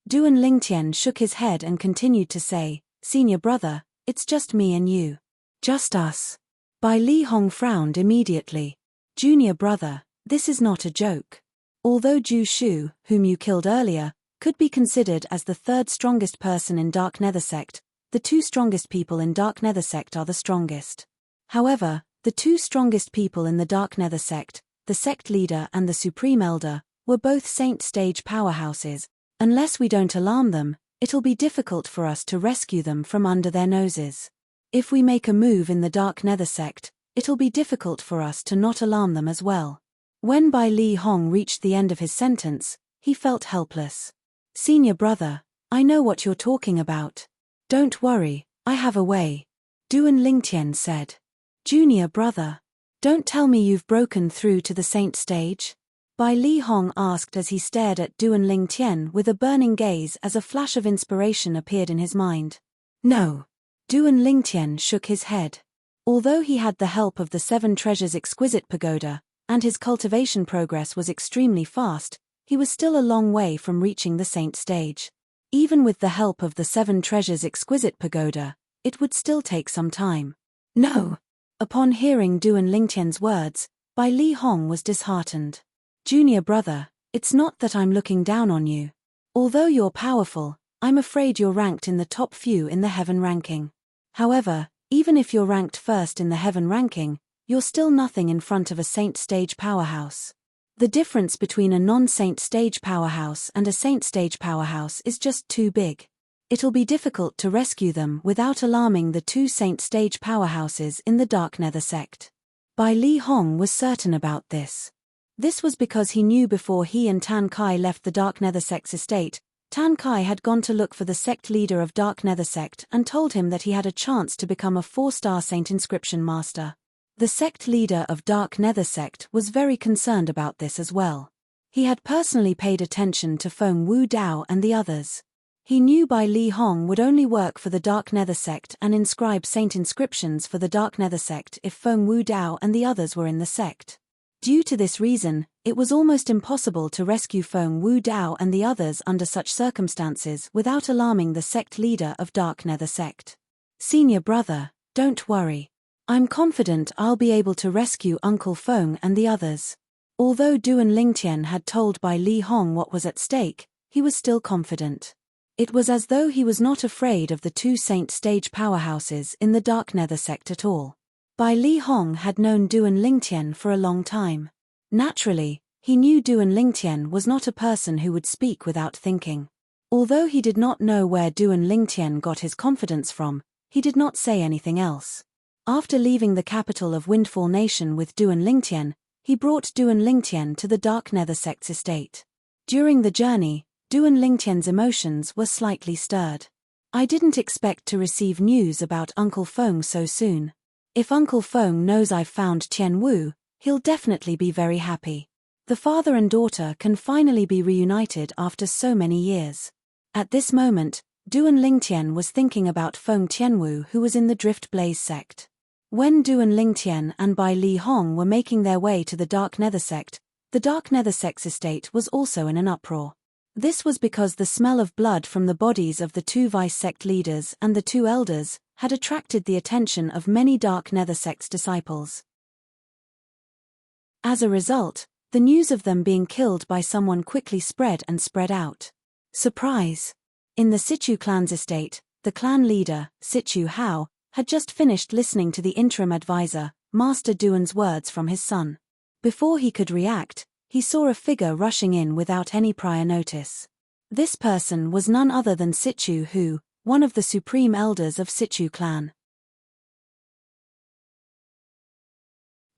Duan Lingtian shook his head and continued to say, Senior brother, it's just me and you. Just us. Bai Li Hong frowned immediately. Junior brother, this is not a joke. Although Ju Shu, whom you killed earlier, could be considered as the 3rd strongest person in Dark Nether sect, the 2 strongest people in Dark Nether sect are the strongest. However, the 2 strongest people in the Dark Nether sect, the sect leader and the supreme elder, were both saint stage powerhouses. Unless we don't alarm them, it'll be difficult for us to rescue them from under their noses. If we make a move in the Dark Nether sect, it'll be difficult for us to not alarm them as well. When Bai Li Hong reached the end of his sentence, he felt helpless. Senior brother, I know what you're talking about. Don't worry, I have a way. Duan Lingtian said. Junior brother, don't tell me you've broken through to the saint stage? Bai Li Hong asked as he stared at Duan Lingtian with a burning gaze as a flash of inspiration appeared in his mind. No. Duan Lingtian shook his head. Although he had the help of the 7 treasures exquisite pagoda, and his cultivation progress was extremely fast, he was still a long way from reaching the saint stage. Even with the help of the 7 treasures exquisite pagoda, it would still take some time. No. Upon hearing Duan Lingtian's words, Bai Li Hong was disheartened. Junior brother, it's not that I'm looking down on you. Although you're powerful, I'm afraid you're ranked in the top few in the heaven ranking. However, even if you're ranked first in the heaven ranking, you're still nothing in front of a saint stage powerhouse. The difference between a non-saint stage powerhouse and a saint stage powerhouse is just too big. It'll be difficult to rescue them without alarming the 2 saint stage powerhouses in the Dark Nether sect. Bai Li Hong was certain about this. This was because he knew before he and Tan Kai left the Dark Nether sect's estate, Tan Kai had gone to look for the sect leader of Dark Nether sect and told him that he had a chance to become a 4-star saint inscription master. The sect leader of Dark Nether sect was very concerned about this as well. He had personally paid attention to Feng Wu Dao and the others. He knew Bai Li Hong would only work for the Dark Nether sect and inscribe saint inscriptions for the Dark Nether sect if Feng Wu Dao and the others were in the sect. Due to this reason, it was almost impossible to rescue Feng Wu Dao and the others under such circumstances without alarming the sect leader of Dark Nether sect. Senior brother, don't worry. I'm confident I'll be able to rescue Uncle Feng and the others. Although Duan Lingtian had told Bai Li Hong what was at stake, he was still confident. It was as though he was not afraid of the 2 saint stage powerhouses in the Dark Nether sect at all. Bai Li Hong had known Duan Lingtian for a long time. Naturally, he knew Duan Lingtian was not a person who would speak without thinking. Although he did not know where Duan Lingtian got his confidence from, he did not say anything else. After leaving the capital of Windfall Nation with Duan Lingtian, he brought Duan Lingtian to the Dark Nether sect's estate. During the journey, Duan Lingtian's emotions were slightly stirred. I didn't expect to receive news about Uncle Feng so soon. If Uncle Feng knows I've found Tian Wu, he'll definitely be very happy. The father and daughter can finally be reunited after so many years. At this moment, Duan Lingtian was thinking about Feng Tianwu, who was in the Drift Blaze sect. When Duan Lingtian and Bai Li Hong were making their way to the Dark Nether sect, the Dark Nether sect's estate was also in an uproar. This was because the smell of blood from the bodies of the 2 vice sect leaders and the 2 elders had attracted the attention of many Dark Nether sect's disciples. As a result, the news of them being killed by someone quickly spread out. Surprise! In the Situ clan's estate, the clan leader, Situ Hao, had just finished listening to the interim advisor, Master Duan's words from his son. Before he could react, he saw a figure rushing in without any prior notice. This person was none other than Situ Hu, one of the supreme elders of Situ clan.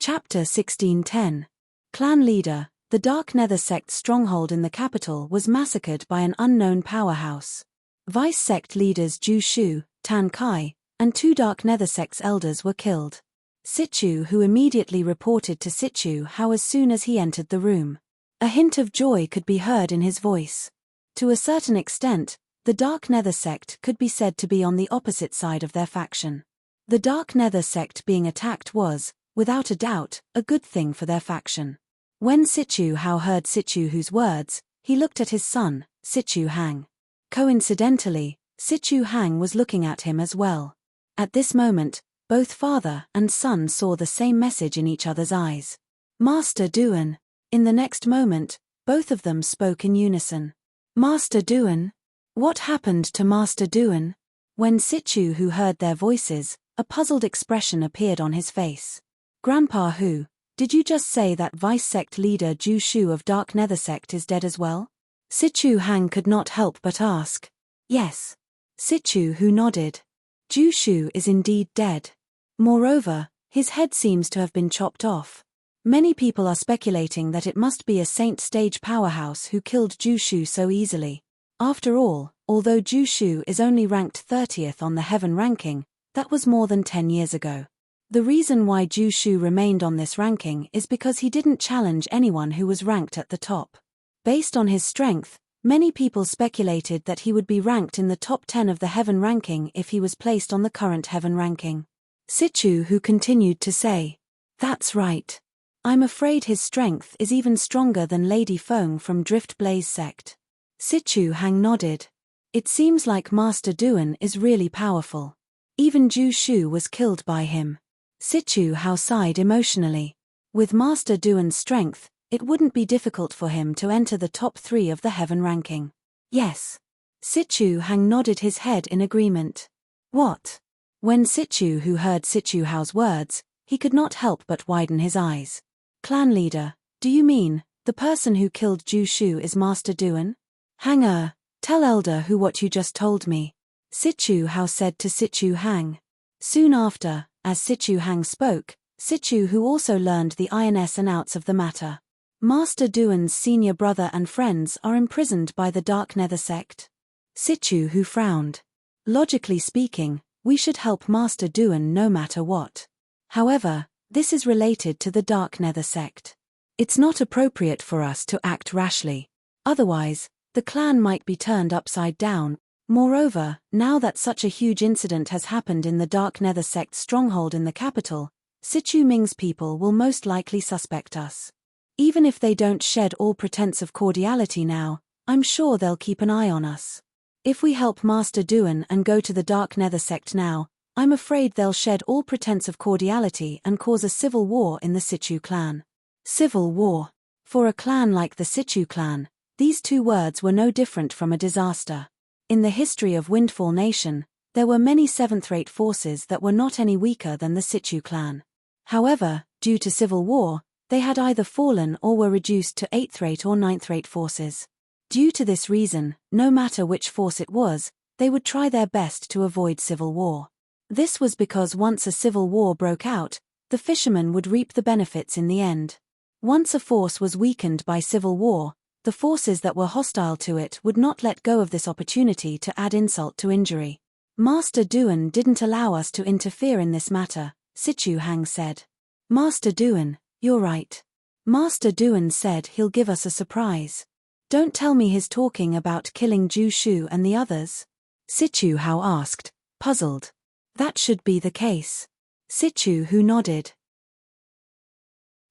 Chapter 1610. Clan leader. The Dark Nether sect's stronghold in the capital was massacred by an unknown powerhouse. Vice sect leaders Ju Shu, Tan Kai, and 2 Dark Nether sect's elders were killed. Situ Hu immediately reported to Situ Hao as soon as he entered the room. A hint of joy could be heard in his voice. To a certain extent, the Dark Nether sect could be said to be on the opposite side of their faction. The Dark Nether sect being attacked was, without a doubt, a good thing for their faction. When Situ Hao heard Situ Hu's words, he looked at his son, Situ Hang. Coincidentally, Situ Hang was looking at him as well. At this moment, both father and son saw the same message in each other's eyes. Master Duan. In the next moment, both of them spoke in unison. Master Duan? What happened to Master Duan? When Situ Hu heard their voices, a puzzled expression appeared on his face. Grandpa Hu, did you just say that Vice Sect leader Ju Shu of Dark Nether Sect is dead as well? Situ Hang could not help but ask. Yes. Situ Hu nodded. Ju Shu is indeed dead. Moreover, his head seems to have been chopped off. Many people are speculating that it must be a Saint Stage powerhouse who killed Ju Shu so easily. After all, although Ju Shu is only ranked 30th on the Heaven ranking, that was more than 10 years ago. The reason why Ju Shu remained on this ranking is because he didn't challenge anyone who was ranked at the top. Based on his strength, many people speculated that he would be ranked in the top 10 of the Heaven ranking if he was placed on the current Heaven ranking. Situ Hu continued to say, "That's right. I'm afraid his strength is even stronger than Lady Feng from Drift Blaze sect." Situ Hang nodded. It seems like Master Duan is really powerful. Even Ju Shu was killed by him. Situ Hao sighed emotionally. With Master Duan's strength, it wouldn't be difficult for him to enter the top 3 of the Heaven ranking. Yes. Situ Hang nodded his head in agreement. What? When Situ Hu heard Situ Hao's words, he could not help but widen his eyes. Clan leader, do you mean, the person who killed Ju Shu is Master Duan? Hanger, tell Elder Hu what you just told me. Situ Hao said to Situ Hang. Soon after, as Situ Hang spoke, Situ Hu also learned the ins and outs of the matter. Master Duan's senior brother and friends are imprisoned by the Dark Nether sect. Situ Hu frowned. Logically speaking, we should help Master Duan no matter what. However, this is related to the Dark Nether sect. It's not appropriate for us to act rashly. Otherwise, the clan might be turned upside down. Moreover, now that such a huge incident has happened in the Dark Nether sect's stronghold in the capital, Situ Ming's people will most likely suspect us. Even if they don't shed all pretense of cordiality now, I'm sure they'll keep an eye on us. If we help Master Duan and go to the Dark Nether sect now, I'm afraid they'll shed all pretense of cordiality and cause a civil war in the Situ clan. Civil war. For a clan like the Situ clan, these 2 words were no different from a disaster. In the history of Windfall Nation, there were many 7th-rate forces that were not any weaker than the Situ clan. However, due to civil war, they had either fallen or were reduced to 8th-rate or 9th-rate forces. Due to this reason, no matter which force it was, they would try their best to avoid civil war. This was because once a civil war broke out, the fishermen would reap the benefits in the end. Once a force was weakened by civil war, the forces that were hostile to it would not let go of this opportunity to add insult to injury. Master Duan didn't allow us to interfere in this matter, Situ Hang said. Master Duan, you're right. Master Duan said he'll give us a surprise. Don't tell me he's talking about killing Ju Shu and the others? Situ Hao asked, puzzled. That should be the case. Situ Hu nodded.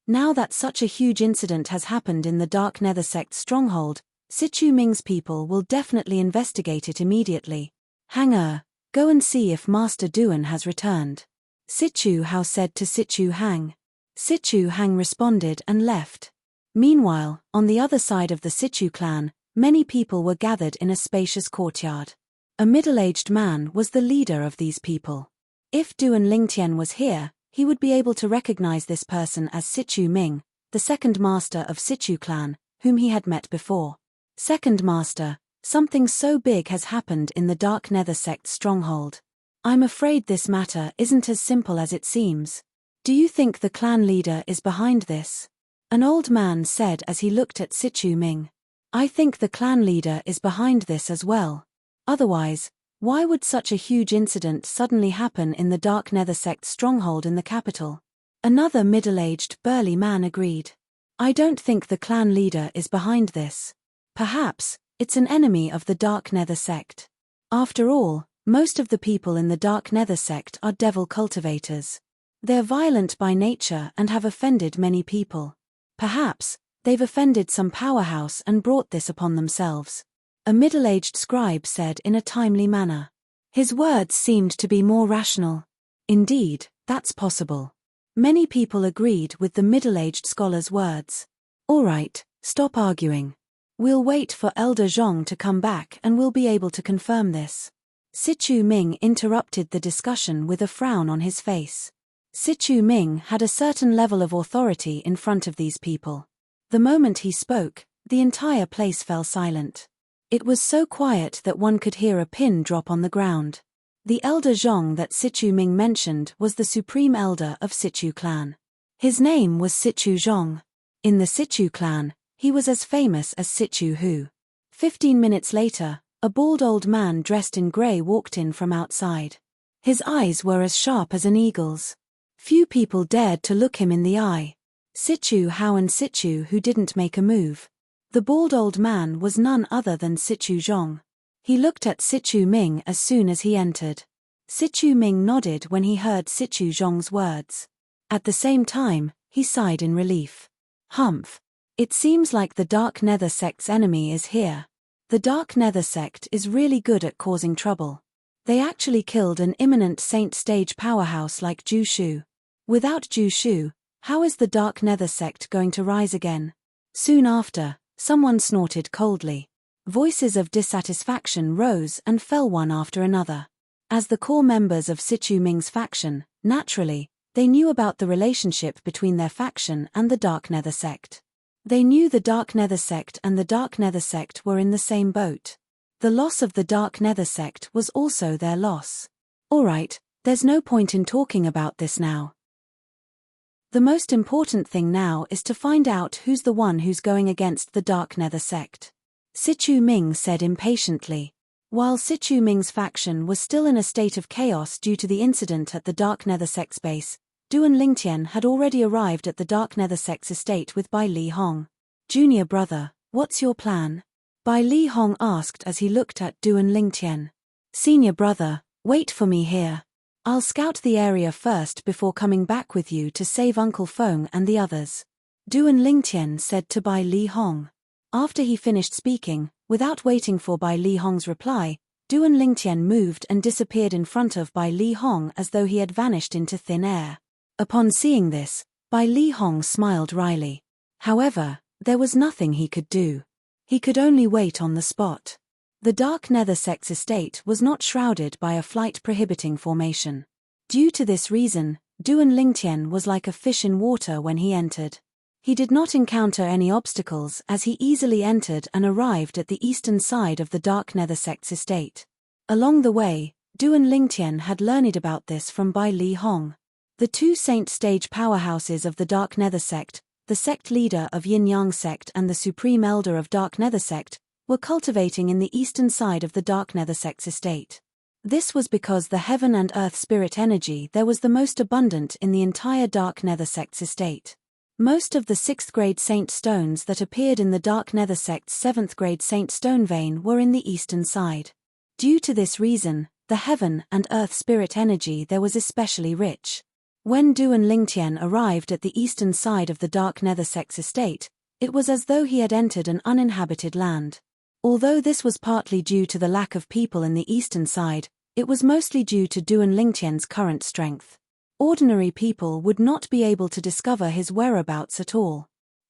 Now that such a huge incident has happened in the Dark Nether sect's stronghold, Situ Ming's people will definitely investigate it immediately. Hanger, Go and see if Master Duan has returned. Sichu Hao said to Sichu Hang. Sichu Hang responded and left. Meanwhile, on the other side of the Sichu clan, many people were gathered in a spacious courtyard. A middle-aged man was the leader of these people. If Duan Lingtian was here, he would be able to recognize this person as Sichu Ming, the second master of Sichu clan, whom he had met before. Second master, something so big has happened in the Dark Nether sect's stronghold. I'm afraid this matter isn't as simple as it seems. Do you think the clan leader is behind this? An old man said as he looked at Sichu Ming. I think the clan leader is behind this as well. Otherwise, why would such a huge incident suddenly happen in the Dark Nether sect's stronghold in the capital? Another middle-aged, burly man agreed. I don't think the clan leader is behind this. Perhaps it's an enemy of the Dark Nether sect. After all, most of the people in the Dark Nether sect are devil cultivators. They're violent by nature and have offended many people. Perhaps they've offended some powerhouse and brought this upon themselves. A middle-aged scribe said in a timely manner. His words seemed to be more rational. Indeed, that's possible. Many people agreed with the middle-aged scholar's words. All right, stop arguing. We'll wait for Elder Zhong to come back and we'll be able to confirm this. Sichu Ming interrupted the discussion with a frown on his face. Sichu Ming had a certain level of authority in front of these people. The moment he spoke, the entire place fell silent. It was so quiet that one could hear a pin drop on the ground. The Elder Zhong that Sichu Ming mentioned was the supreme elder of Sichu clan. His name was Sichu Zhong. In the Sichu clan, he was as famous as Sichu Hu. 15 minutes later, a bald old man dressed in grey walked in from outside. His eyes were as sharp as an eagle's. Few people dared to look him in the eye. Sichu Hao and Sichu Hu didn't make a move. The bald old man was none other than Sichu Zhong. He looked at Sichu Ming as soon as he entered. Sichu Ming nodded when he heard Sichu Zhong's words. At the same time, he sighed in relief. Humph. It seems like the Dark Nether sect's enemy is here. The Dark Nether sect is really good at causing trouble. They actually killed an imminent saint stage powerhouse like Ju Shu. Without Ju Shu, how is the Dark Nether sect going to rise again? Soon after, someone snorted coldly. Voices of dissatisfaction rose and fell one after another. As the core members of Sichu Ming's faction, naturally, they knew about the relationship between their faction and the Dark Nether sect. They knew the Dark Nether sect and the Dark Nether sect were in the same boat. The loss of the Dark Nether sect was also their loss. Alright, there's no point in talking about this now. The most important thing now is to find out who's the one who's going against the Dark Nether sect. Sichu Ming said impatiently. While Sichu Ming's faction was still in a state of chaos due to the incident at the Dark Nether sect's base, Duan Lingtian had already arrived at the Dark Nether sect's estate with Bai Li Hong. Junior brother, what's your plan? Bai Li Hong asked as he looked at Duan Lingtian. Senior brother, wait for me here. I'll scout the area first before coming back with you to save Uncle Feng and the others. Duan Lingtian said to Bai Li Hong. After he finished speaking, without waiting for Bai Li Hong's reply, Duan Lingtian moved and disappeared in front of Bai Li Hong as though he had vanished into thin air. Upon seeing this, Bai Li Hong smiled wryly. However, there was nothing he could do. He could only wait on the spot. The Dark Nether sect's estate was not shrouded by a flight-prohibiting formation. Due to this reason, Duan Lingtian was like a fish in water when he entered. He did not encounter any obstacles as he easily entered and arrived at the eastern side of the Dark Nether sect's estate. Along the way, Duan Lingtian had learned about this from Bai Li Hong. The two saint stage powerhouses of the Dark Nether sect, the sect leader of Yin Yang sect and the supreme elder of Dark Nether sect, were cultivating in the eastern side of the Dark Nether sect's estate. This was because the heaven and earth spirit energy there was the most abundant in the entire Dark Nether sect's estate. Most of the 6th grade saint stones that appeared in the Dark Nether sect's 7th grade saint stone vein were in the eastern side. Due to this reason, the heaven and earth spirit energy there was especially rich. When Duan Lingtian arrived at the eastern side of the Dark Nether sect's estate, it was as though he had entered an uninhabited land. Although this was partly due to the lack of people in the eastern side, It was mostly due to Duan Lingtian's current strength. Ordinary people would not be able to discover his whereabouts at all.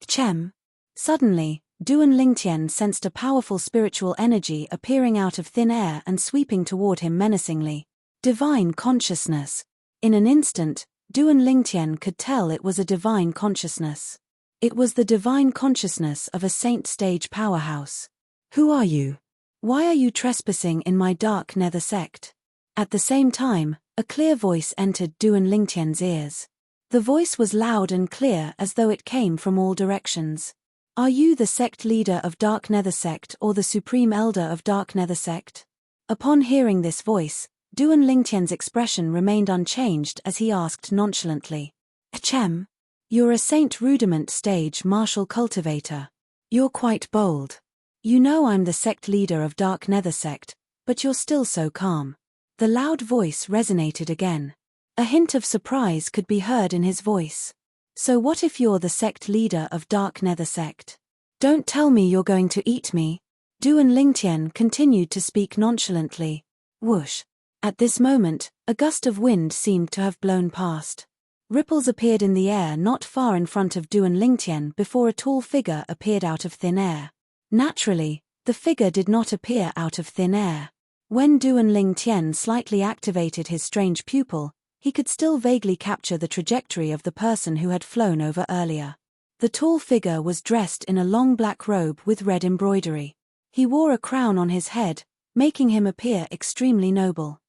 Chem. Suddenly, Duan Lingtian sensed a powerful spiritual energy appearing out of thin air and sweeping toward him menacingly. Divine consciousness. In an instant, Duan Lingtian could tell it was a divine consciousness. It was the divine consciousness of a saint stage powerhouse. Who are you? Why are you trespassing in my dark nether sect? At the same time, a clear voice entered Duan Lingtian's ears. The voice was loud and clear as though it came from all directions. Are you the sect leader of Dark Nether Sect or the supreme elder of Dark Nether Sect? Upon hearing this voice, Duan Lingtian's expression remained unchanged as he asked nonchalantly. Achem? You're a saint rudiment stage martial cultivator. You're quite bold. You know I'm the sect leader of Dark Nether Sect, but you're still so calm. The loud voice resonated again. A hint of surprise could be heard in his voice. So what if you're the sect leader of Dark Nether Sect? Don't tell me you're going to eat me. Duan Lingtian continued to speak nonchalantly. Whoosh. At this moment, a gust of wind seemed to have blown past. Ripples appeared in the air not far in front of Duan Lingtian before a tall figure appeared out of thin air. Naturally, the figure did not appear out of thin air. When Duan Lingtian slightly activated his strange pupil, he could still vaguely capture the trajectory of the person who had flown over earlier. The tall figure was dressed in a long black robe with red embroidery. He wore a crown on his head, making him appear extremely noble.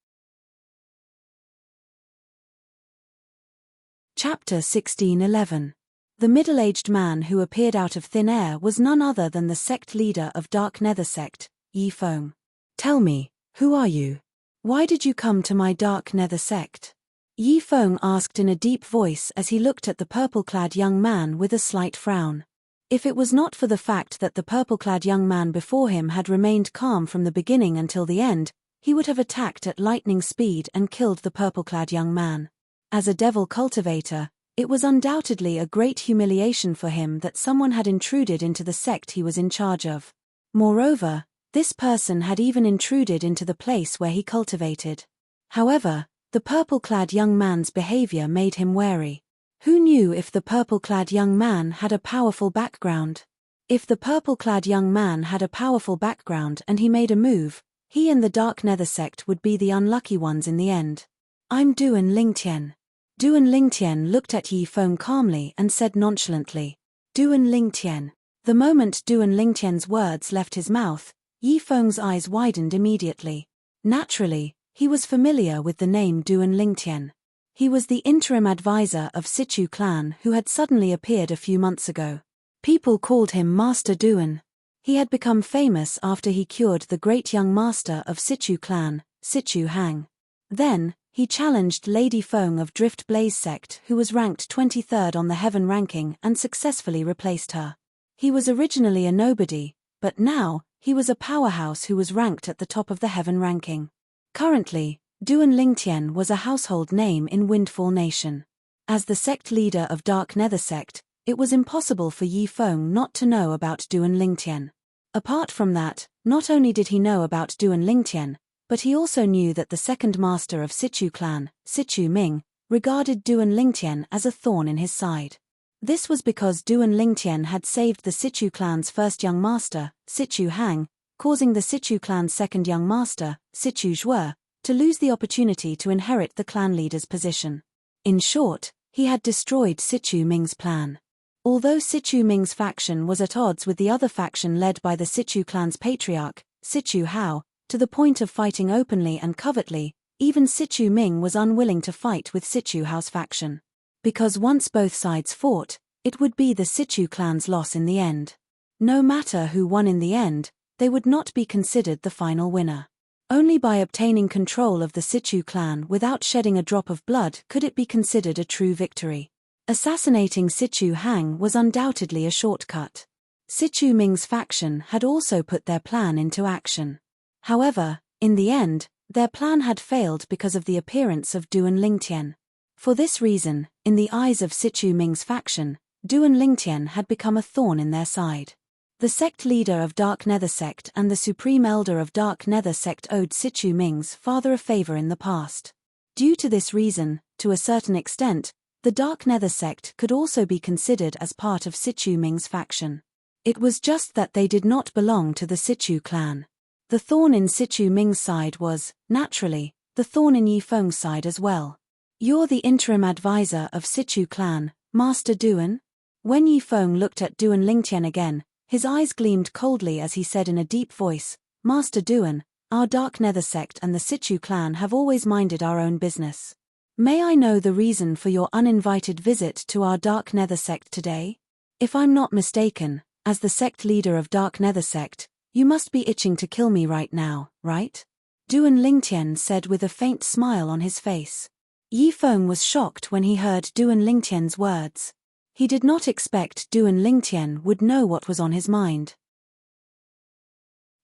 Chapter 1611. The middle-aged man who appeared out of thin air was none other than the sect leader of Dark Nether Sect, Yi Feng. Tell me, who are you? Why did you come to my Dark Nether Sect? Yi Feng asked in a deep voice as he looked at the purple-clad young man with a slight frown. If it was not for the fact that the purple-clad young man before him had remained calm from the beginning until the end, he would have attacked at lightning speed and killed the purple-clad young man. As a devil cultivator, it was undoubtedly a great humiliation for him that someone had intruded into the sect he was in charge of. Moreover, this person had even intruded into the place where he cultivated. However, the purple-clad young man's behavior made him wary. Who knew if the purple-clad young man had a powerful background? If the purple-clad young man had a powerful background and he made a move, he and the Dark Nether Sect would be the unlucky ones in the end. I'm Duan Lingtian. Duan Lingtian looked at Yi Feng calmly and said nonchalantly, Duan Lingtian. The moment Duan Lingtian's words left his mouth, Yi Feng's eyes widened immediately. Naturally, he was familiar with the name Duan Lingtian. He was the interim advisor of Sichu clan who had suddenly appeared a few months ago. People called him Master Duan. He had become famous after he cured the great young master of Sichu clan, Sichu Hang. Then, he challenged Lady Feng of Drift Blaze sect who was ranked 23rd on the heaven ranking and successfully replaced her. He was originally a nobody, but now, he was a powerhouse who was ranked at the top of the heaven ranking. Currently, Duan Lingtian was a household name in Windfall Nation. As the sect leader of Dark Nether Sect, it was impossible for Yi Feng not to know about Duan Lingtian. Apart from that, not only did he know about Duan Lingtian, but he also knew that the second master of Sichu clan, Sichu Ming, regarded Duan Lingtian as a thorn in his side. This was because Duan Lingtian had saved the Sichu clan's first young master, Sichu Hang, causing the Sichu clan's second young master, Sichu Zhuo, to lose the opportunity to inherit the clan leader's position. In short, he had destroyed Sichu Ming's plan. Although Sichu Ming's faction was at odds with the other faction led by the Sichu clan's patriarch, Sichu Hao, to the point of fighting openly and covertly, even Sichu Ming was unwilling to fight with Sichu Hao's faction. Because once both sides fought, it would be the Sichu clan's loss in the end. No matter who won in the end, they would not be considered the final winner. Only by obtaining control of the Sichu clan without shedding a drop of blood could it be considered a true victory. Assassinating Sichu Hang was undoubtedly a shortcut. Sichu Ming's faction had also put their plan into action. However, in the end, their plan had failed because of the appearance of Duan Lingtian. For this reason, in the eyes of Sichu Ming's faction, Duan Lingtian had become a thorn in their side. The sect leader of Dark Nether Sect and the supreme elder of Dark Nether Sect owed Sichu Ming's father a favor in the past. Due to this reason, to a certain extent, the Dark Nether Sect could also be considered as part of Sichu Ming's faction. It was just that they did not belong to the Sichu clan. The thorn in Sichu Ming's side was, naturally, the thorn in Yifeng's side as well. "You're the interim advisor of Sichu clan, Master Duan?" When Yifeng looked at Duan Lingtian again, his eyes gleamed coldly as he said in a deep voice, "Master Duan, our Dark Nether Sect and the Sichu clan have always minded our own business. May I know the reason for your uninvited visit to our Dark Nether Sect today? If I'm not mistaken, as the sect leader of Dark Nether Sect, you must be itching to kill me right now, right?" Duan Lingtian said with a faint smile on his face. Yifeng was shocked when he heard Duan Lingtian's words. He did not expect Duan Lingtian would know what was on his mind.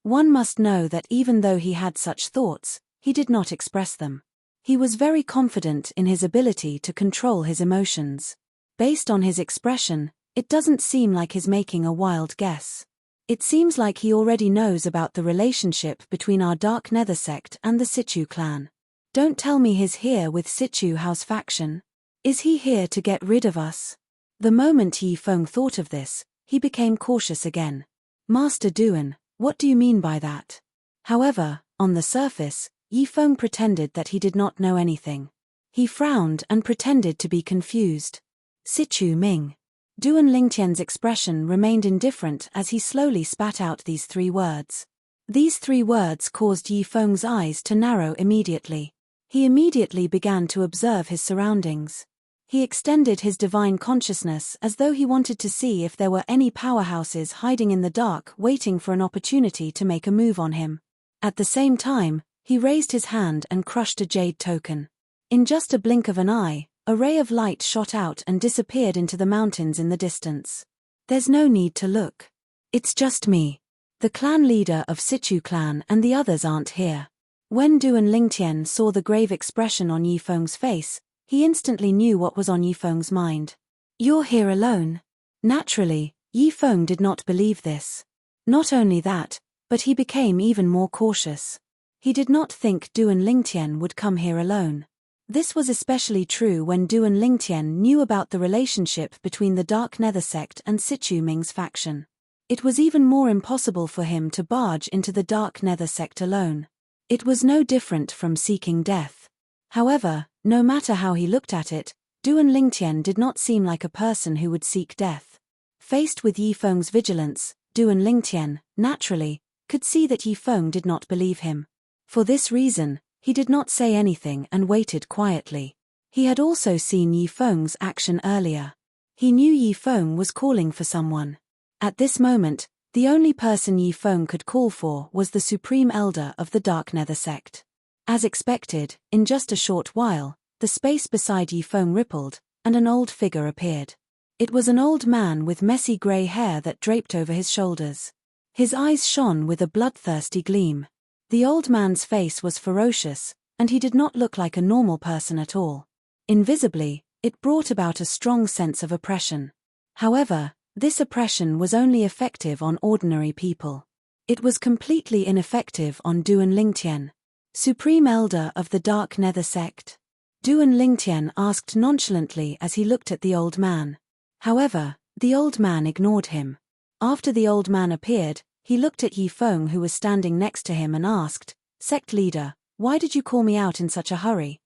One must know that even though he had such thoughts, he did not express them. He was very confident in his ability to control his emotions. Based on his expression, it doesn't seem like he's making a wild guess. It seems like he already knows about the relationship between our Dark Nether Sect and the Sichu clan. Don't tell me he's here with Sichu House faction. Is he here to get rid of us? The moment Yifeng thought of this, he became cautious again. "Master Duan, what do you mean by that?" However, on the surface, Yifeng pretended that he did not know anything. He frowned and pretended to be confused. "Sichu Ming." Duan Lingtian's expression remained indifferent as he slowly spat out these 3 words. These 3 words caused Yifeng's eyes to narrow immediately. He immediately began to observe his surroundings. He extended his divine consciousness as though he wanted to see if there were any powerhouses hiding in the dark waiting for an opportunity to make a move on him. At the same time, he raised his hand and crushed a jade token. In just a blink of an eye, a ray of light shot out and disappeared into the mountains in the distance. "There's no need to look. It's just me. The clan leader of Sichu clan and the others aren't here." When Duan Lingtian saw the grave expression on Yifeng's face, he instantly knew what was on Yifeng's mind. "You're here alone?" Naturally, Yifeng did not believe this. Not only that, but he became even more cautious. He did not think Duan Lingtian would come here alone. This was especially true when Duan Lingtian knew about the relationship between the Dark Nether Sect and Sichu Ming's faction. It was even more impossible for him to barge into the Dark Nether Sect alone. It was no different from seeking death. However, no matter how he looked at it, Duan Lingtian did not seem like a person who would seek death. Faced with Yifeng's vigilance, Duan Lingtian, naturally, could see that Yifeng did not believe him. For this reason, he did not say anything and waited quietly. He had also seen Yifeng's action earlier. He knew Yifeng was calling for someone. At this moment, the only person Yifeng could call for was the Supreme Elder of the Dark Nether Sect. As expected, in just a short while, the space beside Yifeng rippled, and an old figure appeared. It was an old man with messy grey hair that draped over his shoulders. His eyes shone with a bloodthirsty gleam. The old man's face was ferocious, and he did not look like a normal person at all. Invisibly, it brought about a strong sense of oppression. However, this oppression was only effective on ordinary people. It was completely ineffective on Duan Lingtian, Supreme Elder of the Dark Nether Sect. Duan Lingtian asked nonchalantly as he looked at the old man. However, the old man ignored him. After the old man appeared, he looked at Yifeng who was standing next to him and asked, "Sect leader, why did you call me out in such a hurry?"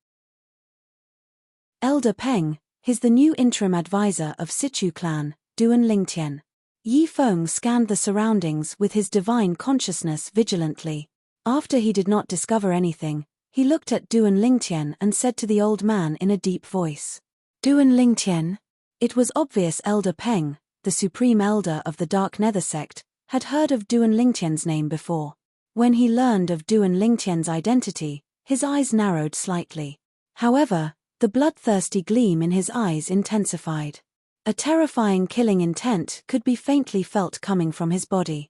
"Elder Peng, he's the new interim advisor of Sichu clan, Duan Lingtian." Yifeng scanned the surroundings with his divine consciousness vigilantly. After he did not discover anything, he looked at Duan Lingtian and said to the old man in a deep voice, "Duan Lingtian?" It was obvious Elder Peng, the Supreme Elder of the Dark Nether Sect, had heard of Duan Lingtian's name before. When he learned of Duan Lingtian's identity, his eyes narrowed slightly. However, the bloodthirsty gleam in his eyes intensified. A terrifying killing intent could be faintly felt coming from his body.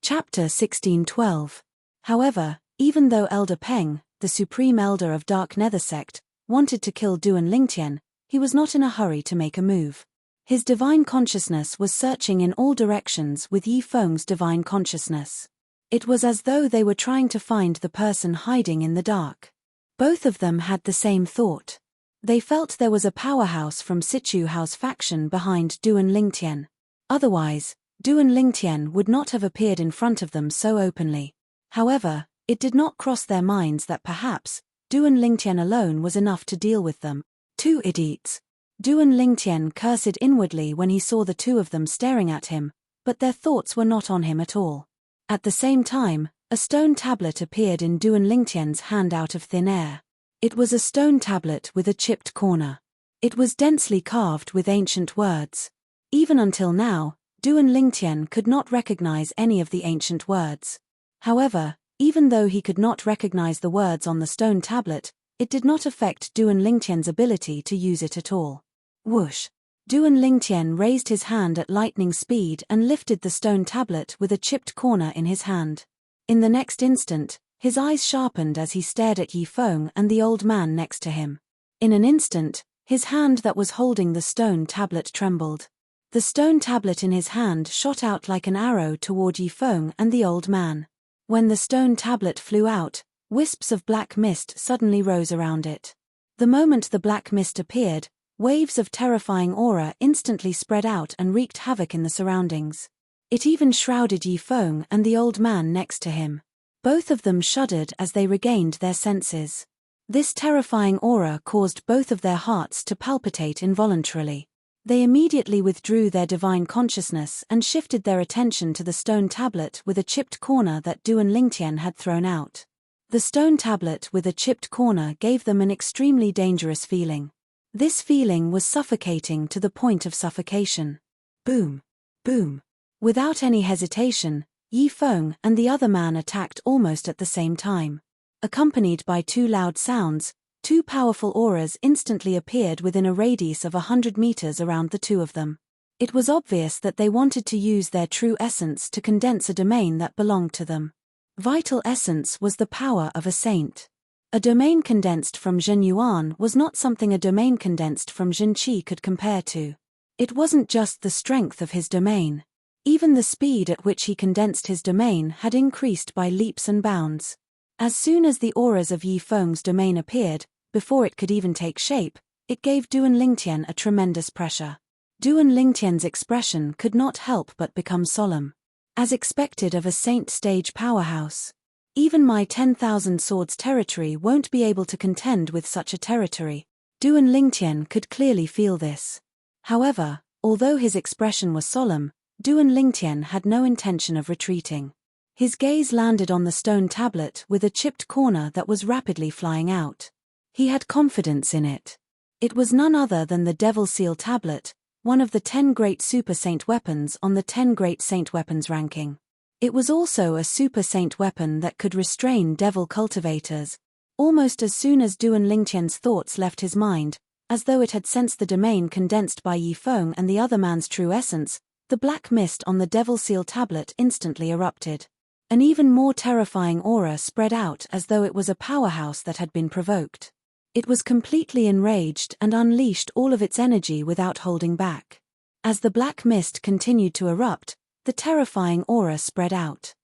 Chapter 1612. However, even though Elder Peng, the Supreme Elder of Dark Nether Sect, wanted to kill Duan Lingtian, he was not in a hurry to make a move. His divine consciousness was searching in all directions with Yi Feng's divine consciousness. It was as though they were trying to find the person hiding in the dark. Both of them had the same thought. They felt there was a powerhouse from Sichu House faction behind Duan Lingtian. Otherwise, Duan Lingtian would not have appeared in front of them so openly. However, it did not cross their minds that perhaps Duan Lingtian alone was enough to deal with them. Two idiots. Duan Lingtian cursed inwardly when he saw the two of them staring at him, but their thoughts were not on him at all. At the same time, a stone tablet appeared in Duan Lingtian's hand out of thin air. It was a stone tablet with a chipped corner. It was densely carved with ancient words. Even until now, Duan Lingtian could not recognize any of the ancient words. However, even though he could not recognize the words on the stone tablet, it did not affect Duan Lingtian's ability to use it at all. Whoosh! Duan Lingtian raised his hand at lightning speed and lifted the stone tablet with a chipped corner in his hand. In the next instant, his eyes sharpened as he stared at Yi Feng and the old man next to him. In an instant, his hand that was holding the stone tablet trembled. The stone tablet in his hand shot out like an arrow toward Yi Feng and the old man. When the stone tablet flew out, wisps of black mist suddenly rose around it. The moment the black mist appeared, waves of terrifying aura instantly spread out and wreaked havoc in the surroundings. It even shrouded Yi Feng and the old man next to him. Both of them shuddered as they regained their senses. This terrifying aura caused both of their hearts to palpitate involuntarily. They immediately withdrew their divine consciousness and shifted their attention to the stone tablet with a chipped corner that Duan Lingtian had thrown out. The stone tablet with a chipped corner gave them an extremely dangerous feeling. This feeling was suffocating to the point of suffocation. Boom! Boom! Without any hesitation, Yi Feng and the other man attacked almost at the same time. Accompanied by two loud sounds, two powerful auras instantly appeared within a radius of 100 meters around the two of them. It was obvious that they wanted to use their true essence to condense a domain that belonged to them. Vital essence was the power of a saint. A domain condensed from Zhen Yuan was not something a domain condensed from Zhen Qi could compare to. It wasn't just the strength of his domain. Even the speed at which he condensed his domain had increased by leaps and bounds. As soon as the auras of Yi Feng's domain appeared, before it could even take shape, it gave Duan Lingtian a tremendous pressure. Duan Lingtian's expression could not help but become solemn. As expected of a saint stage powerhouse. Even my 10,000 swords territory won't be able to contend with such a territory. Duan Lingtian could clearly feel this. However, although his expression was solemn, Duan Lingtian had no intention of retreating. His gaze landed on the stone tablet with a chipped corner that was rapidly flying out. He had confidence in it. It was none other than the Devil Seal tablet, one of the 10 great super saint weapons on the 10 great saint weapons ranking. It was also a super saint weapon that could restrain devil cultivators. Almost as soon as Duan Lingtian's thoughts left his mind, as though it had sensed the domain condensed by Yi Feng and the other man's true essence, the black mist on the Devil Seal tablet instantly erupted. An even more terrifying aura spread out as though it was a powerhouse that had been provoked. It was completely enraged and unleashed all of its energy without holding back. As the black mist continued to erupt, the terrifying aura spread out.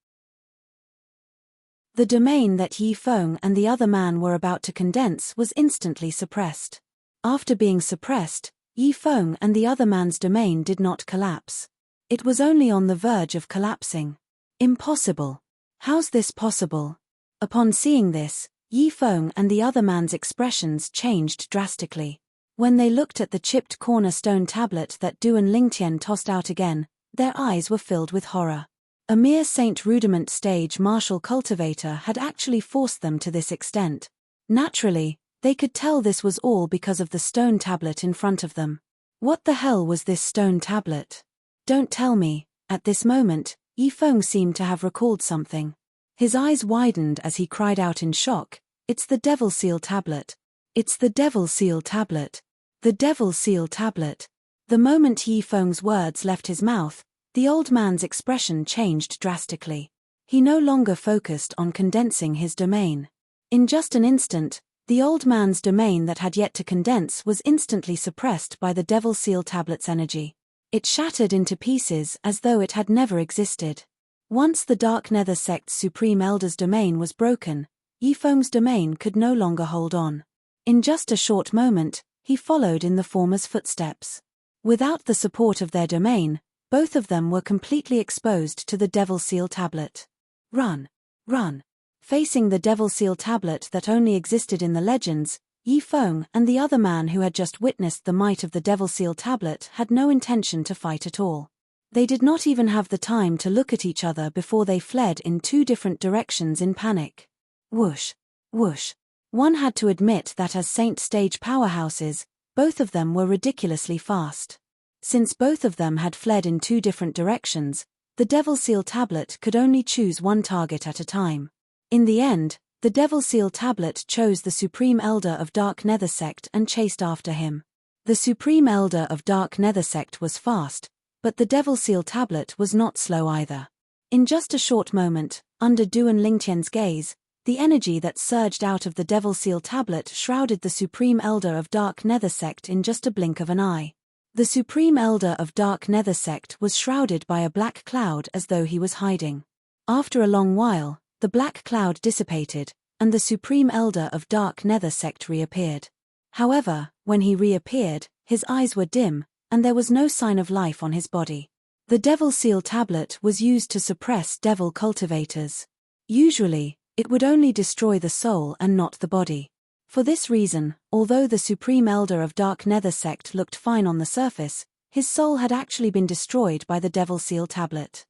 The domain that Yi Feng and the other man were about to condense was instantly suppressed. After being suppressed, Yi Feng and the other man's domain did not collapse. It was only on the verge of collapsing. Impossible. How's this possible? Upon seeing this, Yi Feng and the other man's expressions changed drastically. When they looked at the chipped cornerstone tablet that Duan Lingtian tossed out again, their eyes were filled with horror. A mere Saint Rudiment stage martial cultivator had actually forced them to this extent. Naturally, they could tell this was all because of the stone tablet in front of them. What the hell was this stone tablet? Don't tell me. At this moment, Yi Feng seemed to have recalled something. His eyes widened as he cried out in shock, "It's the Devil Seal tablet! It's the Devil Seal tablet! The Devil Seal tablet!" The moment Yi Feng's words left his mouth, the old man's expression changed drastically. He no longer focused on condensing his domain. In just an instant, The old man's domain that had yet to condense was instantly suppressed by the Devil Seal Tablet's energy. It shattered into pieces as though it had never existed. Once the Dark Nether sect's Supreme Elder's domain was broken, Yifeng's domain could no longer hold on. In just a short moment, he followed in the former's footsteps. Without the support of their domain, both of them were completely exposed to the Devil Seal Tablet. Run! Run! Facing the Devil Seal Tablet that only existed in the legends, Yifeng and the other man who had just witnessed the might of the Devil Seal Tablet had no intention to fight at all. They did not even have the time to look at each other before they fled in two different directions in panic. Whoosh! Whoosh! One had to admit that as Saint Stage powerhouses, both of them were ridiculously fast. Since both of them had fled in two different directions, the Devil Seal Tablet could only choose one target at a time. In the end, the Devil Seal Tablet chose the Supreme Elder of Dark Nether Sect and chased after him. The Supreme Elder of Dark Nether Sect was fast, but the Devil Seal Tablet was not slow either. In just a short moment, under Duan Lingtian's gaze, the energy that surged out of the Devil Seal Tablet shrouded the Supreme Elder of Dark Nether Sect in just a blink of an eye. The Supreme Elder of Dark Nether Sect was shrouded by a black cloud as though he was hiding. After a long while, the black cloud dissipated, and the Supreme Elder of Dark Nether Sect reappeared. However, when he reappeared, his eyes were dim, and there was no sign of life on his body. The Devil Seal Tablet was used to suppress devil cultivators. Usually, it would only destroy the soul and not the body. For this reason, although the Supreme Elder of Dark Nether Sect looked fine on the surface, his soul had actually been destroyed by the Devil Seal Tablet.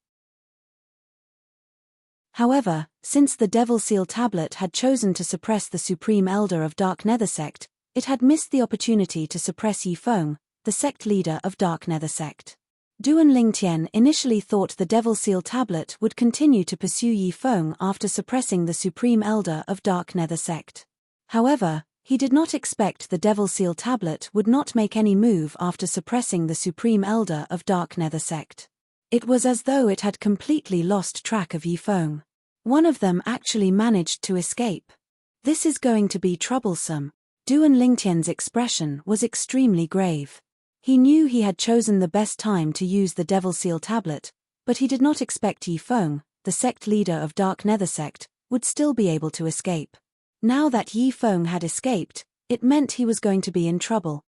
However, since the Devil Seal Tablet had chosen to suppress the Supreme Elder of Dark Nether Sect, it had missed the opportunity to suppress Yifeng, the sect leader of Dark Nether Sect. Duan Lingtian initially thought the Devil Seal Tablet would continue to pursue Yifeng after suppressing the Supreme Elder of Dark Nether Sect. However, he did not expect the Devil Seal Tablet would not make any move after suppressing the Supreme Elder of Dark Nether Sect. It was as though it had completely lost track of Yifeng. One of them actually managed to escape. This is going to be troublesome. Duan Lingtian's expression was extremely grave. He knew he had chosen the best time to use the Devil Seal Tablet, but he did not expect Yifeng, the sect leader of Dark Nether Sect, would still be able to escape. Now that Yifeng had escaped, it meant he was going to be in trouble.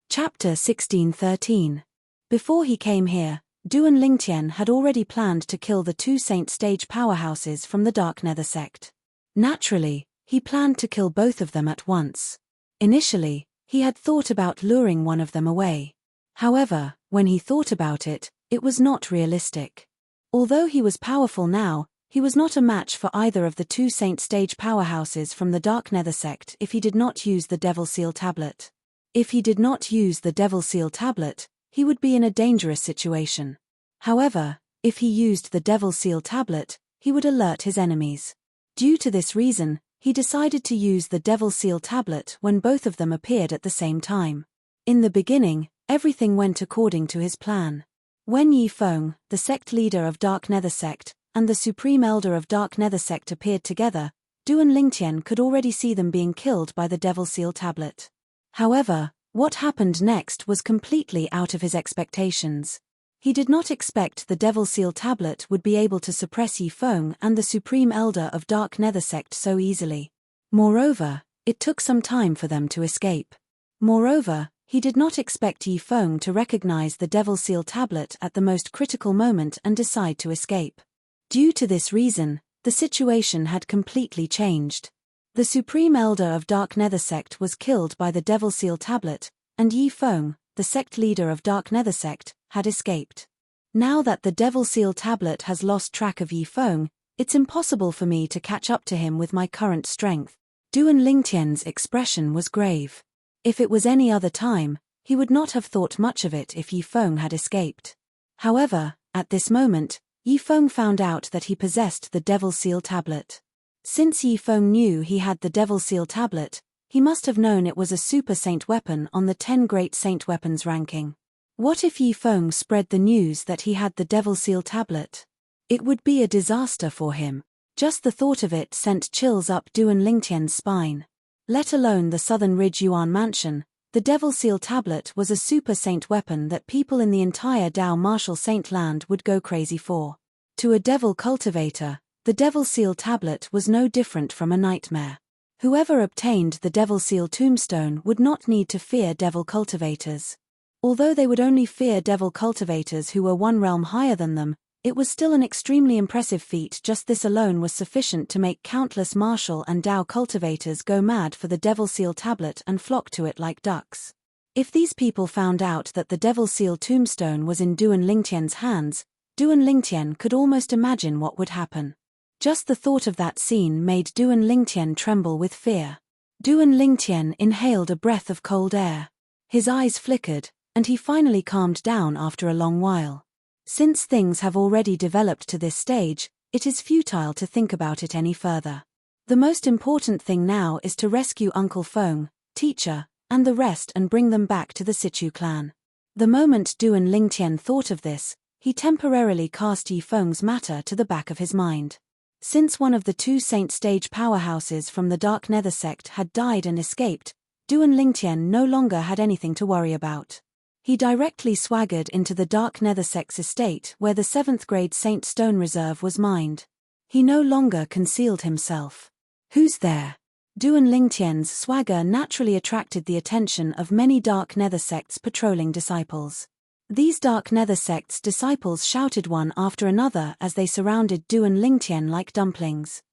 Chapter 1613. Before he came here, Duan Lingtian had already planned to kill the two Saint Stage powerhouses from the Dark Nether Sect. Naturally, he planned to kill both of them at once. Initially, he had thought about luring one of them away. However, when he thought about it, it was not realistic. Although he was powerful now, he was not a match for either of the two Saint Stage powerhouses from the Dark Nether Sect if he did not use the Devil Seal Tablet. If he did not use the Devil Seal Tablet, he would be in a dangerous situation. However, if he used the Devil Seal Tablet, he would alert his enemies. Due to this reason, he decided to use the Devil Seal Tablet when both of them appeared at the same time. In the beginning, everything went according to his plan. When Yifeng, the sect leader of Dark Nether Sect, and the Supreme Elder of Dark Nether Sect appeared together, Duan Lingtian could already see them being killed by the Devil Seal Tablet. However, what happened next was completely out of his expectations. He did not expect the Devil Seal Tablet would be able to suppress Yifeng and the Supreme Elder of Dark Nether Sect so easily. Moreover, it took some time for them to escape. Moreover, he did not expect Yifeng to recognize the Devil Seal Tablet at the most critical moment and decide to escape. Due to this reason, the situation had completely changed. The Supreme Elder of Dark Nether Sect was killed by the Devil Seal Tablet, and Yifeng, the sect leader of Dark Nether Sect, had escaped. Now that the Devil Seal Tablet has lost track of Yifeng, it's impossible for me to catch up to him with my current strength. Duan Lingtian's expression was grave. If it was any other time, he would not have thought much of it if Yifeng had escaped. However, at this moment, Yifeng found out that he possessed the Devil Seal Tablet. Since Yifeng knew he had the Devil Seal Tablet, he must have known it was a super saint weapon on the 10 Great Saint Weapons ranking. What if Yifeng spread the news that he had the Devil Seal Tablet? It would be a disaster for him. Just the thought of it sent chills up Duan Lingtian's spine. Let alone the Southern Ridge Yuan mansion, the Devil Seal tablet was a super saint weapon that people in the entire Dao Martial Saint land would go crazy for. To a devil cultivator, the Devil Seal tablet was no different from a nightmare. Whoever obtained the Devil Seal tombstone would not need to fear devil cultivators. Although they would only fear devil cultivators who were one realm higher than them, it was still an extremely impressive feat. Just this alone was sufficient to make countless martial and Dao cultivators go mad for the Devil Seal tablet and flock to it like ducks. If these people found out that the Devil Seal tombstone was in Duan Lingtian's hands, Duan Lingtian could almost imagine what would happen. Just the thought of that scene made Duan Lingtian tremble with fear. Duan Lingtian inhaled a breath of cold air. His eyes flickered, and he finally calmed down after a long while. Since things have already developed to this stage, it is futile to think about it any further. The most important thing now is to rescue Uncle Feng, teacher, and the rest and bring them back to the Situ clan. The moment Duan Lingtian thought of this, he temporarily cast Yi Feng's matter to the back of his mind. Since one of the two saint stage powerhouses from the Dark Nether sect had died and escaped, Duan Lingtian no longer had anything to worry about. He directly swaggered into the Dark Nether sect's estate where the 7th grade Saint Stone Reserve was mined. He no longer concealed himself. Who's there? Duan Lingtian's swagger naturally attracted the attention of many Dark Nether sect's patrolling disciples. These Dark Nether sect's disciples shouted one after another as they surrounded Duan Lingtian like dumplings.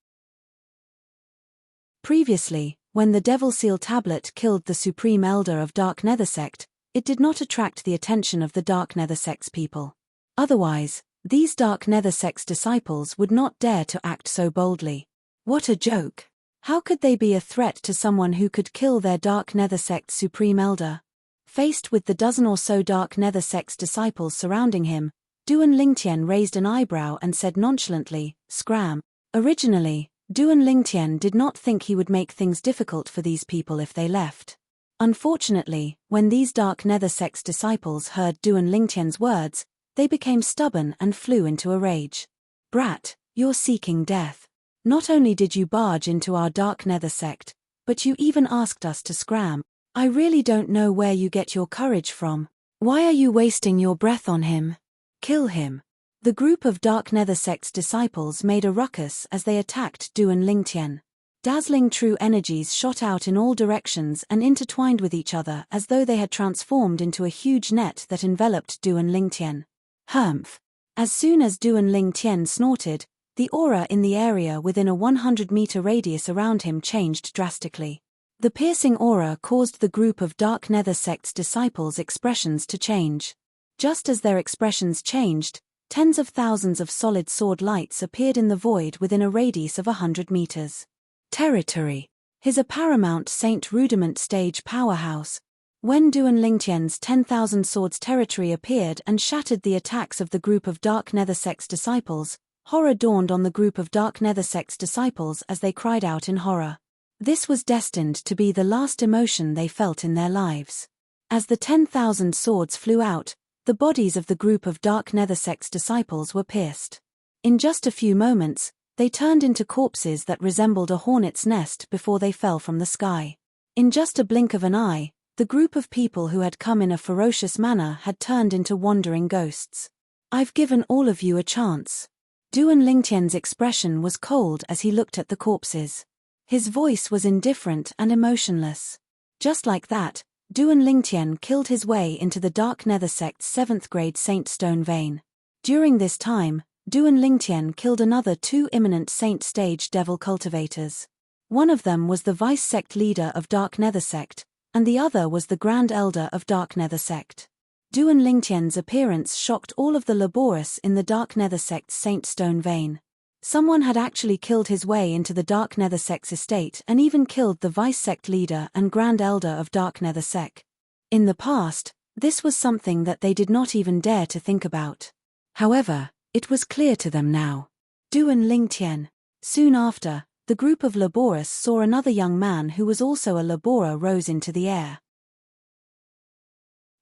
Previously, when the Devil Seal tablet killed the Supreme Elder of Dark Nether sect, it did not attract the attention of the Dark Nether sect's people. Otherwise, these Dark Nether sect's disciples would not dare to act so boldly. What a joke! How could they be a threat to someone who could kill their Dark Nether sect's Supreme Elder? Faced with the dozen or so Dark Nether sect's disciples surrounding him, Duan Lingtian raised an eyebrow and said nonchalantly, "Scram." Originally, Duan Lingtian did not think he would make things difficult for these people if they left. Unfortunately, when these Dark Nether sect's disciples heard Duan Lingtian's words, they became stubborn and flew into a rage. "Brat, you're seeking death. Not only did you barge into our Dark Nether sect, but you even asked us to scram. I really don't know where you get your courage from. Why are you wasting your breath on him? Kill him." The group of Dark Nether sect's disciples made a ruckus as they attacked Duan Lingtian. Dazzling true energies shot out in all directions and intertwined with each other as though they had transformed into a huge net that enveloped Duan Lingtian. Humph! As soon as Duan Lingtian snorted, the aura in the area within a 100-meter radius around him changed drastically. The piercing aura caused the group of Dark Nether sect's disciples' expressions to change. Just as their expressions changed, tens of thousands of solid sword lights appeared in the void within a radius of 100 meters. Territory. His a paramount Saint Rudiment stage powerhouse. When Duan Lingtian's 10,000 swords territory appeared and shattered the attacks of the group of Dark Nether sect's disciples, horror dawned on the group of Dark Nether sect's disciples as they cried out in horror. This was destined to be the last emotion they felt in their lives. As the 10,000 swords flew out, the bodies of the group of Dark Nether sect's disciples were pierced. In just a few moments, they turned into corpses that resembled a hornet's nest before they fell from the sky. In just a blink of an eye, the group of people who had come in a ferocious manner had turned into wandering ghosts. "I've given all of you a chance." Duan Lingtian's expression was cold as he looked at the corpses. His voice was indifferent and emotionless. Just like that, Duan Lingtian killed his way into the Dark Nether sect's 7th grade Saint Stone vein. During this time, Duan Lingtian killed another two imminent Saint Stage Devil cultivators. One of them was the Vice Sect leader of Dark Nether sect, and the other was the Grand Elder of Dark Nether sect. Duan Lingtian's appearance shocked all of the laborious in the Dark Nether sect's Saint Stone vein. Someone had actually killed his way into the Dark Nether sect's estate and even killed the Vice Sect leader and Grand Elder of Dark Nether sect. In the past, this was something that they did not even dare to think about. However, it was clear to them now. Duan Lingtian. Soon after, the group of laborious saw another young man who was also a laborer rose into the air.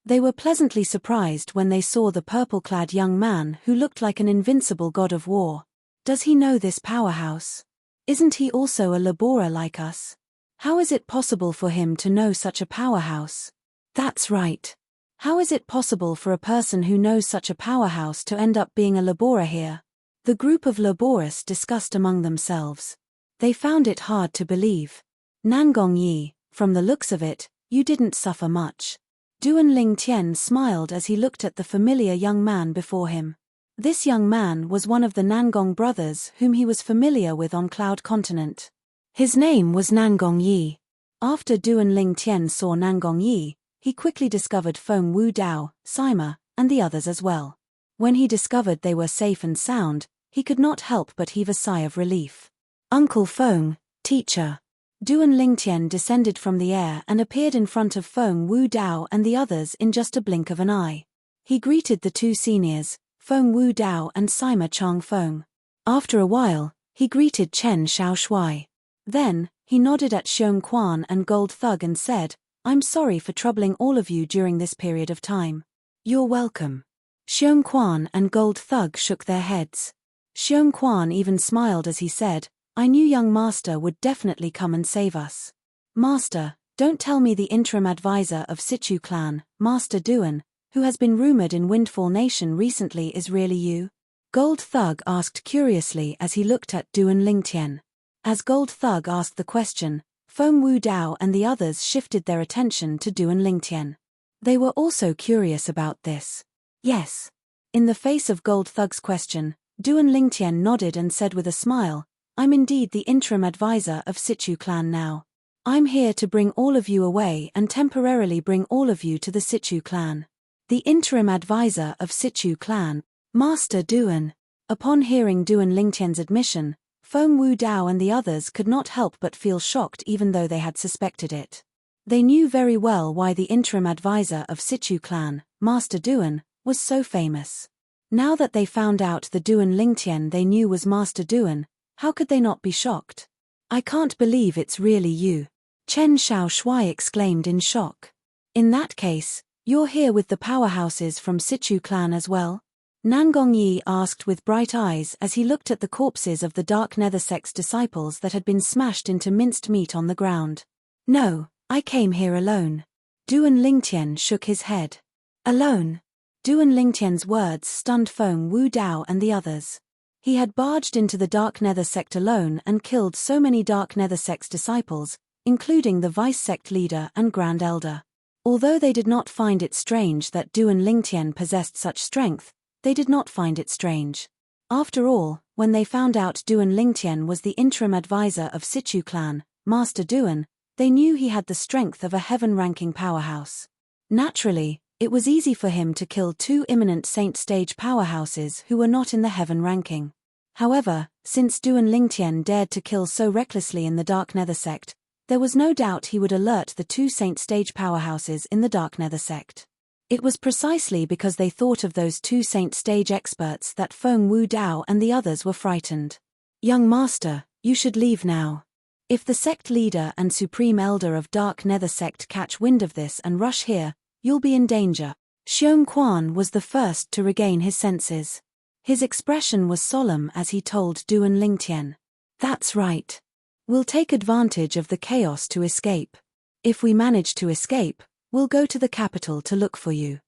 They were pleasantly surprised when they saw the purple-clad young man who looked like an invincible god of war. Does he know this powerhouse? Isn't he also a laborer like us? How is it possible for him to know such a powerhouse? That's right. How is it possible for a person who knows such a powerhouse to end up being a laborer here? The group of laborers discussed among themselves. They found it hard to believe. Nangong Yi, from the looks of it, you didn't suffer much. Duan Lingtian smiled as he looked at the familiar young man before him. This young man was one of the Nangong brothers whom he was familiar with on Cloud Continent. His name was Nangong Yi. After Duan Lingtian saw Nangong Yi, he quickly discovered Feng Wu Dao, Sima, and the others as well. When he discovered they were safe and sound, he could not help but heave a sigh of relief. Uncle Feng, teacher. Duan Lingtian descended from the air and appeared in front of Feng Wu Dao and the others in just a blink of an eye. He greeted the two seniors, Feng Wu Dao and Sima Chang Feng. After a while, he greeted Chen Xiaoshui. Then, he nodded at Xiong Quan and Gold Thug and said, I'm sorry for troubling all of you during this period of time. You're welcome. Xiong Quan and Gold Thug shook their heads. Xiong Quan even smiled as he said, I knew young Master would definitely come and save us. Master, don't tell me the interim advisor of Situ clan, Master Duan, who has been rumored in Windfall Nation recently is really you? Gold Thug asked curiously as he looked at Duan Lingtian. As Gold Thug asked the question, Feng Wu Dao and the others shifted their attention to Duan Lingtian. They were also curious about this. Yes. In the face of Gold Thug's question, Duan Lingtian nodded and said with a smile, I'm indeed the interim advisor of Situ clan now. I'm here to bring all of you away and temporarily bring all of you to the Situ clan. The interim advisor of Situ clan, Master Duan. Upon hearing Duan Lingtian's admission, Feng Wu Dao and the others could not help but feel shocked even though they had suspected it. They knew very well why the interim advisor of Situ clan, Master Duan, was so famous. Now that they found out the Duan Lingtian they knew was Master Duan, how could they not be shocked? I can't believe it's really you. Chen Xiaoshui exclaimed in shock. In that case, you're here with the powerhouses from Situ clan as well? Nangong Yi asked with bright eyes as he looked at the corpses of the Dark Nether sect's disciples that had been smashed into minced meat on the ground. No, I came here alone. Duan Lingtian shook his head. Alone? Duan Lingtian's words stunned Feng Wu Dao and the others. He had barged into the Dark Nether sect alone and killed so many Dark Nether sect's disciples, including the vice sect leader and Grand Elder. Although they did not find it strange that Duan Lingtian possessed such strength, they did not find it strange. After all, when they found out Duan Lingtian was the interim advisor of Situ clan, Master Duan, they knew he had the strength of a heaven-ranking powerhouse. Naturally, it was easy for him to kill two imminent saint stage powerhouses who were not in the heaven ranking. However, since Duan Lingtian dared to kill so recklessly in the Dark Nether sect, there was no doubt he would alert the two saint stage powerhouses in the Dark Nether sect. It was precisely because they thought of those two saint stage experts that Feng Wu Dao and the others were frightened. Young Master, you should leave now. If the sect leader and supreme elder of Dark Nether sect catch wind of this and rush here, you'll be in danger. Xiong Quan was the first to regain his senses. His expression was solemn as he told Duan Lingtian. That's right. We'll take advantage of the chaos to escape. If we manage to escape, we'll go to the capital to look for you.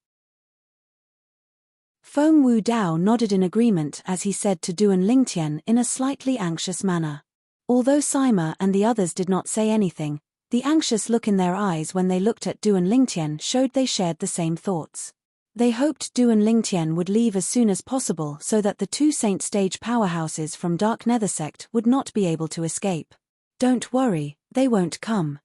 Feng Wu Dao nodded in agreement as he said to Duan Lingtian in a slightly anxious manner. Although Sima and the others did not say anything, the anxious look in their eyes when they looked at Duan Lingtian showed they shared the same thoughts. They hoped Duan Lingtian would leave as soon as possible so that the two saint stage powerhouses from Dark Nether sect would not be able to escape. Don't worry, they won't come.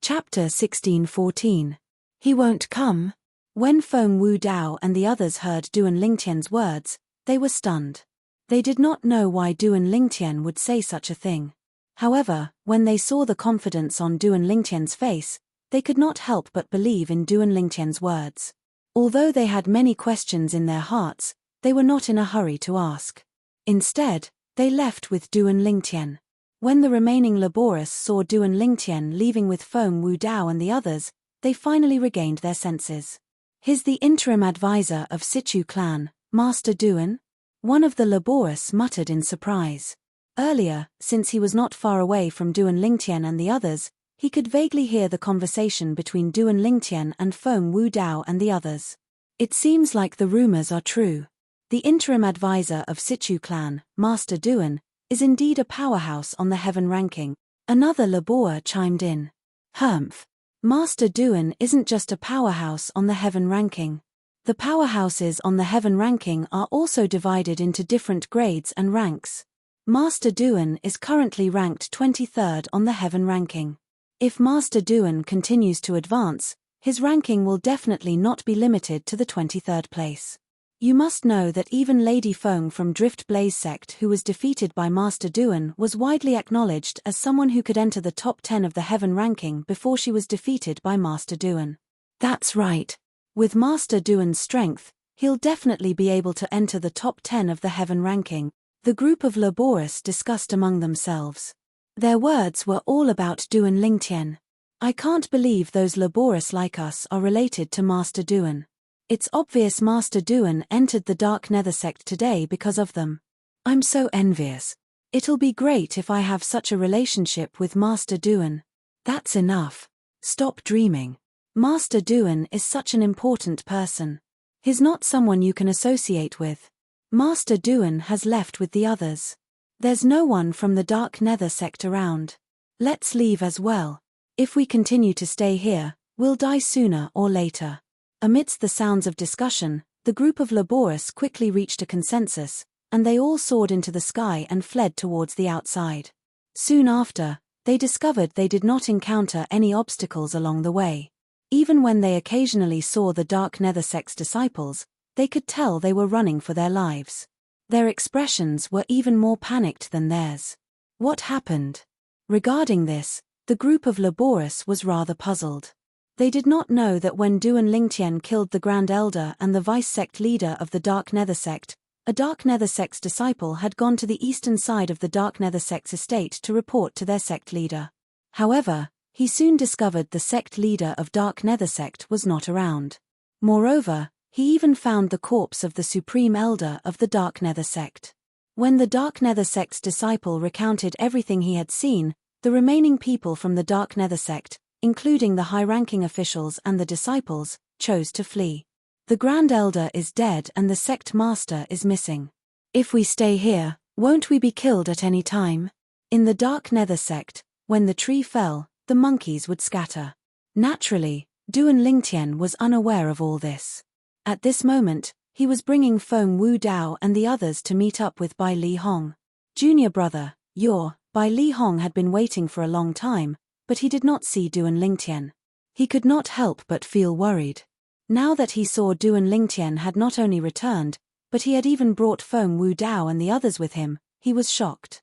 Chapter 1614. He won't come? When Feng Wu Dao and the others heard Duan Lingtian's words, they were stunned. They did not know why Duan Lingtian would say such a thing. However, when they saw the confidence on Duan Lingtian's face, they could not help but believe in Duan Lingtian's words. Although they had many questions in their hearts, they were not in a hurry to ask. Instead, they left with Duan Lingtian. When the remaining laborers saw Duan Lingtian leaving with Feng Wu Dao and the others, they finally regained their senses. He's the interim advisor of Situ clan, Master Duan? One of the Laboris muttered in surprise. Earlier, since he was not far away from Duan Lingtian and the others, he could vaguely hear the conversation between Duan Lingtian and Feng Wudao and the others. It seems like the rumors are true. The interim advisor of Situ clan, Master Duan, is indeed a powerhouse on the heaven ranking. Another Labor chimed in. Humph. Master Duan isn't just a powerhouse on the heaven ranking. The powerhouses on the heaven ranking are also divided into different grades and ranks. Master Duan is currently ranked 23rd on the heaven ranking. If Master Duan continues to advance, his ranking will definitely not be limited to the 23rd place. You must know that even Lady Feng from Drift Blaze sect, who was defeated by Master Duan, was widely acknowledged as someone who could enter the top 10 of the heaven ranking before she was defeated by Master Duan. That's right. With Master Duan's strength, he'll definitely be able to enter the top 10 of the heaven ranking, the group of Laboris discussed among themselves. Their words were all about Duan Lingtian. I can't believe those Laboris like us are related to Master Duan. It's obvious Master Duan entered the Dark Nether sect today because of them. I'm so envious. It'll be great if I have such a relationship with Master Duan. That's enough. Stop dreaming. Master Duan is such an important person. He's not someone you can associate with. Master Duan has left with the others. There's no one from the Dark Nether sect around. Let's leave as well. If we continue to stay here, we'll die sooner or later. Amidst the sounds of discussion, the group of Laboris quickly reached a consensus, and they all soared into the sky and fled towards the outside. Soon after, they discovered they did not encounter any obstacles along the way. Even when they occasionally saw the Dark Nether sect's disciples, they could tell they were running for their lives. Their expressions were even more panicked than theirs. What happened? Regarding this, the group of Laboris was rather puzzled. They did not know that when Duan Lingtian killed the Grand Elder and the vice-sect leader of the Dark Nether sect, a Dark Nether sect's disciple had gone to the eastern side of the Dark Nether sect's estate to report to their sect leader. However, he soon discovered the sect leader of Dark Nether sect was not around. Moreover, he even found the corpse of the Supreme Elder of the Dark Nether sect. When the Dark Nether sect's disciple recounted everything he had seen, the remaining people from the Dark Nether sect, including the high-ranking officials and the disciples, chose to flee. The Grand Elder is dead and the sect master is missing. If we stay here, won't we be killed at any time? In the Dark Nether sect, when the tree fell, the monkeys would scatter. Naturally, Duan Lingtian was unaware of all this. At this moment, he was bringing Feng Wudao and the others to meet up with Bai Li Hong. Junior brother, Bai Li Hong had been waiting for a long time, but he did not see Duan Lingtian. He could not help but feel worried. Now that he saw Duan Lingtian had not only returned, but he had even brought Feng Wudao and the others with him, he was shocked.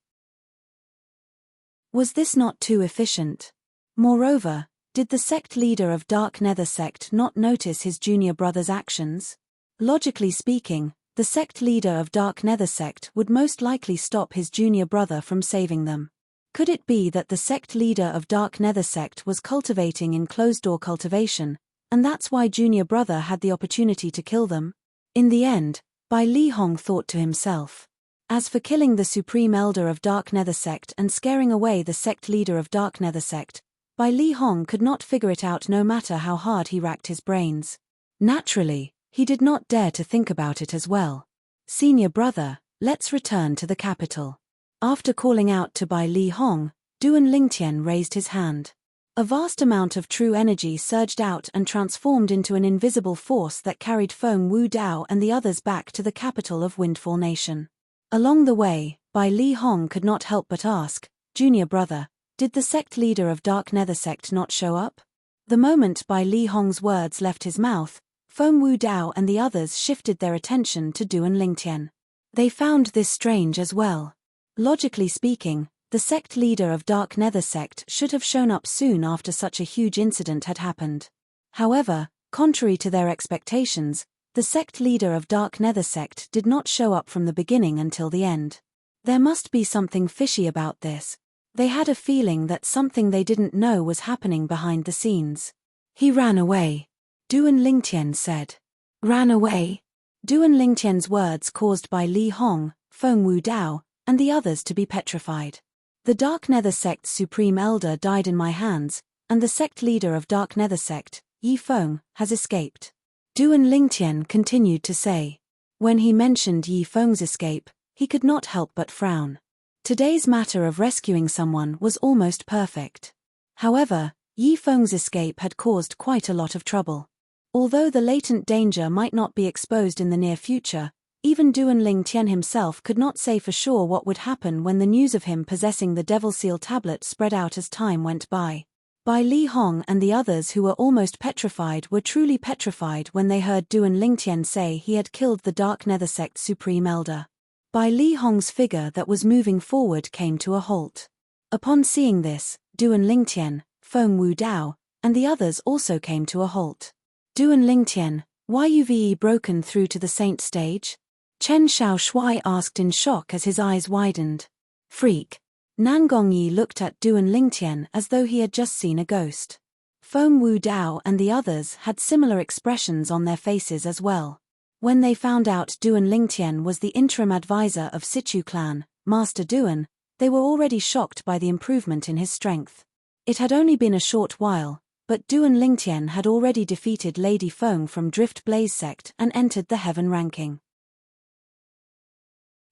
Was this not too efficient? Moreover, did the sect leader of Dark Nether sect not notice his junior brother's actions? Logically speaking, the sect leader of Dark Nether sect would most likely stop his junior brother from saving them. Could it be that the sect leader of Dark Nether sect was cultivating in closed-door cultivation, and that's why junior brother had the opportunity to kill them? In the end, Bai Li Hong thought to himself. As for killing the Supreme Elder of Dark Nether sect and scaring away the sect leader of Dark Nether sect, Bai Li Hong could not figure it out no matter how hard he racked his brains. Naturally, he did not dare to think about it as well. Senior brother, let's return to the capital. After calling out to Bai Li Hong, Duan Lingtian raised his hand. A vast amount of true energy surged out and transformed into an invisible force that carried Feng Wudao and the others back to the capital of Windfall Nation. Along the way, Bai Li Hong could not help but ask, Junior brother, did the sect leader of Dark Nether sect not show up? The moment Bai Li Hong's words left his mouth, Feng Wudao and the others shifted their attention to Duan Lingtian. They found this strange as well. Logically speaking, the sect leader of Dark Nether sect should have shown up soon after such a huge incident had happened. However, contrary to their expectations, the sect leader of Dark Nether sect did not show up from the beginning until the end. There must be something fishy about this. They had a feeling that something they didn't know was happening behind the scenes. He ran away. Duan Lingtian said. Ran away. Duan Lingtian's words caused by Li Hong, Feng Wu Dao, and the others to be petrified. The Dark Nether Sect's supreme elder died in my hands, and the sect leader of Dark Nether Sect, Yi Feng, has escaped. Duan Lingtian continued to say. When he mentioned Yi Feng's escape, he could not help but frown. Today's matter of rescuing someone was almost perfect. However, Yi Feng's escape had caused quite a lot of trouble. Although the latent danger might not be exposed in the near future, even Duan Lingtian himself could not say for sure what would happen when the news of him possessing the Devil Seal tablet spread out as time went by. Li Hong and the others who were almost petrified were truly petrified when they heard Duan Lingtian say he had killed the Dark Nether Sect Supreme Elder. Li Hong's figure that was moving forward came to a halt. Upon seeing this, Duan Lingtian, Feng Wu Dao, and the others also came to a halt. Duan Lingtian, why you've broken through to the saint stage? Chen Xiaoshui asked in shock as his eyes widened. Freak. Nan Gongyi looked at Duan Lingtian as though he had just seen a ghost. Feng Wu Dao and the others had similar expressions on their faces as well. When they found out Duan Lingtian was the interim advisor of Sichu clan, Master Duan, they were already shocked by the improvement in his strength. It had only been a short while, but Duan Lingtian had already defeated Lady Feng from Drift Blaze sect and entered the heaven ranking.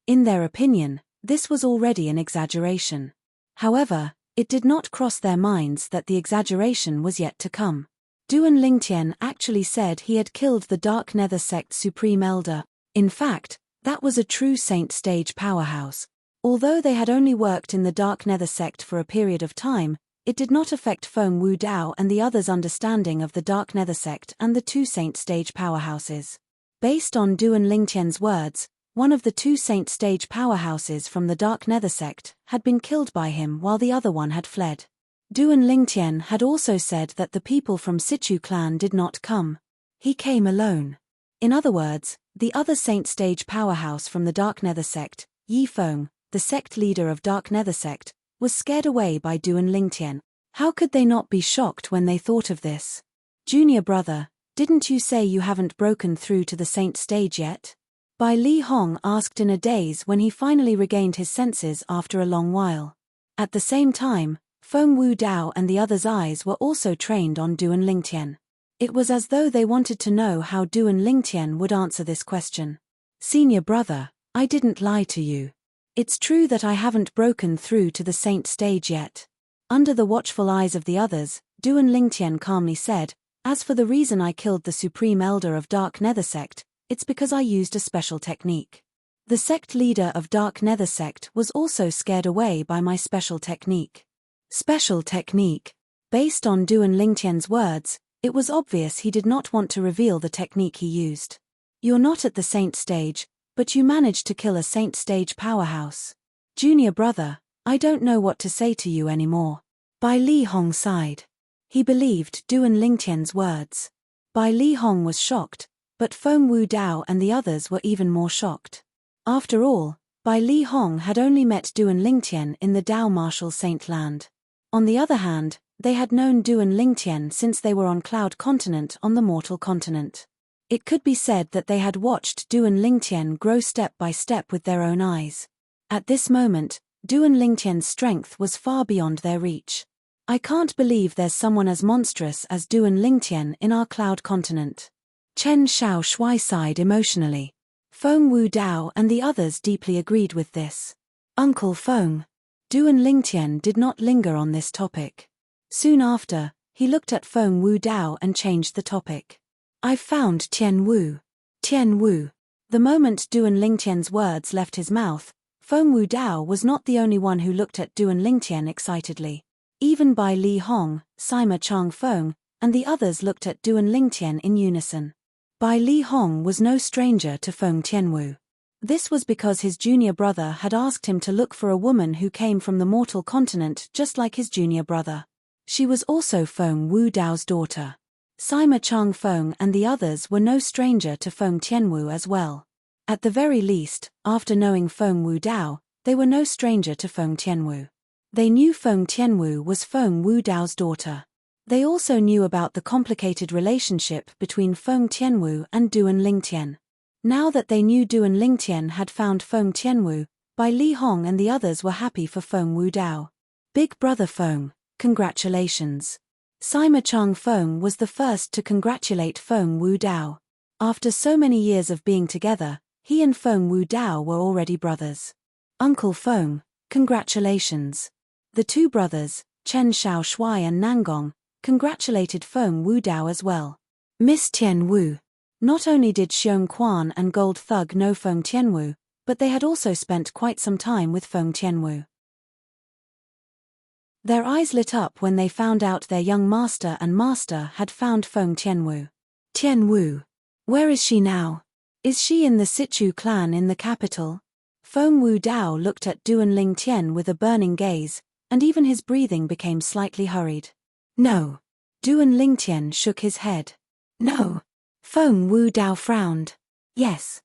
In their opinion, this was already an exaggeration. However, it did not cross their minds that the exaggeration was yet to come. Duan Lingtian actually said he had killed the Dark Nether Sect Supreme Elder. In fact, that was a true saint stage powerhouse. Although they had only worked in the Dark Nether Sect for a period of time, it did not affect Feng Wu Dao and the others' understanding of the Dark Nether Sect and the two saint stage powerhouses. Based on Duan Lingtian's words, one of the two saint stage powerhouses from the Dark Nether Sect had been killed by him while the other one had fled. Duan Lingtian had also said that the people from Sichu clan did not come. He came alone. In other words, the other saint stage powerhouse from the Dark Nether Sect, Yi Feng, the sect leader of Dark Nether Sect, was scared away by Duan Lingtian. How could they not be shocked when they thought of this? Junior brother, didn't you say you haven't broken through to the saint stage yet? Li Hong asked in a daze when he finally regained his senses after a long while. At the same time, Feng Wu Dao and the others' eyes were also trained on Duan Lingtian. It was as though they wanted to know how Duan Lingtian would answer this question. Senior brother, I didn't lie to you. It's true that I haven't broken through to the saint stage yet. Under the watchful eyes of the others, Duan Lingtian calmly said, as for the reason I killed the Supreme Elder of Dark Nether Sect, it's because I used a special technique. The sect leader of Dark Nether Sect was also scared away by my special technique. Special technique. Based on Duan Lingtian's words, it was obvious he did not want to reveal the technique he used. You're not at the saint stage, but you managed to kill a saint stage powerhouse. Junior brother, I don't know what to say to you anymore. Li Hong sighed. He believed Duan Lingtian's words. Li Hong was shocked, but Feng Wu Dao and the others were even more shocked. After all, Li Hong had only met Duan Lingtian in the Dao Martial Saint Land. On the other hand, they had known Duan Lingtian since they were on Cloud Continent on the Mortal Continent. It could be said that they had watched Duan Lingtian grow step by step with their own eyes. At this moment, Duan Lingtian's strength was far beyond their reach. I can't believe there's someone as monstrous as Duan Lingtian in our Cloud Continent. Chen Xiaoshui sighed emotionally. Feng Wu Dao and the others deeply agreed with this. Uncle Feng. Duan Lingtian did not linger on this topic. Soon after, he looked at Feng Wu Dao and changed the topic. I've found Tian Wu. Tian Wu. The moment Duan Lingtian's words left his mouth, Feng Wu Dao was not the only one who looked at Duan Lingtian excitedly. Even Li Hong, Sima Chang Feng, and the others looked at Duan Lingtian in unison. Li Hong was no stranger to Feng Tianwu. This was because his junior brother had asked him to look for a woman who came from the Mortal Continent just like his junior brother. She was also Feng Wu Dao's daughter. Sima Chang Feng and the others were no stranger to Feng Tianwu as well. At the very least, after knowing Feng Wu Dao, they were no stranger to Feng Tianwu. They knew Feng Tianwu was Feng Wu Dao's daughter. They also knew about the complicated relationship between Feng Tianwu and Duan Lingtian. Now that they knew Duan Lingtian had found Feng Tianwu, Bai Li Hong and the others were happy for Feng Wudao. Big brother Feng, congratulations. Sima Chang Feng was the first to congratulate Feng Wudao. After so many years of being together, he and Feng Wudao were already brothers. Uncle Feng, congratulations. The two brothers, Chen Xiaoshui and Nangong, congratulated Feng Wudao as well. Miss Tianwu. Not only did Xiong Quan and Gold Thug know Feng Tianwu, but they had also spent quite some time with Feng Tianwu. Their eyes lit up when they found out their young master and master had found Feng Tianwu. Tianwu. Where is she now? Is she in the Sichu clan in the capital? Feng Wudao looked at Duan Lingtian with a burning gaze, and even his breathing became slightly hurried. No. Duan Lingtian shook his head. No. Feng Wudao frowned. Yes.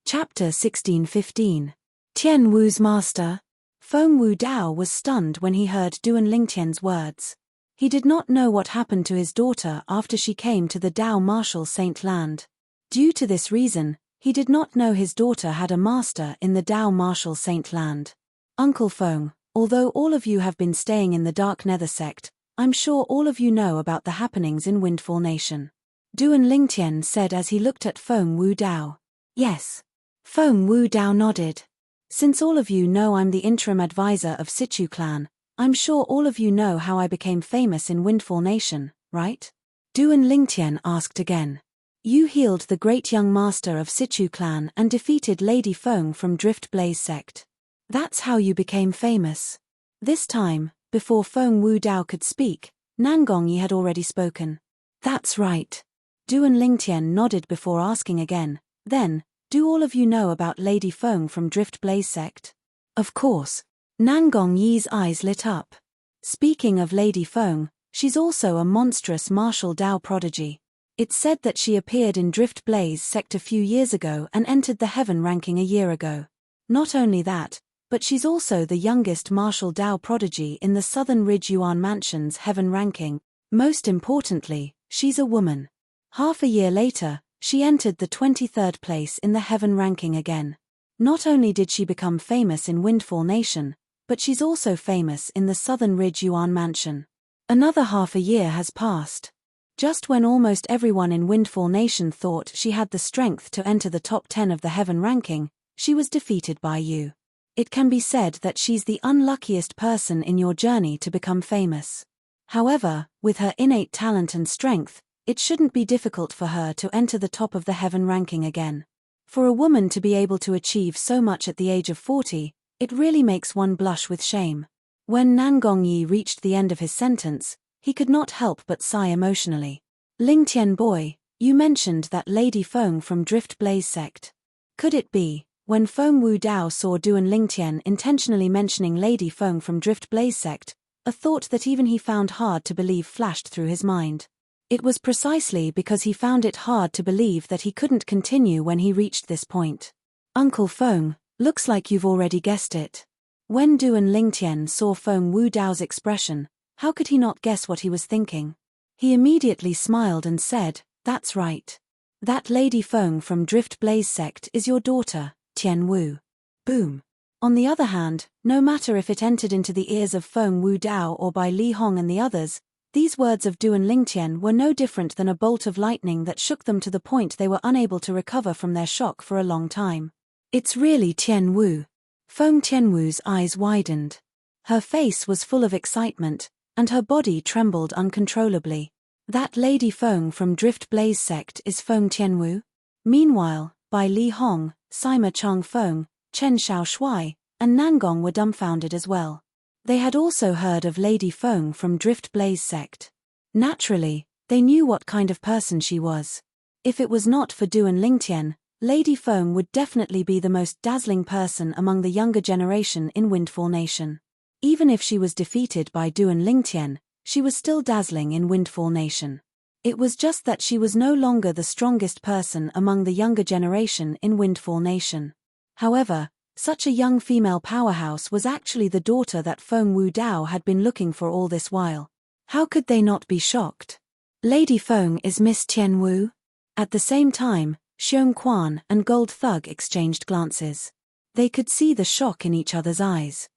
Chapter 1615. Tianwu's master. Feng Wudao was stunned when he heard Duan Lingtian's words. He did not know what happened to his daughter after she came to the Dao Martial Saint Land. Due to this reason, he did not know his daughter had a master in the Dao Martial Saint Land. Uncle Feng, although all of you have been staying in the Dark Nether sect, I'm sure all of you know about the happenings in Windfall Nation. Duan Lingtian said as he looked at Feng Wudao. Yes. Feng Wudao nodded. Since all of you know I'm the interim advisor of Sichu clan, I'm sure all of you know how I became famous in Windfall Nation, right? Duan Lingtian asked again. You healed the great young master of Sichu clan and defeated Lady Feng from Drift Blaze sect. That's how you became famous. This time, before Feng Wudao could speak, Nangongyi had already spoken. That's right. Duan Lingtian nodded before asking again, then, do all of you know about Lady Feng from Drift Blaze sect? Of course. Nangongyi's eyes lit up. Speaking of Lady Feng, she's also a monstrous martial Dao prodigy. It's said that she appeared in Drift Blaze sect a few years ago and entered the heaven ranking a year ago. Not only that, but she's also the youngest martial Dao prodigy in the Southern Ridge Yuan Mansion's heaven ranking. Most importantly, she's a woman. Half a year later, she entered the 23rd place in the heaven ranking again. Not only did she become famous in Windfall Nation, but she's also famous in the Southern Ridge Yuan Mansion. Another half a year has passed. Just when almost everyone in Windfall Nation thought she had the strength to enter the top 10 of the heaven ranking, she was defeated by you. It can be said that she's the unluckiest person in your journey to become famous. However, with her innate talent and strength, it shouldn't be difficult for her to enter the top of the heaven ranking again. For a woman to be able to achieve so much at the age of 40, it really makes one blush with shame. When Nangongyi reached the end of his sentence, he could not help but sigh emotionally. Lingtian boy, you mentioned that Lady Feng from Drift Blaze sect. Could it be, when Feng Wudao saw Duan Lingtian intentionally mentioning Lady Feng from Drift Blaze sect, a thought that even he found hard to believe flashed through his mind. It was precisely because he found it hard to believe that he couldn't continue when he reached this point. Uncle Feng, looks like you've already guessed it. When Duan Lingtian saw Feng Wudao's expression, how could he not guess what he was thinking? He immediately smiled and said, that's right. That Lady Feng from Drift Blaze sect is your daughter, Tianwu. Boom. On the other hand, no matter if it entered into the ears of Feng Wudao or by Li Hong and the others, these words of Duan Lingtian were no different than a bolt of lightning that shook them to the point they were unable to recover from their shock for a long time. It's really Tianwu. Feng Tianwu's eyes widened. Her face was full of excitement, and her body trembled uncontrollably. That Lady Feng from Drift Blaze sect is Feng Tianwu? Meanwhile, Bai Li Hong, Sima Chang Feng, Chen Xiaoshui, and Nangong were dumbfounded as well. They had also heard of Lady Feng from Drift Blaze sect. Naturally, they knew what kind of person she was. If it was not for Duan Lingtian, Lady Feng would definitely be the most dazzling person among the younger generation in Windfall Nation. Even if she was defeated by Duan Lingtian, she was still dazzling in Windfall Nation. It was just that she was no longer the strongest person among the younger generation in Windfall Nation. However, Such a young female powerhouse was actually the daughter that Feng Wudao had been looking for all this while. How could they not be shocked? Lady Feng is Miss Tianwu? At the same time, Xiong Quan and Gold Thug exchanged glances. They could see the shock in each other's eyes.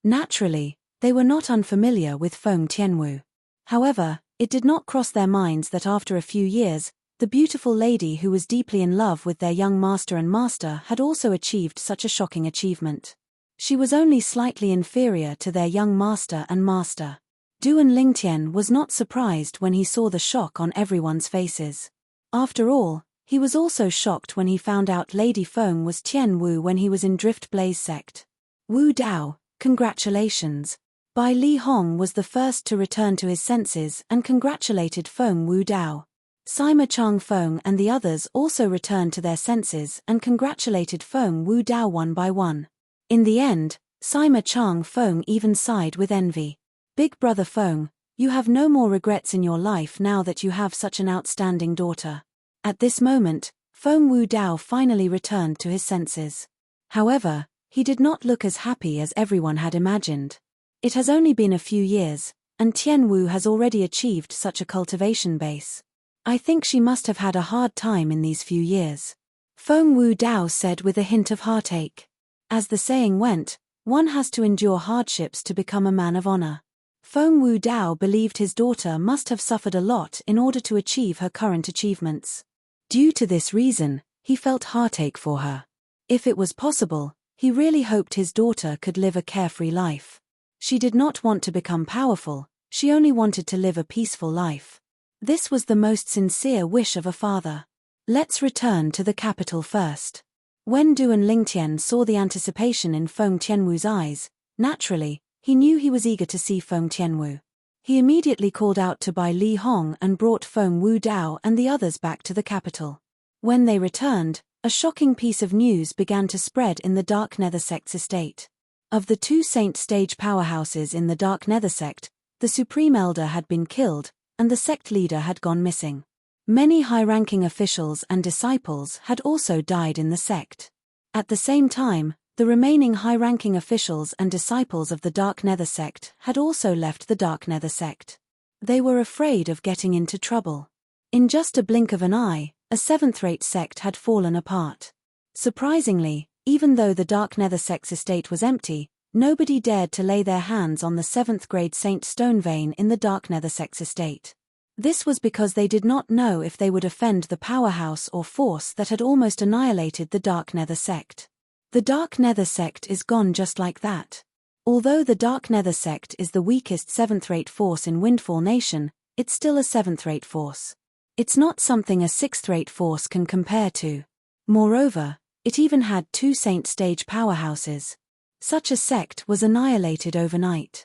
Naturally, they were not unfamiliar with Feng Tianwu. However, it did not cross their minds that after a few years, the beautiful lady who was deeply in love with their young master and master had also achieved such a shocking achievement. She was only slightly inferior to their young master and master. Duan Lingtian was not surprised when he saw the shock on everyone's faces. After all, he was also shocked when he found out Lady Feng was Tian Wu when he was in Drift Blaze sect. Wu Dao, congratulations. Bai Li Hong was the first to return to his senses and congratulated Feng Wu Dao. Sima Chang Feng and the others also returned to their senses and congratulated Feng Wu Dao one by one. In the end, Sima Chang Feng even sighed with envy. Big brother Feng, you have no more regrets in your life now that you have such an outstanding daughter. At this moment, Feng Wu Dao finally returned to his senses. However, he did not look as happy as everyone had imagined. It has only been a few years, and Tian Wu has already achieved such a cultivation base. I think she must have had a hard time in these few years. Feng Wu Dao said with a hint of heartache. As the saying went, one has to endure hardships to become a man of honor. Feng Wu Dao believed his daughter must have suffered a lot in order to achieve her current achievements. Due to this reason, he felt heartache for her. If it was possible, he really hoped his daughter could live a carefree life. She did not want to become powerful, she only wanted to live a peaceful life. This was the most sincere wish of a father. Let's return to the capital first. When Duan Lingtian saw the anticipation in Feng Tianwu's eyes, naturally, he knew he was eager to see Feng Tianwu. He immediately called out to Bai Li Hong and brought Feng Wu Dao and the others back to the capital. When they returned, a shocking piece of news began to spread in the Dark Nether Sect's estate. Of the 2 Saint stage powerhouses in the Dark Nether Sect, the Supreme Elder had been killed, and the sect leader had gone missing. Many high-ranking officials and disciples had also died in the sect. At the same time, the remaining high-ranking officials and disciples of the Dark Nether Sect had also left the Dark Nether Sect. They were afraid of getting into trouble. In just a blink of an eye, a 7th-rate sect had fallen apart. Surprisingly, even though the Dark Nether Sect's estate was empty, nobody dared to lay their hands on the 7th-grade Saint Stone Vein in the Dark Nether Sect's estate. This was because they did not know if they would offend the powerhouse or force that had almost annihilated the Dark Nether Sect. The Dark Nether Sect is gone just like that. Although the Dark Nether Sect is the weakest 7th-rate force in Windfall Nation, it's still a 7th-rate force. It's not something a 6th-rate force can compare to. Moreover, it even had 2 Saint stage powerhouses. Such a sect was annihilated overnight.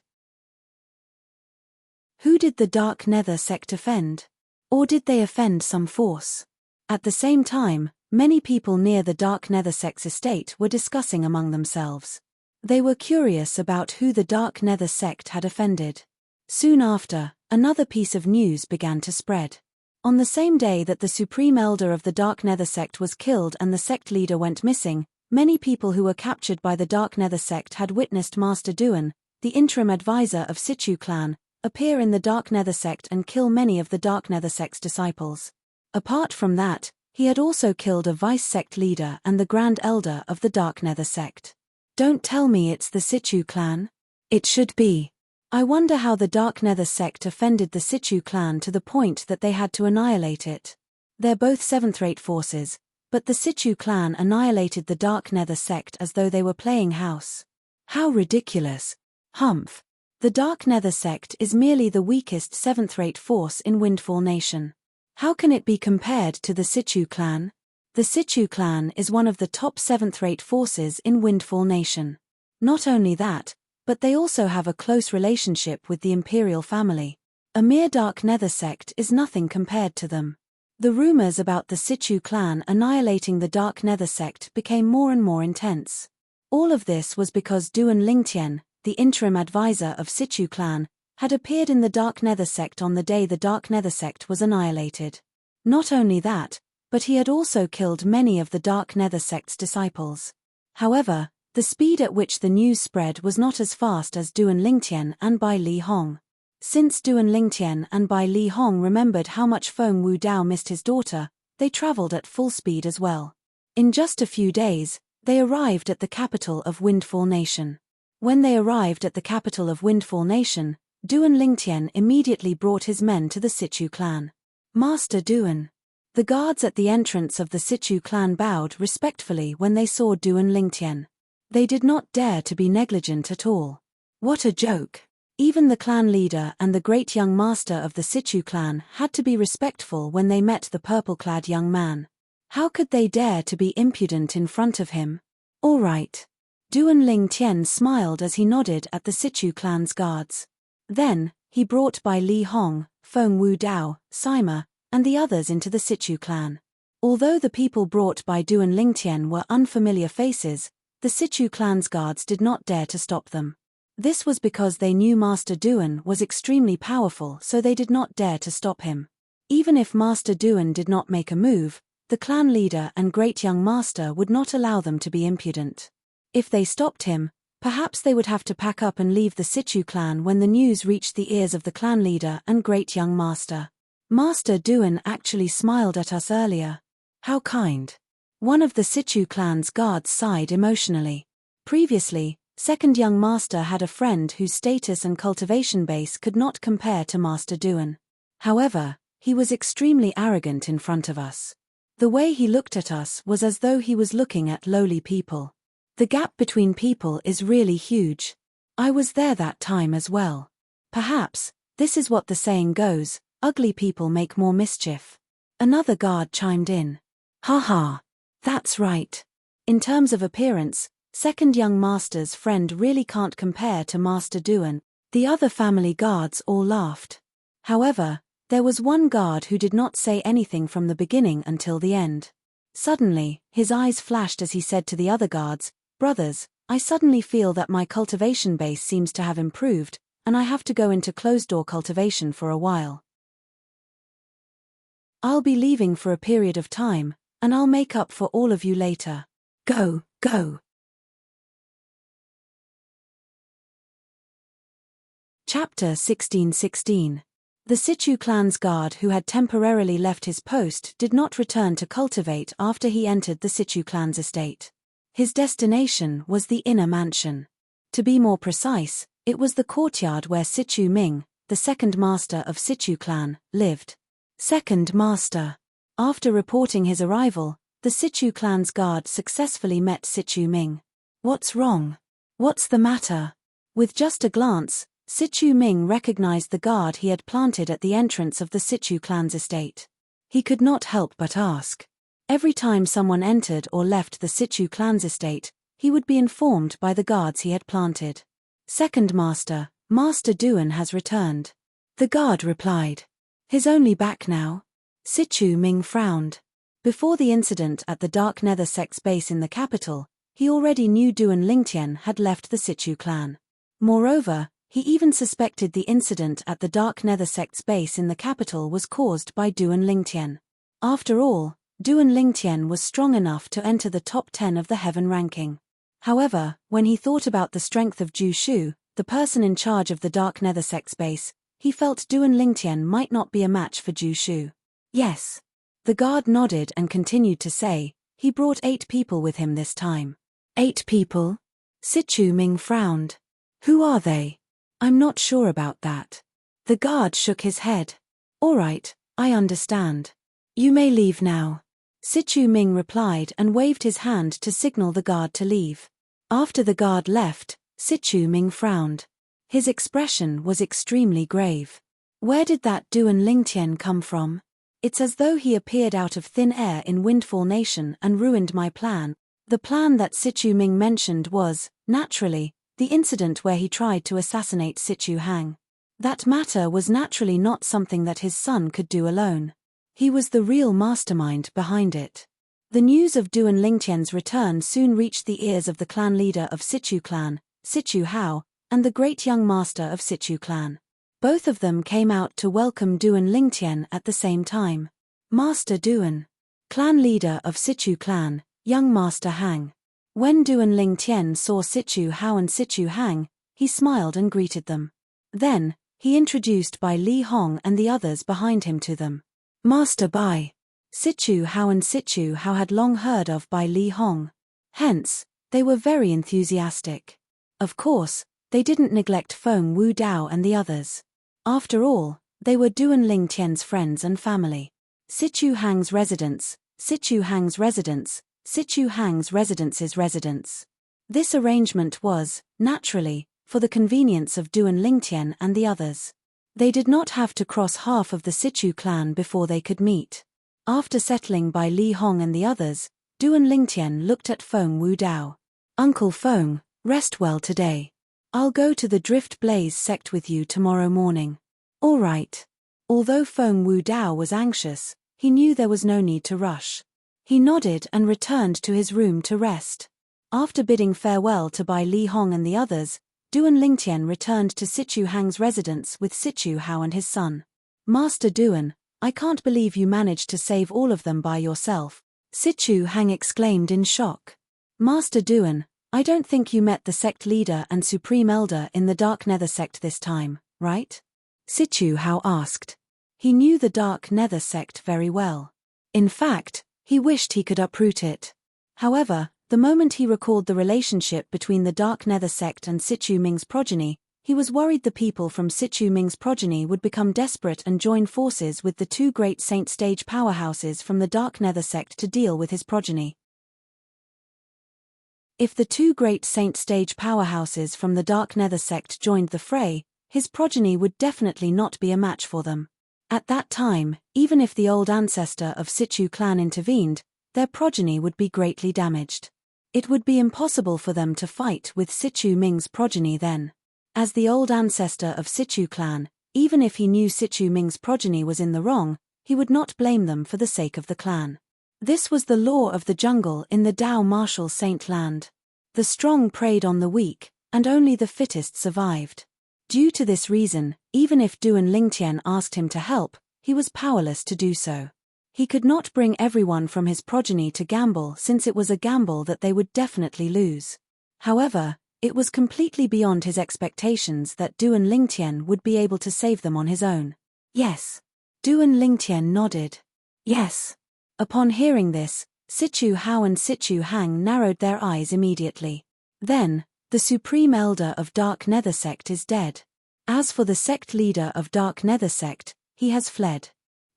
Who did the Dark Nether Sect offend? Or did they offend some force? At the same time, many people near the Dark Nether Sect's estate were discussing among themselves. They were curious about who the Dark Nether Sect had offended. Soon after, another piece of news began to spread. On the same day that the Supreme Elder of the Dark Nether Sect was killed and the sect leader went missing, many people who were captured by the Dark Nether Sect had witnessed Master Duan, the interim advisor of Sichu clan, appear in the Dark Nether Sect and kill many of the Dark Nether Sect's disciples. Apart from that, he had also killed a vice-sect leader and the Grand Elder of the Dark Nether Sect. Don't tell me it's the Sichu clan? It should be. I wonder how the Dark Nether Sect offended the Sichu clan to the point that they had to annihilate it. They're both 7th-rate forces, but the Sichu clan annihilated the Dark Nether Sect as though they were playing house. How ridiculous. Humph. The Dark Nether Sect is merely the weakest 7th-rate force in Windfall Nation. How can it be compared to the Sichu clan? The Sichu clan is one of the top 7th-rate forces in Windfall Nation. Not only that, but they also have a close relationship with the Imperial family. A mere Dark Nether Sect is nothing compared to them. The rumors about the Sichu clan annihilating the Dark Nether Sect became more and more intense. All of this was because Duan Lingtian, the interim advisor of Sichu clan, had appeared in the Dark Nether Sect on the day the Dark Nether Sect was annihilated. Not only that, but he had also killed many of the Dark Nether sect's disciples. However, the speed at which the news spread was not as fast as Duan Lingtian and Bai Li Hong. Since Duan Lingtian and Bai Li Hong remembered how much Feng Wu Dao missed his daughter, they traveled at full speed as well. In just a few days, they arrived at the capital of Windfall Nation. When they arrived at the capital of Windfall Nation, Duan Lingtian immediately brought his men to the Sichu clan. Master Duan. The guards at the entrance of the Sichu clan bowed respectfully when they saw Duan Lingtian. They did not dare to be negligent at all. What a joke! Even the clan leader and the great young master of the Sichu clan had to be respectful when they met the purple-clad young man. How could they dare to be impudent in front of him? All right. Duan Lingtian smiled as he nodded at the Sichu clan's guards. Then, he brought Bai Li Hong, Feng Wu Dao, Sima, and the others into the Sichu clan. Although the people brought by Duan Lingtian were unfamiliar faces, the Sichu clan's guards did not dare to stop them. This was because they knew Master Duan was extremely powerful, so they did not dare to stop him. Even if Master Duan did not make a move, the clan leader and great young master would not allow them to be impudent. If they stopped him, perhaps they would have to pack up and leave the Sichu clan when the news reached the ears of the clan leader and great young master. Master Duan actually smiled at us earlier. How kind. One of the Sichu clan's guards sighed emotionally. Previously, second young master had a friend whose status and cultivation base could not compare to Master Duan. However, he was extremely arrogant in front of us. The way he looked at us was as though he was looking at lowly people. The gap between people is really huge. I was there that time as well. Perhaps, this is what the saying goes, ugly people make more mischief. Another guard chimed in. Haha. That's right. In terms of appearance, second young master's friend really can't compare to Master Duan. The other family guards all laughed. However, there was one guard who did not say anything from the beginning until the end. Suddenly, his eyes flashed as he said to the other guards, "Brothers, I suddenly feel that my cultivation base seems to have improved, and I have to go into closed-door cultivation for a while. I'll be leaving for a period of time, and I'll make up for all of you later. Go, go." Chapter 16:16. The Sichu clan's guard who had temporarily left his post did not return to cultivate after he entered the Sichu clan's estate. His destination was the inner mansion. To be more precise, it was the courtyard where Sichu Ming, the second master of Sichu clan, lived. Second master. After reporting his arrival, the Sichu clan's guard successfully met Sichu Ming. What's wrong? What's the matter? With just a glance, Sichu Ming recognized the guard he had planted at the entrance of the Sichu clan's estate. He could not help but ask. Every time someone entered or left the Sichu clan's estate, he would be informed by the guards he had planted. Second master, Master Duan has returned. The guard replied. He's only back now. Sichu Ming frowned. Before the incident at the Dark Nether sect's base in the capital, he already knew Duan Lingtian had left the Sichu clan. Moreover, he even suspected the incident at the Dark Nether sect's base in the capital was caused by Duan Lingtian. After all, Duan Lingtian was strong enough to enter the top 10 of the heaven ranking. However, when he thought about the strength of Ju Shu, the person in charge of the Dark Nether sect's base, he felt Duan Lingtian might not be a match for Ju Shu. Yes. The guard nodded and continued to say, he brought 8 people with him this time. 8 people? Sichu Ming frowned. Who are they? I'm not sure about that. The guard shook his head. All right, I understand. You may leave now. Sichu Ming replied and waved his hand to signal the guard to leave. After the guard left, Sichu Ming frowned. His expression was extremely grave. Where did that Duan Lingtian come from? It's as though he appeared out of thin air in Windfall Nation and ruined my plan. The plan that Sichu Ming mentioned was, naturally, the incident where he tried to assassinate Sichu Hang. That matter was naturally not something that his son could do alone. He was the real mastermind behind it. The news of Duan Lingtian's return soon reached the ears of the clan leader of Sichu clan, Sichu Hao, and the great young master of Sichu clan. Both of them came out to welcome Duan Lingtian at the same time. Master Duan. clan leader of Sichu clan, young Master Hang. When Duan Lingtian saw Sichu Hao and Sichu Hang, he smiled and greeted them. Then, he introduced Bai Li Hong and the others behind him to them. Master Bai. Sichu Hao and Sichu Hao had long heard of Bai Li Hong. Hence, they were very enthusiastic. Of course, they didn't neglect Feng Wu Dao and the others. After all, they were Duan Lingtian's friends and family. Sichu Hang's residence, Sichu Hang's residence, Sichu Hang's residence's residence. This arrangement was, naturally, for the convenience of Duan Lingtian and the others. They did not have to cross half of the Sichu clan before they could meet. After settling by Li Hong and the others, Duan Lingtian looked at Feng Wu Dao. Uncle Feng, rest well today. I'll go to the Drift Blaze sect with you tomorrow morning. All right. Although Feng Wu Dao was anxious, he knew there was no need to rush. He nodded and returned to his room to rest. After bidding farewell to Bai Li Hong and the others, Duan Lingtian returned to Sichu Hang's residence with Sichu Hao and his son. Master Duan, I can't believe you managed to save all of them by yourself, Sichu Hang exclaimed in shock. Master Duan, I don't think you met the sect leader and supreme elder in the Dark Nether sect this time, right? Sichu Hao asked. He knew the Dark Nether sect very well. In fact, he wished he could uproot it. However, the moment he recalled the relationship between the Dark Nether sect and Sichu Ming's progeny, he was worried the people from Sichu Ming's progeny would become desperate and join forces with the two great Saint Stage powerhouses from the Dark Nether sect to deal with his progeny. If the two great Saint Stage powerhouses from the Dark Nether sect joined the fray, his progeny would definitely not be a match for them. At that time, even if the old ancestor of Sichu clan intervened, their progeny would be greatly damaged. It would be impossible for them to fight with Sichu Ming's progeny then. As the old ancestor of Sichu clan, even if he knew Sichu Ming's progeny was in the wrong, he would not blame them for the sake of the clan. This was the law of the jungle in the Dao martial saint land. The strong preyed on the weak, and only the fittest survived. Due to this reason, even if Duan Lingtian asked him to help, he was powerless to do so. He could not bring everyone from his progeny to gamble since it was a gamble that they would definitely lose. However, it was completely beyond his expectations that Duan Lingtian would be able to save them on his own. Yes. Duan Lingtian nodded. Yes. Upon hearing this, Sichu Hao and Sichu Hang narrowed their eyes immediately. Then, the Supreme Elder of Dark Nether sect is dead. As for the sect leader of Dark Nether sect, he has fled.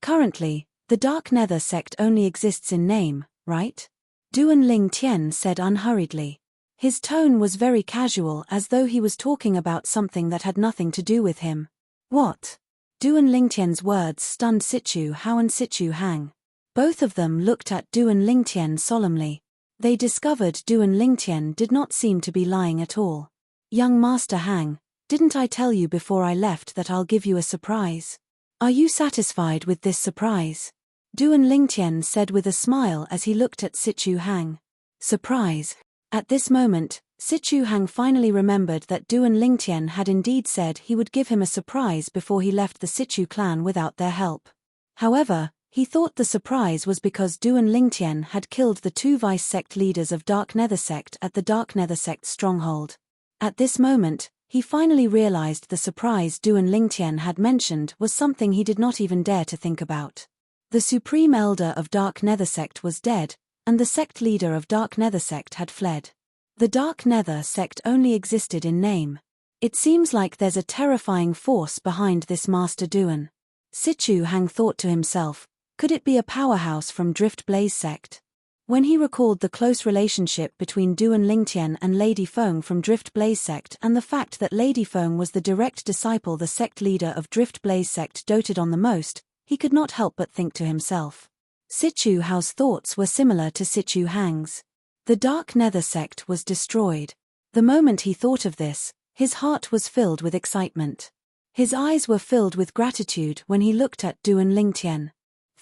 Currently, the Dark Nether sect only exists in name, right? Duan Lingtian said unhurriedly. His tone was very casual, as though he was talking about something that had nothing to do with him. What? Duan Lingtian's words stunned Sichu Hao and Sichu Hang. Both of them looked at Duan Lingtian solemnly. They discovered Duan Lingtian did not seem to be lying at all. Young Master Hang, didn't I tell you before I left that I'll give you a surprise? Are you satisfied with this surprise? Duan Lingtian said with a smile as he looked at Sichu Hang. Surprise. At this moment, Sichu Hang finally remembered that Duan Lingtian had indeed said he would give him a surprise before he left the Sichu clan without their help. However, he thought the surprise was because Duan Lingtian had killed the two vice sect leaders of Dark Nether sect at the Dark Nether sect stronghold. At this moment, he finally realized the surprise Duan Lingtian had mentioned was something he did not even dare to think about. The Supreme Elder of Dark Nether sect was dead, and the sect leader of Dark Nether sect had fled. The Dark Nether sect only existed in name. It seems like there's a terrifying force behind this Master Duan. Sichu Hang thought to himself, could it be a powerhouse from Drift Blaze sect? When he recalled the close relationship between Duan Lingtian and Lady Feng from Drift Blaze sect and the fact that Lady Feng was the direct disciple the sect leader of Drift Blaze sect doted on the most, he could not help but think to himself. Sichu Hao's thoughts were similar to Sichu Hang's. The Dark Nether sect was destroyed. The moment he thought of this, his heart was filled with excitement. His eyes were filled with gratitude when he looked at Duan Lingtian.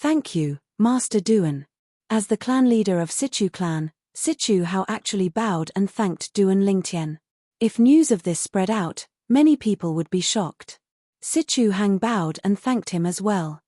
Thank you, Master Duan. As the clan leader of Sichu clan, Sichu Hao actually bowed and thanked Duan Lingtian. If news of this spread out, many people would be shocked. Sichu Hang bowed and thanked him as well.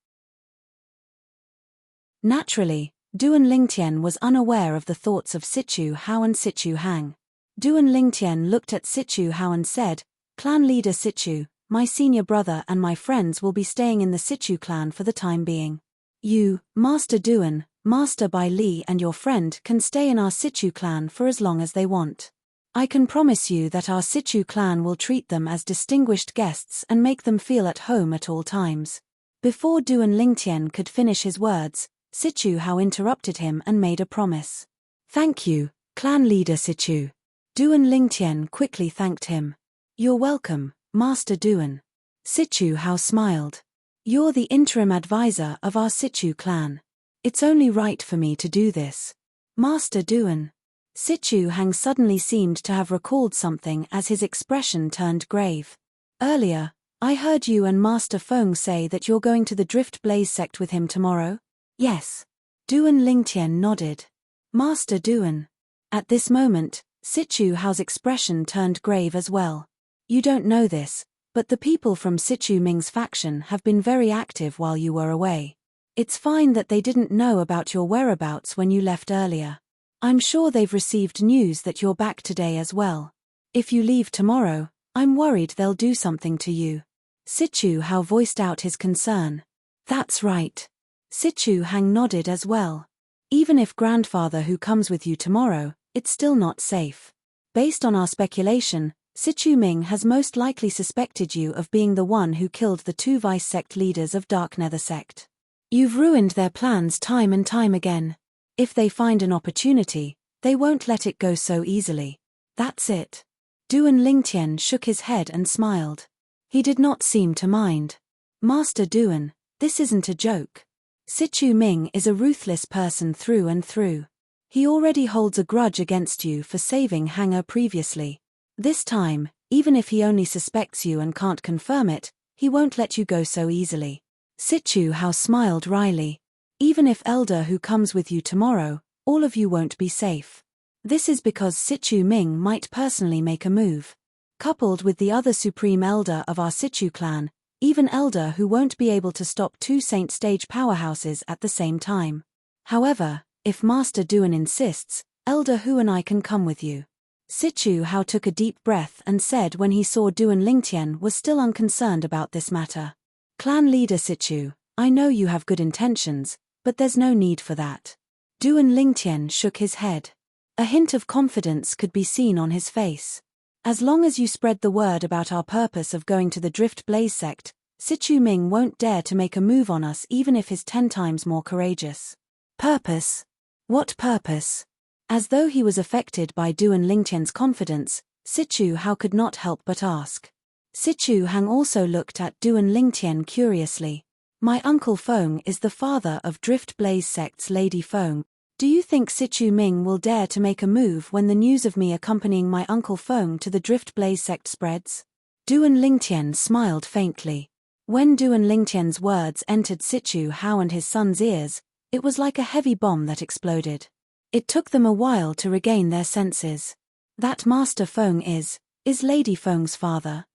Naturally, Duan Lingtian was unaware of the thoughts of Sichu Hao and Sichu Hang. Duan Lingtian looked at Sichu Hao and said, "Clan leader Sichu, my senior brother and my friends will be staying in the Sichu clan for the time being. You, Master Duan, Master Bai Li and your friend can stay in our Sichu clan for as long as they want. I can promise you that our Sichu clan will treat them as distinguished guests and make them feel at home at all times." Before Duan Lingtian could finish his words, Sichu Hao interrupted him and made a promise. "Thank you, clan leader Sichu." Duan Lingtian quickly thanked him. "You're welcome, Master Duan." Sichu Hao smiled. "You're the interim advisor of our Sichu clan. It's only right for me to do this. Master Duan." Sichu Hang suddenly seemed to have recalled something as his expression turned grave. "Earlier, I heard you and Master Feng say that you're going to the Drift Blaze sect with him tomorrow?" "Yes." Duan Lingtian nodded. "Master Duan." At this moment, Sichu Hao's expression turned grave as well. "You don't know this, but the people from Sichu Ming's faction have been very active while you were away. It's fine that they didn't know about your whereabouts when you left earlier. I'm sure they've received news that you're back today as well. If you leave tomorrow, I'm worried they'll do something to you." Sichu Hao voiced out his concern. "That's right." Sichu Hang nodded as well. "Even if grandfather who comes with you tomorrow, it's still not safe. Based on our speculation, Sichu Ming has most likely suspected you of being the one who killed the two vice sect leaders of Dark Nether sect. You've ruined their plans time and time again. If they find an opportunity, they won't let it go so easily. That's it." Duan Lingtian shook his head and smiled. He did not seem to mind. "Master Duan, this isn't a joke. Sichu Ming is a ruthless person through and through. He already holds a grudge against you for saving Hanger previously. This time, even if he only suspects you and can't confirm it, he won't let you go so easily." Sichu Hao smiled wryly. "Even if Elder who comes with you tomorrow, all of you won't be safe. This is because Sichu Ming might personally make a move. Coupled with the other Supreme Elder of our Sichu clan, even Elder who won't be able to stop two Saint Stage powerhouses at the same time. However, if Master Duan insists, Elder Hu and I can come with you." Sichu Hao took a deep breath and said when he saw Duan Lingtian was still unconcerned about this matter. "Clan leader Sichu, I know you have good intentions, but there's no need for that." Duan Lingtian shook his head. A hint of confidence could be seen on his face. "As long as you spread the word about our purpose of going to the Drift Blaze sect, Sichu Ming won't dare to make a move on us even if he's 10 times more courageous." "Purpose? What purpose?" As though he was affected by Duan Lingtian's confidence, Sichu Hao could not help but ask. Sichu Hang also looked at Duan Lingtian curiously. "My uncle Feng is the father of Drift Blaze sect's Lady Feng. Do you think Sichu Ming will dare to make a move when the news of me accompanying my uncle Feng to the Drift Blaze sect spreads?" Duan Lingtian smiled faintly. When Duan Lingtian's words entered Sichu Hao and his son's ears, it was like a heavy bomb that exploded. It took them a while to regain their senses. "That Master Feng is Lady Feng's father."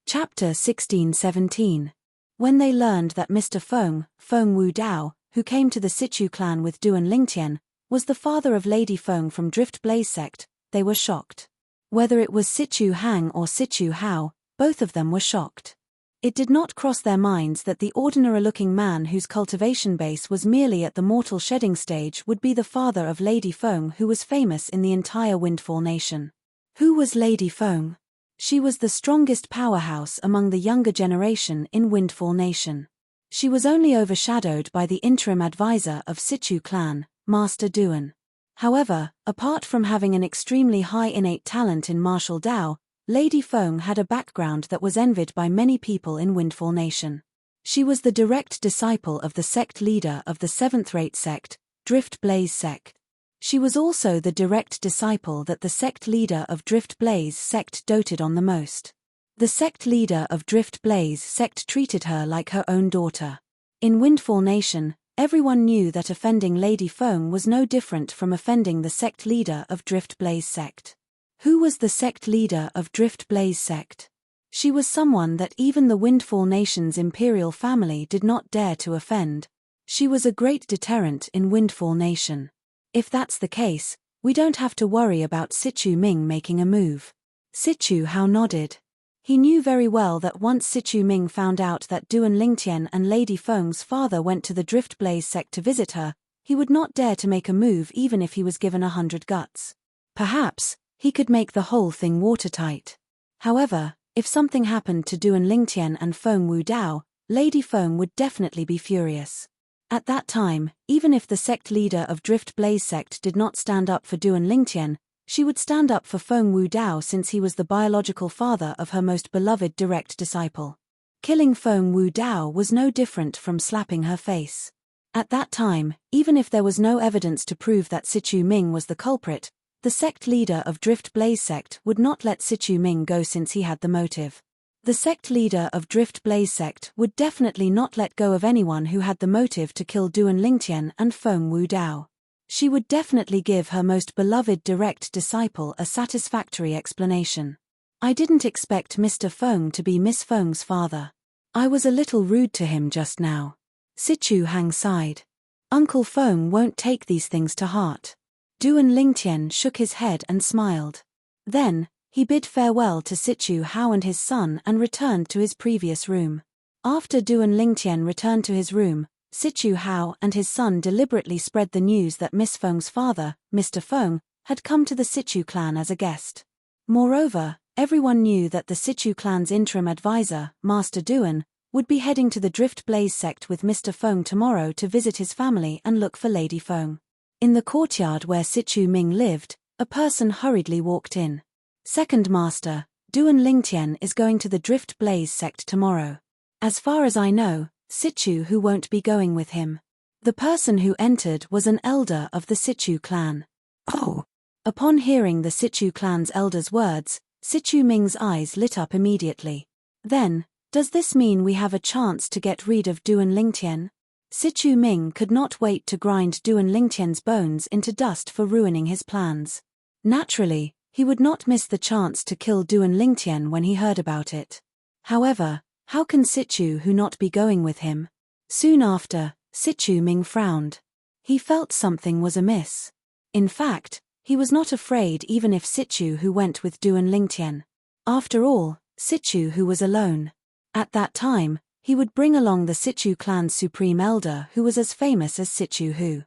Chapter 16-17. When they learned that Mr. Feng Wu Dao, who came to the Sichu clan with Duan Lingtian, was the father of Lady Feng from Drift Blaze sect, they were shocked. Whether it was Sichu Hang or Sichu Hao, both of them were shocked. It did not cross their minds that the ordinary-looking man whose cultivation base was merely at the mortal shedding stage would be the father of Lady Feng, who was famous in the entire Windfall Nation. Who was Lady Feng? She was the strongest powerhouse among the younger generation in Windfall Nation. She was only overshadowed by the interim advisor of Sichu clan, Master Duan. However, apart from having an extremely high innate talent in martial Dao, Lady Feng had a background that was envied by many people in Windfall Nation. She was the direct disciple of the sect leader of the 7th-rate sect, Drift Blaze sect. She was also the direct disciple that the sect leader of Drift Blaze sect doted on the most. The sect leader of Drift Blaze sect treated her like her own daughter. In Windfall Nation, everyone knew that offending Lady Feng was no different from offending the sect leader of Drift Blaze sect. Who was the sect leader of Drift Blaze sect? She was someone that even the Windfall Nation's imperial family did not dare to offend. She was a great deterrent in Windfall Nation. If that's the case, we don't have to worry about Sichu Ming making a move. Sichu Hao nodded. He knew very well that once Sichu Ming found out that Duan Lingtian and Lady Feng's father went to the Drift Blaze sect to visit her, he would not dare to make a move even if he was given 100 guts. Perhaps he could make the whole thing watertight. However, if something happened to Duan Lingtian and Feng Wudao, Lady Feng would definitely be furious. At that time, even if the sect leader of Drift Blaze sect did not stand up for Duan Lingtian, she would stand up for Feng Wudao since he was the biological father of her most beloved direct disciple. Killing Feng Wudao was no different from slapping her face. At that time, even if there was no evidence to prove that Sichu Ming was the culprit, the sect leader of Drift Blaze sect would not let Sichu Ming go since he had the motive. The sect leader of Drift Blaze sect would definitely not let go of anyone who had the motive to kill Duan Lingtian and Feng Wudao. She would definitely give her most beloved direct disciple a satisfactory explanation. I didn't expect Mr. Feng to be Miss Feng's father. I was a little rude to him just now. Sichu Hang sighed. Uncle Feng won't take these things to heart. Duan Lingtian shook his head and smiled. Then, he bid farewell to Sichu Hao and his son and returned to his previous room. After Duan Lingtian returned to his room, Sichu Hao and his son deliberately spread the news that Miss Feng's father, Mr. Feng, had come to the Sichu clan as a guest. Moreover, everyone knew that the Sichu clan's interim advisor, Master Duan, would be heading to the Drift Blaze sect with Mr. Feng tomorrow to visit his family and look for Lady Feng. In the courtyard where Sichu Ming lived, a person hurriedly walked in. Second Master, Duan Lingtian is going to the Drift Blaze sect tomorrow. As far as I know, Sichu Hu won't be going with him. The person who entered was an elder of the Sichu clan. Oh! Upon hearing the Sichu clan's elder's words, Sichu Ming's eyes lit up immediately. Then, does this mean we have a chance to get rid of Duan Lingtian? Sichu Ming could not wait to grind Duan Lingtian's bones into dust for ruining his plans. Naturally, he would not miss the chance to kill Duan Lingtian when he heard about it. However, how can Sichu Hu not be going with him? Soon after, Sichu Ming frowned. He felt something was amiss. In fact, he was not afraid even if Sichu Hu went with Duan Lingtian. After all, Sichu Hu was alone. At that time, he would bring along the Sichu clan's supreme elder who was as famous as Sichu Hu.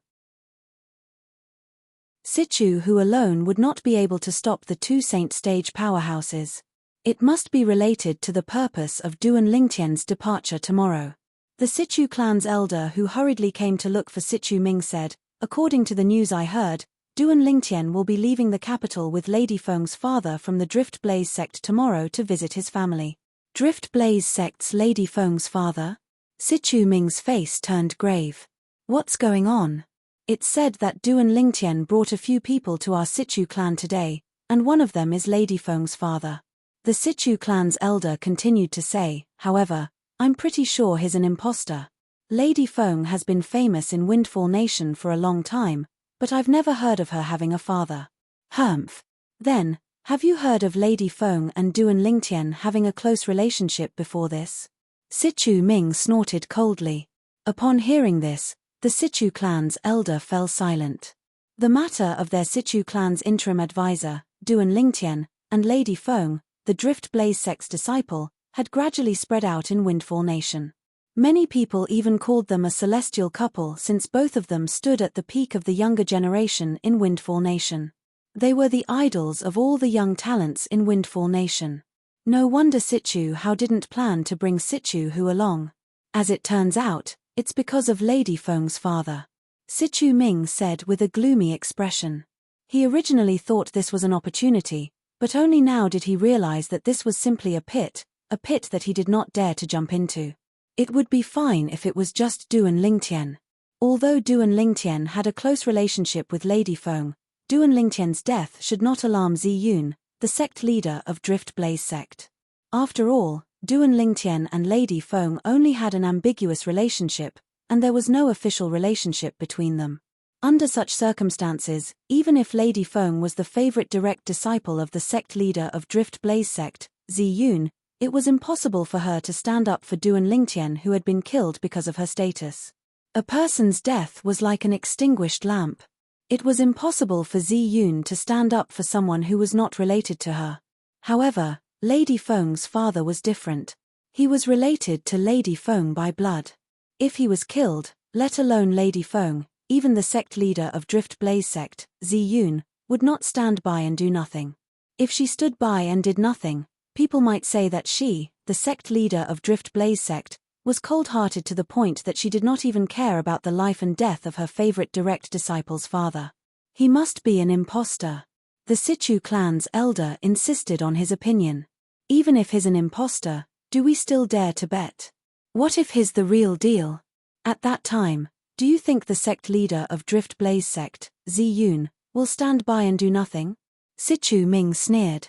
Sichu Hu alone would not be able to stop the two Saint Stage powerhouses. It must be related to the purpose of Duan Lingtian's departure tomorrow. The Sichu clan's elder who hurriedly came to look for Sichu Ming said, according to the news I heard, Duan Lingtian will be leaving the capital with Lady Feng's father from the Drift Blaze sect tomorrow to visit his family. Drift Blaze sect's Lady Feng's father? Sichu Ming's face turned grave. What's going on? It's said that Duan Lingtian brought a few people to our Sichu clan today, and one of them is Lady Feng's father. The Sichu clan's elder continued to say, however, I'm pretty sure he's an imposter. Lady Feng has been famous in Windfall Nation for a long time, but I've never heard of her having a father. Humph. Then, have you heard of Lady Feng and Duan Lingtian having a close relationship before this? Sichu Ming snorted coldly. Upon hearing this, the Sichu clan's elder fell silent. The matter of their Sichu clan's interim advisor, Duan Lingtian, and Lady Feng, the Drift Blaze sect's disciple, had gradually spread out in Windfall Nation. Many people even called them a celestial couple since both of them stood at the peak of the younger generation in Windfall Nation. They were the idols of all the young talents in Windfall Nation. No wonder Sichu Hao didn't plan to bring Sichu Hu along. As it turns out, it's because of Lady Feng's father. Sichu Ming said with a gloomy expression. He originally thought this was an opportunity, but only now did he realize that this was simply a pit that he did not dare to jump into. It would be fine if it was just Duan Lingtian. Although Duan Lingtian had a close relationship with Lady Feng, Duan Lingtian's death should not alarm Zi Yun, the sect leader of Drift Blaze sect. After all, Duan Lingtian and Lady Feng only had an ambiguous relationship, and there was no official relationship between them. Under such circumstances, even if Lady Feng was the favorite direct disciple of the sect leader of Drift Blaze sect, Zi Yun, It was impossible for her to stand up for Duan Lingtian, who had been killed because of her status. A person's death was like an extinguished lamp. It was impossible for Zi Yun to stand up for someone who was not related to her. However, Lady Feng's father was different. He was related to Lady Feng by blood. If he was killed, let alone Lady Feng, even the sect leader of Drift Blaze sect, Zi Yun, would not stand by and do nothing. If she stood by and did nothing, people might say that she, the sect leader of Drift Blaze sect, was cold-hearted to the point that she did not even care about the life and death of her favorite direct disciple's father. He must be an impostor. The Sichu clan's elder insisted on his opinion. Even if he's an impostor, do we still dare to bet? What if he's the real deal? At that time, do you think the sect leader of Drift Blaze sect, Zi Yun, will stand by and do nothing? Sichu Ming sneered.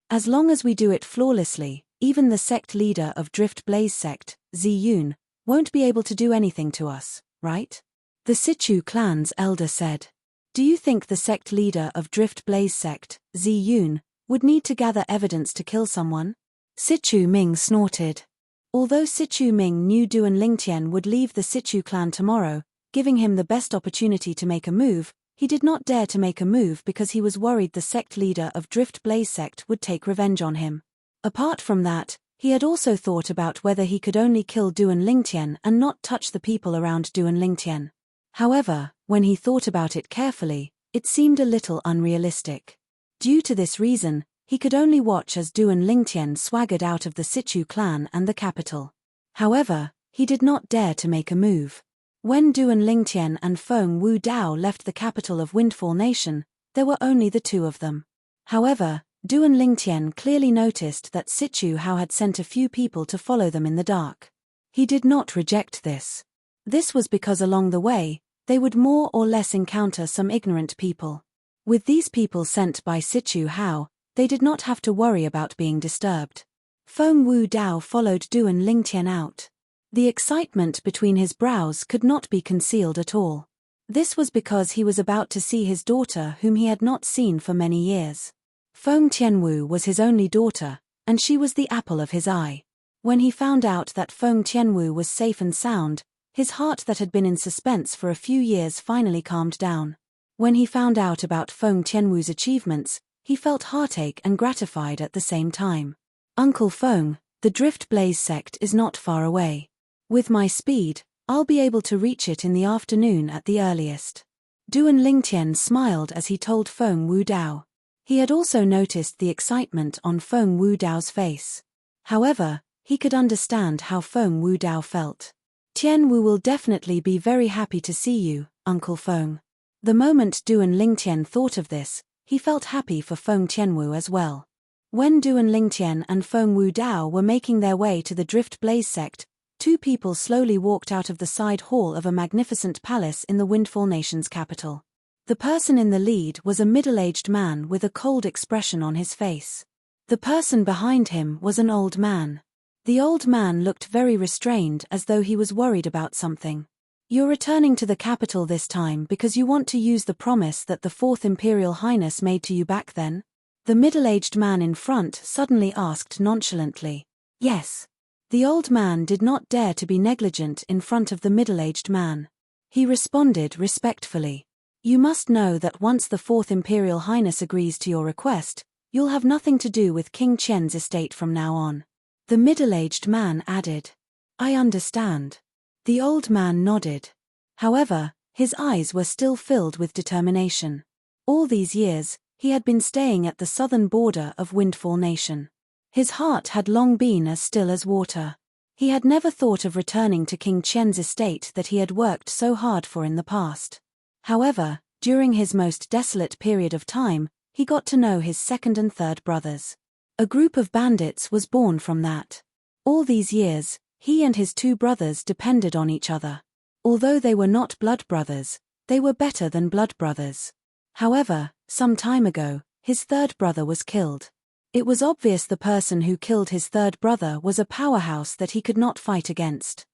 As long as we do it flawlessly, even the sect leader of Drift Blaze sect, Zi Yun, won't be able to do anything to us, right? The Sichu clan's elder said. Do you think the sect leader of Drift Blaze sect, Zi Yun, would need to gather evidence to kill someone? Sichu Ming snorted. Although Sichu Ming knew Duan Lingtian would leave the Sichu clan tomorrow, giving him the best opportunity to make a move, he did not dare to make a move because he was worried the sect leader of Drift Blaze sect would take revenge on him. Apart from that, he had also thought about whether he could only kill Duan Lingtian and not touch the people around Duan Lingtian. However, when he thought about it carefully, it seemed a little unrealistic. Due to this reason, he could only watch as Duan Lingtian swaggered out of the Sichu clan and the capital. However, he did not dare to make a move. When Duan Lingtian and Feng Wu Dao left the capital of Windfall Nation, there were only the two of them. However, Duan Lingtian clearly noticed that Sichu Hao had sent a few people to follow them in the dark. He did not reject this. This was because along the way, they would more or less encounter some ignorant people. With these people sent by Sichu Hao, they did not have to worry about being disturbed. Feng Wu Dao followed Duan Lingtian out. The excitement between his brows could not be concealed at all. This was because he was about to see his daughter whom he had not seen for many years. Feng Tianwu was his only daughter, and she was the apple of his eye. When he found out that Feng Tianwu was safe and sound, his heart that had been in suspense for a few years finally calmed down. When he found out about Feng Tianwu's achievements, he felt heartache and gratified at the same time. Uncle Feng, the Drift Blaze sect is not far away. With my speed, I'll be able to reach it in the afternoon at the earliest. Duan Lingtian smiled as he told Feng Wu Dao. He had also noticed the excitement on Feng Wu Dao's face. However, he could understand how Feng Wu Dao felt. Tian Wu will definitely be very happy to see you, Uncle Feng. The moment Duan Lingtian thought of this, he felt happy for Feng Tianwu as well. When Duan Lingtian and Feng Wu Dao were making their way to the Drift Blaze sect, two people slowly walked out of the side hall of a magnificent palace in the Windfall Nation's capital. The person in the lead was a middle-aged man with a cold expression on his face. The person behind him was an old man. The old man looked very restrained as though he was worried about something. You're returning to the capital this time because you want to use the promise that the Fourth Imperial Highness made to you back then? The middle-aged man in front suddenly asked nonchalantly. Yes. The old man did not dare to be negligent in front of the middle-aged man. He responded respectfully. You must know that once the Fourth Imperial Highness agrees to your request, you'll have nothing to do with King Qian's estate from now on. The middle-aged man added. I understand. The old man nodded. However, his eyes were still filled with determination. All these years, he had been staying at the southern border of Windfall Nation. His heart had long been as still as water. He had never thought of returning to King Qian's estate that he had worked so hard for in the past. However, during his most desolate period of time, he got to know his second and third brothers. A group of bandits was born from that. All these years, he and his two brothers depended on each other. Although they were not blood brothers, they were better than blood brothers. However, some time ago, his third brother was killed. It was obvious the person who killed his third brother was a powerhouse that he could not fight against.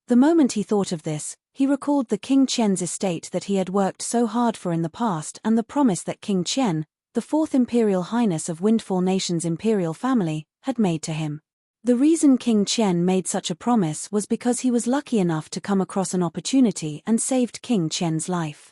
The moment he thought of this, he recalled the King Qian's estate that he had worked so hard for in the past and the promise that King Qian, the Fourth Imperial Highness of Windfall Nation's imperial family, had made to him. The reason King Chen made such a promise was because he was lucky enough to come across an opportunity and saved King Chen's life.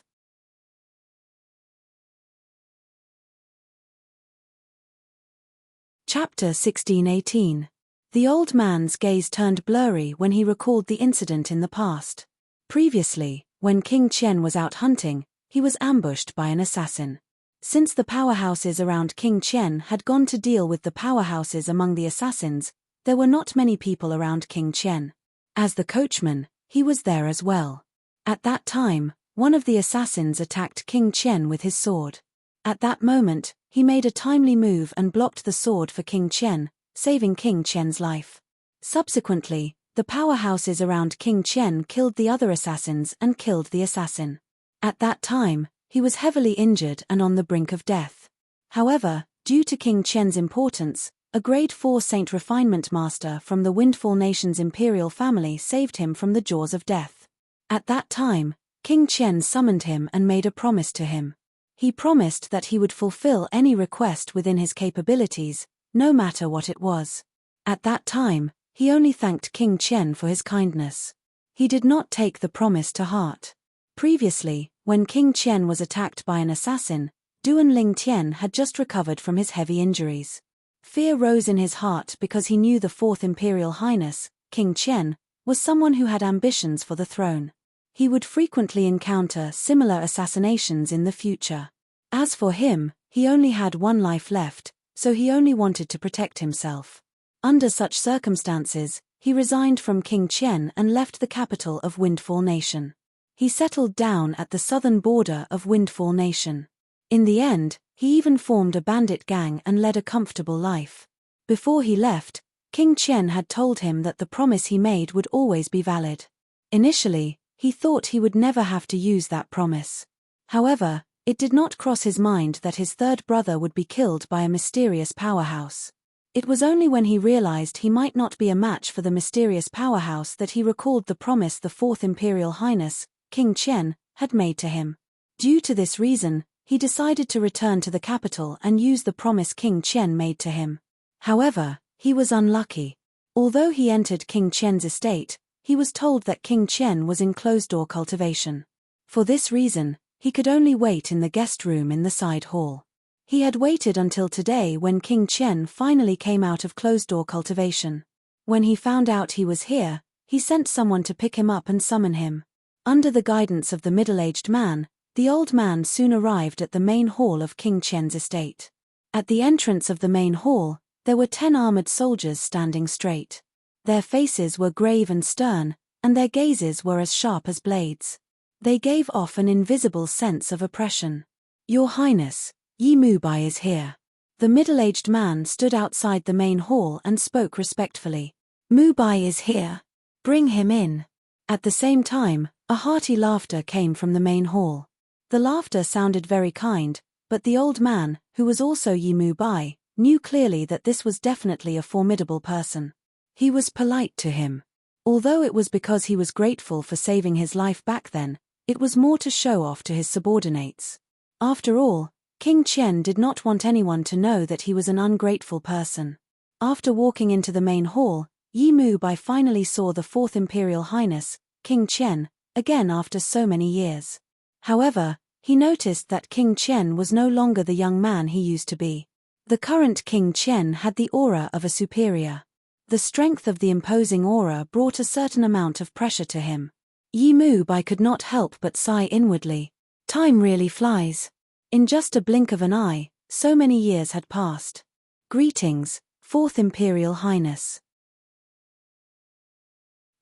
Chapter 1618. The old man's gaze turned blurry when he recalled the incident in the past. Previously, when King Chen was out hunting, he was ambushed by an assassin. Since the powerhouses around King Chen had gone to deal with the powerhouses among the assassins, there were not many people around King Chen. As the coachman, he was there as well. At that time, one of the assassins attacked King Chen with his sword. At that moment, he made a timely move and blocked the sword for King Chen, saving King Chen's life. Subsequently, the powerhouses around King Chen killed the other assassins and killed the assassin. At that time, he was heavily injured and on the brink of death. However, due to King Chen's importance, a grade 4 Saint Refinement Master from the Windfall Nation's imperial family saved him from the jaws of death. At that time, King Chen summoned him and made a promise to him. He promised that he would fulfill any request within his capabilities, no matter what it was. At that time, he only thanked King Chen for his kindness. He did not take the promise to heart. Previously, when King Chen was attacked by an assassin, Duan Lingtian had just recovered from his heavy injuries. Fear rose in his heart because he knew the Fourth Imperial Highness, King Chen, was someone who had ambitions for the throne. He would frequently encounter similar assassinations in the future. As for him, he only had one life left, so he only wanted to protect himself. Under such circumstances, he resigned from King Chen and left the capital of Windfall Nation. He settled down at the southern border of Windfall Nation. In the end, he even formed a bandit gang and led a comfortable life. Before he left, King Chen had told him that the promise he made would always be valid. Initially, he thought he would never have to use that promise. However, it did not cross his mind that his third brother would be killed by a mysterious powerhouse. It was only when he realized he might not be a match for the mysterious powerhouse that he recalled the promise the Fourth Imperial Highness, King Chen, had made to him. Due to this reason, he decided to return to the capital and use the promise King Chen made to him. However, he was unlucky. Although he entered King Chen's estate, he was told that King Chen was in closed-door cultivation. For this reason, he could only wait in the guest room in the side hall. He had waited until today when King Chen finally came out of closed-door cultivation. When he found out he was here, he sent someone to pick him up and summon him. Under the guidance of the middle-aged man, the old man soon arrived at the main hall of King Chen's estate. At the entrance of the main hall, there were 10 armored soldiers standing straight. Their faces were grave and stern, and their gazes were as sharp as blades. They gave off an invisible sense of oppression. "Your Highness, Yi Mubai is here." The middle-aged man stood outside the main hall and spoke respectfully. "Mubai is here. Bring him in." At the same time, a hearty laughter came from the main hall. The laughter sounded very kind, but the old man, who was also Yi Mubai, knew clearly that this was definitely a formidable person. He was polite to him. Although it was because he was grateful for saving his life back then, it was more to show off to his subordinates. After all, King Chen did not want anyone to know that he was an ungrateful person. After walking into the main hall, Yi Mubai finally saw the Fourth Imperial Highness, King Chen, again after so many years. However, he noticed that King Chen was no longer the young man he used to be. The current King Chen had the aura of a superior. The strength of the imposing aura brought a certain amount of pressure to him. Yi Mubai could not help but sigh inwardly. Time really flies. In just a blink of an eye, so many years had passed. Greetings, Fourth Imperial Highness.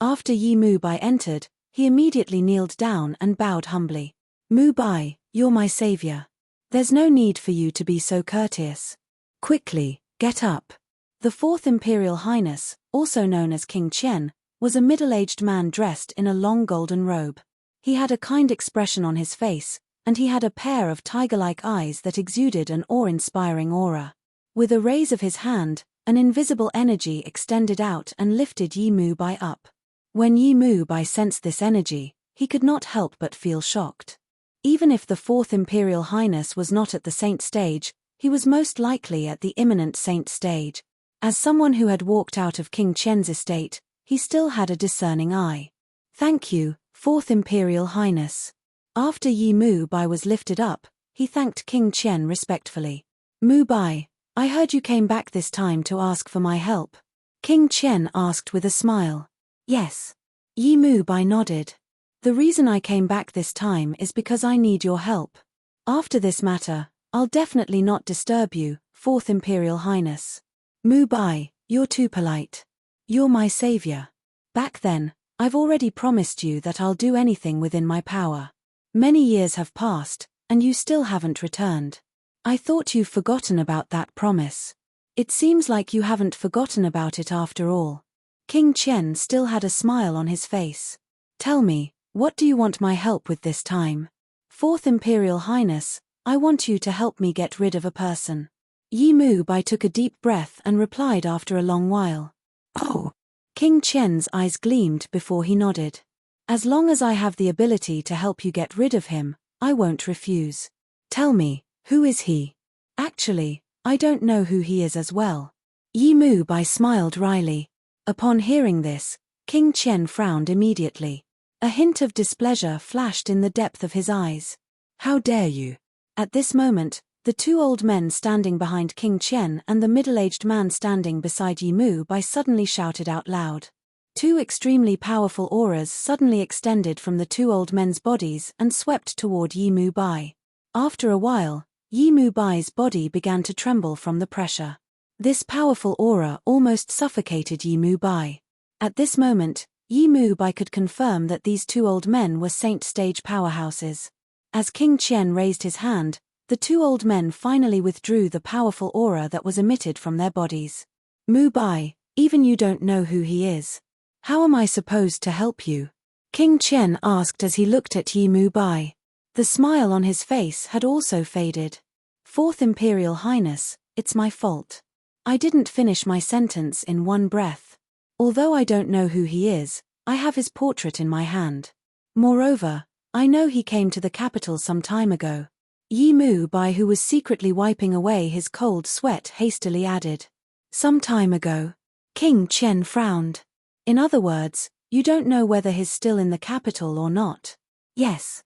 After Yi Mubai entered, he immediately kneeled down and bowed humbly. "Mubai, you're my savior. There's no need for you to be so courteous. Quickly, get up." The Fourth Imperial Highness, also known as King Chen, was a middle-aged man dressed in a long golden robe. He had a kind expression on his face, and he had a pair of tiger-like eyes that exuded an awe-inspiring aura. With a raise of his hand, an invisible energy extended out and lifted Yi Mubai up. When Yi Mubai sensed this energy, he could not help but feel shocked. Even if the Fourth Imperial Highness was not at the saint stage, he was most likely at the imminent saint stage. As someone who had walked out of King Chen's estate, he still had a discerning eye. "Thank you, Fourth Imperial Highness." After Yi Mu Bai was lifted up, he thanked King Chen respectfully. "Mu Bai, I heard you came back this time to ask for my help." King Chen asked with a smile. "Yes." Yi Mu Bai nodded. "The reason I came back this time is because I need your help. After this matter, I'll definitely not disturb you, Fourth Imperial Highness." "Mu Bai, you're too polite. You're my savior. Back then, I've already promised you that I'll do anything within my power. Many years have passed, and you still haven't returned. I thought you've forgotten about that promise. It seems like you haven't forgotten about it after all." King Chen still had a smile on his face. "Tell me, what do you want my help with this time?" "Fourth Imperial Highness, I want you to help me get rid of a person." Yi Mu Bai took a deep breath and replied after a long while. "Oh." King Chen's eyes gleamed before he nodded. "As long as I have the ability to help you get rid of him, I won't refuse. Tell me, who is he?" "Actually, I don't know who he is as well." Yi Mu Bai smiled wryly. Upon hearing this, King Chen frowned immediately. A hint of displeasure flashed in the depth of his eyes. "How dare you?" At this moment, the two old men standing behind King Chen and the middle-aged man standing beside Yi Mu Bai suddenly shouted out loud. Two extremely powerful auras suddenly extended from the two old men's bodies and swept toward Yi Mu Bai. After a while, Yi Mu Bai's body began to tremble from the pressure. This powerful aura almost suffocated Yi Mu Bai. At this moment, Yi Mu Bai could confirm that these two old men were saint stage powerhouses. As King Chen raised his hand, the two old men finally withdrew the powerful aura that was emitted from their bodies. "Mu Bai, even you don't know who he is. How am I supposed to help you?" King Chen asked as he looked at Yi Mu Bai. The smile on his face had also faded. "Fourth Imperial Highness, it's my fault. I didn't finish my sentence in one breath. Although I don't know who he is, I have his portrait in my hand. Moreover, I know he came to the capital some time ago." Yi Mu Bai, who was secretly wiping away his cold sweat, hastily added. "Some time ago?" King Chen frowned. "In other words, you don't know whether he's still in the capital or not?" "Yes."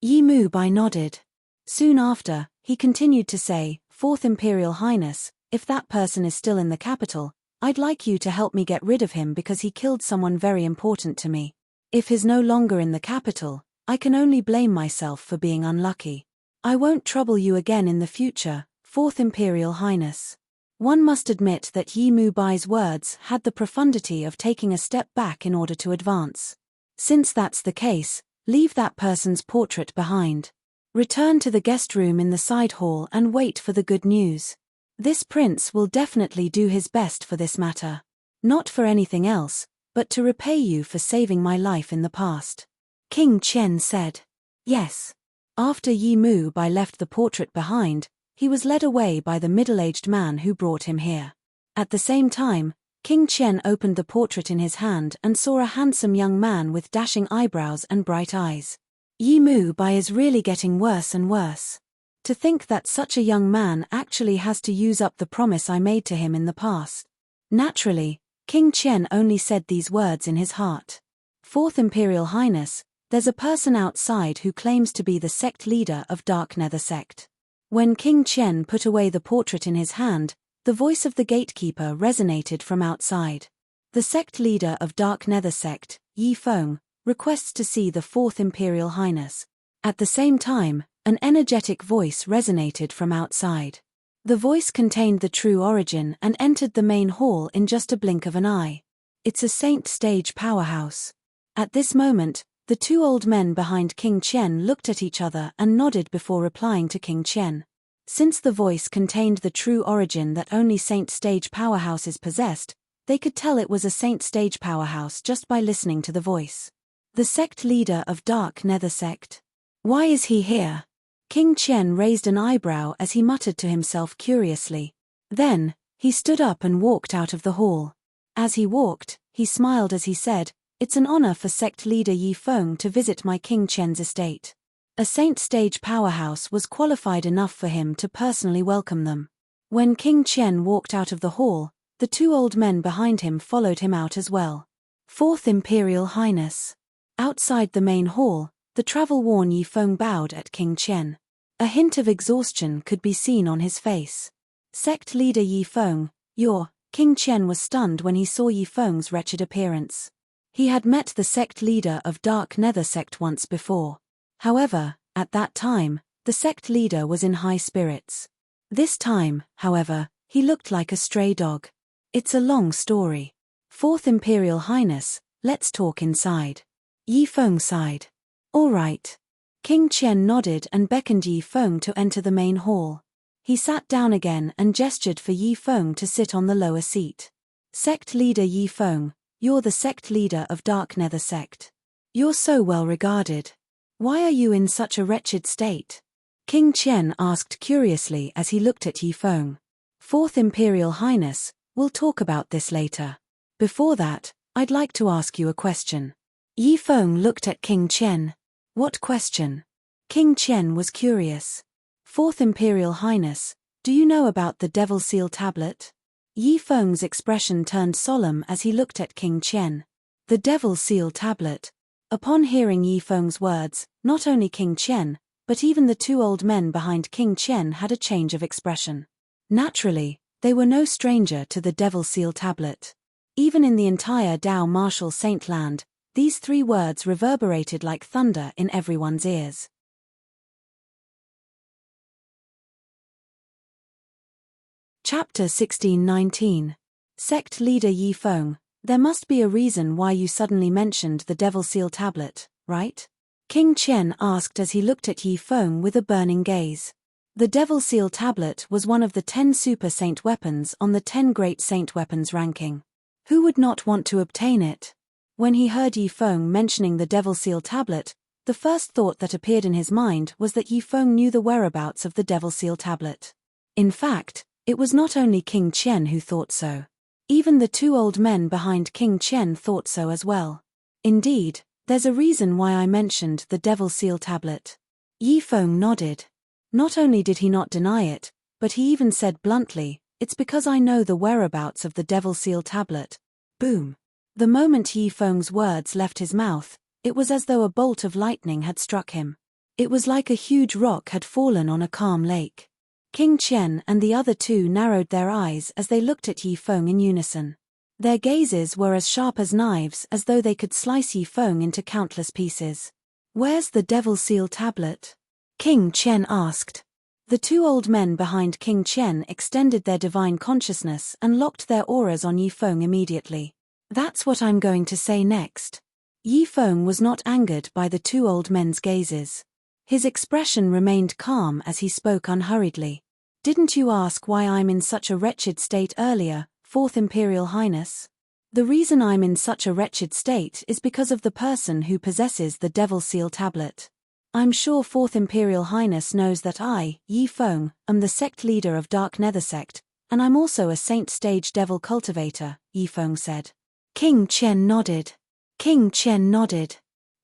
Yi Mu Bai nodded. Soon after, he continued to say, "Fourth Imperial Highness, if that person is still in the capital, I'd like you to help me get rid of him because he killed someone very important to me. If he's no longer in the capital, I can only blame myself for being unlucky. I won't trouble you again in the future, Fourth Imperial Highness." One must admit that Yi Mu Bai's words had the profundity of taking a step back in order to advance. "Since that's the case, leave that person's portrait behind. Return to the guest room in the side hall and wait for the good news. This prince will definitely do his best for this matter. Not for anything else, but to repay you for saving my life in the past." King Chen said. "Yes." After Yi Mu Bai left the portrait behind, he was led away by the middle-aged man who brought him here. At the same time, King Chen opened the portrait in his hand and saw a handsome young man with dashing eyebrows and bright eyes. Yi Mu Bai is really getting worse and worse. To think that such a young man actually has to use up the promise I made to him in the past. Naturally, King Chen only said these words in his heart. "Fourth Imperial Highness, there's a person outside who claims to be the sect leader of Dark Nether sect." When King Chen put away the portrait in his hand, the voice of the gatekeeper resonated from outside. "The sect leader of Dark Nether sect, Yi Feng, requests to see the Fourth Imperial Highness." At the same time, an energetic voice resonated from outside. The voice contained the true origin and entered the main hall in just a blink of an eye. It's a saint stage powerhouse. At this moment, the two old men behind King Chen looked at each other and nodded before replying to King Chen. Since the voice contained the true origin that only saint stage powerhouses possessed, they could tell it was a saint stage powerhouse just by listening to the voice. "The sect leader of Dark Nether sect. Why is he here?" King Chen raised an eyebrow as he muttered to himself curiously. Then, he stood up and walked out of the hall. As he walked, he smiled as he said, "It's an honor for sect leader Yi Feng to visit my King Chen's estate. A saint stage powerhouse was qualified enough for him to personally welcome them. When King Qian walked out of the hall, the two old men behind him followed him out as well. Fourth Imperial Highness. Outside the main hall, the travel-worn Yi Feng bowed at King Qian. A hint of exhaustion could be seen on his face. Sect leader Yi Feng, King Qian was stunned when he saw Yi Feng's wretched appearance. He had met the sect leader of Dark Nether sect once before. However, at that time, the sect leader was in high spirits. This time, however, he looked like a stray dog. It's a long story. Fourth Imperial Highness, let's talk inside. Yi Feng sighed. All right. King Qian nodded and beckoned Yi Feng to enter the main hall. He sat down again and gestured for Yi Feng to sit on the lower seat. Sect leader Yi Feng, you're the sect leader of Dark Nether sect. You're so well regarded. Why are you in such a wretched state? King Qian asked curiously as he looked at Yi Feng. Fourth Imperial Highness, we'll talk about this later. Before that, I'd like to ask you a question. Yi Feng looked at King Qian. What question? King Qian was curious. Fourth Imperial Highness, do you know about the Devil Seal Tablet? Yi Feng's expression turned solemn as he looked at King Qian. The Devil Seal Tablet. Upon hearing Yi Feng's words, not only King Qian, but even the two old men behind King Qian had a change of expression. Naturally, they were no stranger to the Devil Seal Tablet. Even in the entire Dao Martial Saint Land, these three words reverberated like thunder in everyone's ears. Chapter 1619. Sect Leader Yi Feng, there must be a reason why you suddenly mentioned the Devil Seal Tablet, right? King Qian asked as he looked at Yi Feng with a burning gaze. The Devil Seal Tablet was one of the 10 Super Saint weapons on the 10 Great Saint Weapons ranking. Who would not want to obtain it? When he heard Yi Feng mentioning the Devil Seal Tablet, the first thought that appeared in his mind was that Yi Feng knew the whereabouts of the Devil Seal Tablet. In fact, it was not only King Qian who thought so. Even the two old men behind King Qian thought so as well. Indeed, there's a reason why I mentioned the Devil Seal Tablet. Yi Feng nodded. Not only did he not deny it, but he even said bluntly, it's because I know the whereabouts of the Devil Seal Tablet. Boom. The moment Yi Feng's words left his mouth, it was as though a bolt of lightning had struck him. It was like a huge rock had fallen on a calm lake. King Qian and the other two narrowed their eyes as they looked at Yi Feng in unison. Their gazes were as sharp as knives as though they could slice Yi Feng into countless pieces. Where's the Devil Seal Tablet? King Qian asked. The two old men behind King Qian extended their divine consciousness and locked their auras on Yi Feng immediately. That's what I'm going to say next. Yi Feng was not angered by the two old men's gazes. His expression remained calm as he spoke unhurriedly. Didn't you ask why I'm in such a wretched state earlier, Fourth Imperial Highness? The reason I'm in such a wretched state is because of the person who possesses the Devil Seal Tablet. I'm sure Fourth Imperial Highness knows that I, Yi Feng, am the sect leader of Dark Nether sect, and I'm also a Saint Stage Devil Cultivator, Yi Feng said. King Qian nodded.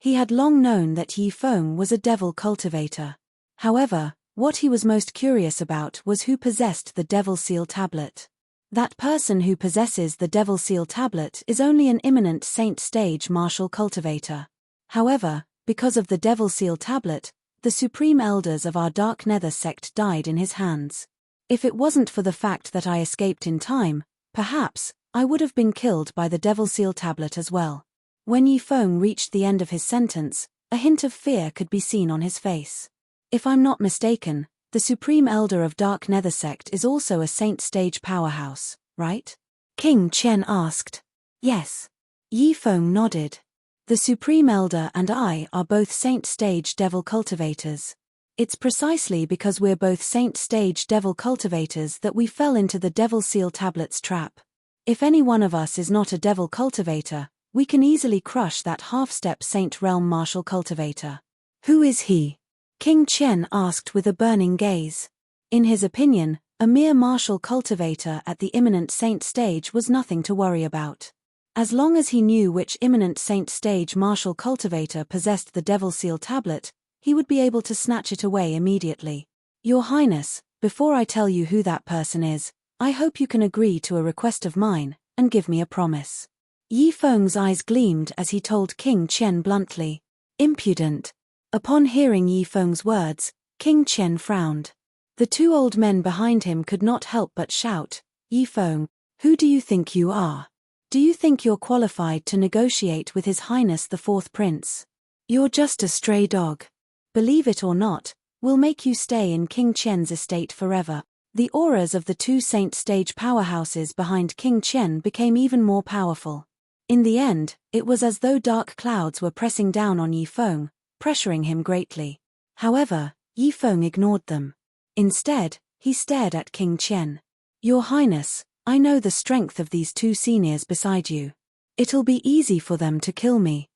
He had long known that Yi Feng was a devil cultivator. However, what he was most curious about was who possessed the Devil Seal Tablet. That person who possesses the Devil Seal Tablet is only an imminent Saint Stage Martial Cultivator. However, because of the Devil Seal Tablet, the Supreme Elders of our Dark Nether sect died in his hands. If it wasn't for the fact that I escaped in time, perhaps, I would have been killed by the Devil Seal Tablet as well. When Yi Feng reached the end of his sentence, a hint of fear could be seen on his face. If I'm not mistaken, the Supreme Elder of Dark Nether sect is also a Saint Stage powerhouse, right? King Qian asked. Yes. Yi Feng nodded. The Supreme Elder and I are both Saint Stage Devil Cultivators. It's precisely because we're both Saint Stage Devil Cultivators that we fell into the Devil Seal Tablet's trap. If any one of us is not a Devil Cultivator, we can easily crush that half-step Saint Realm Martial Cultivator. Who is he? King Qian asked with a burning gaze. In his opinion, a mere Martial Cultivator at the imminent Saint Stage was nothing to worry about. As long as he knew which imminent Saint Stage Martial Cultivator possessed the Devil Seal Tablet, he would be able to snatch it away immediately. Your Highness, before I tell you who that person is, I hope you can agree to a request of mine, and give me a promise. Yi Feng's eyes gleamed as he told King Qian bluntly. Impudent. Upon hearing Yi Feng's words, King Qian frowned. The two old men behind him could not help but shout, Yi Feng, who do you think you are? Do you think you're qualified to negotiate with His Highness the Fourth Prince? You're just a stray dog. Believe it or not, we'll make you stay in King Qian's estate forever. The auras of the two saint stage powerhouses behind King Qian became even more powerful. In the end, it was as though dark clouds were pressing down on Yi Feng, pressuring him greatly. However, Yi Feng ignored them. Instead, he stared at King Qian. Your Highness, I know the strength of these two seniors beside you. It'll be easy for them to kill me.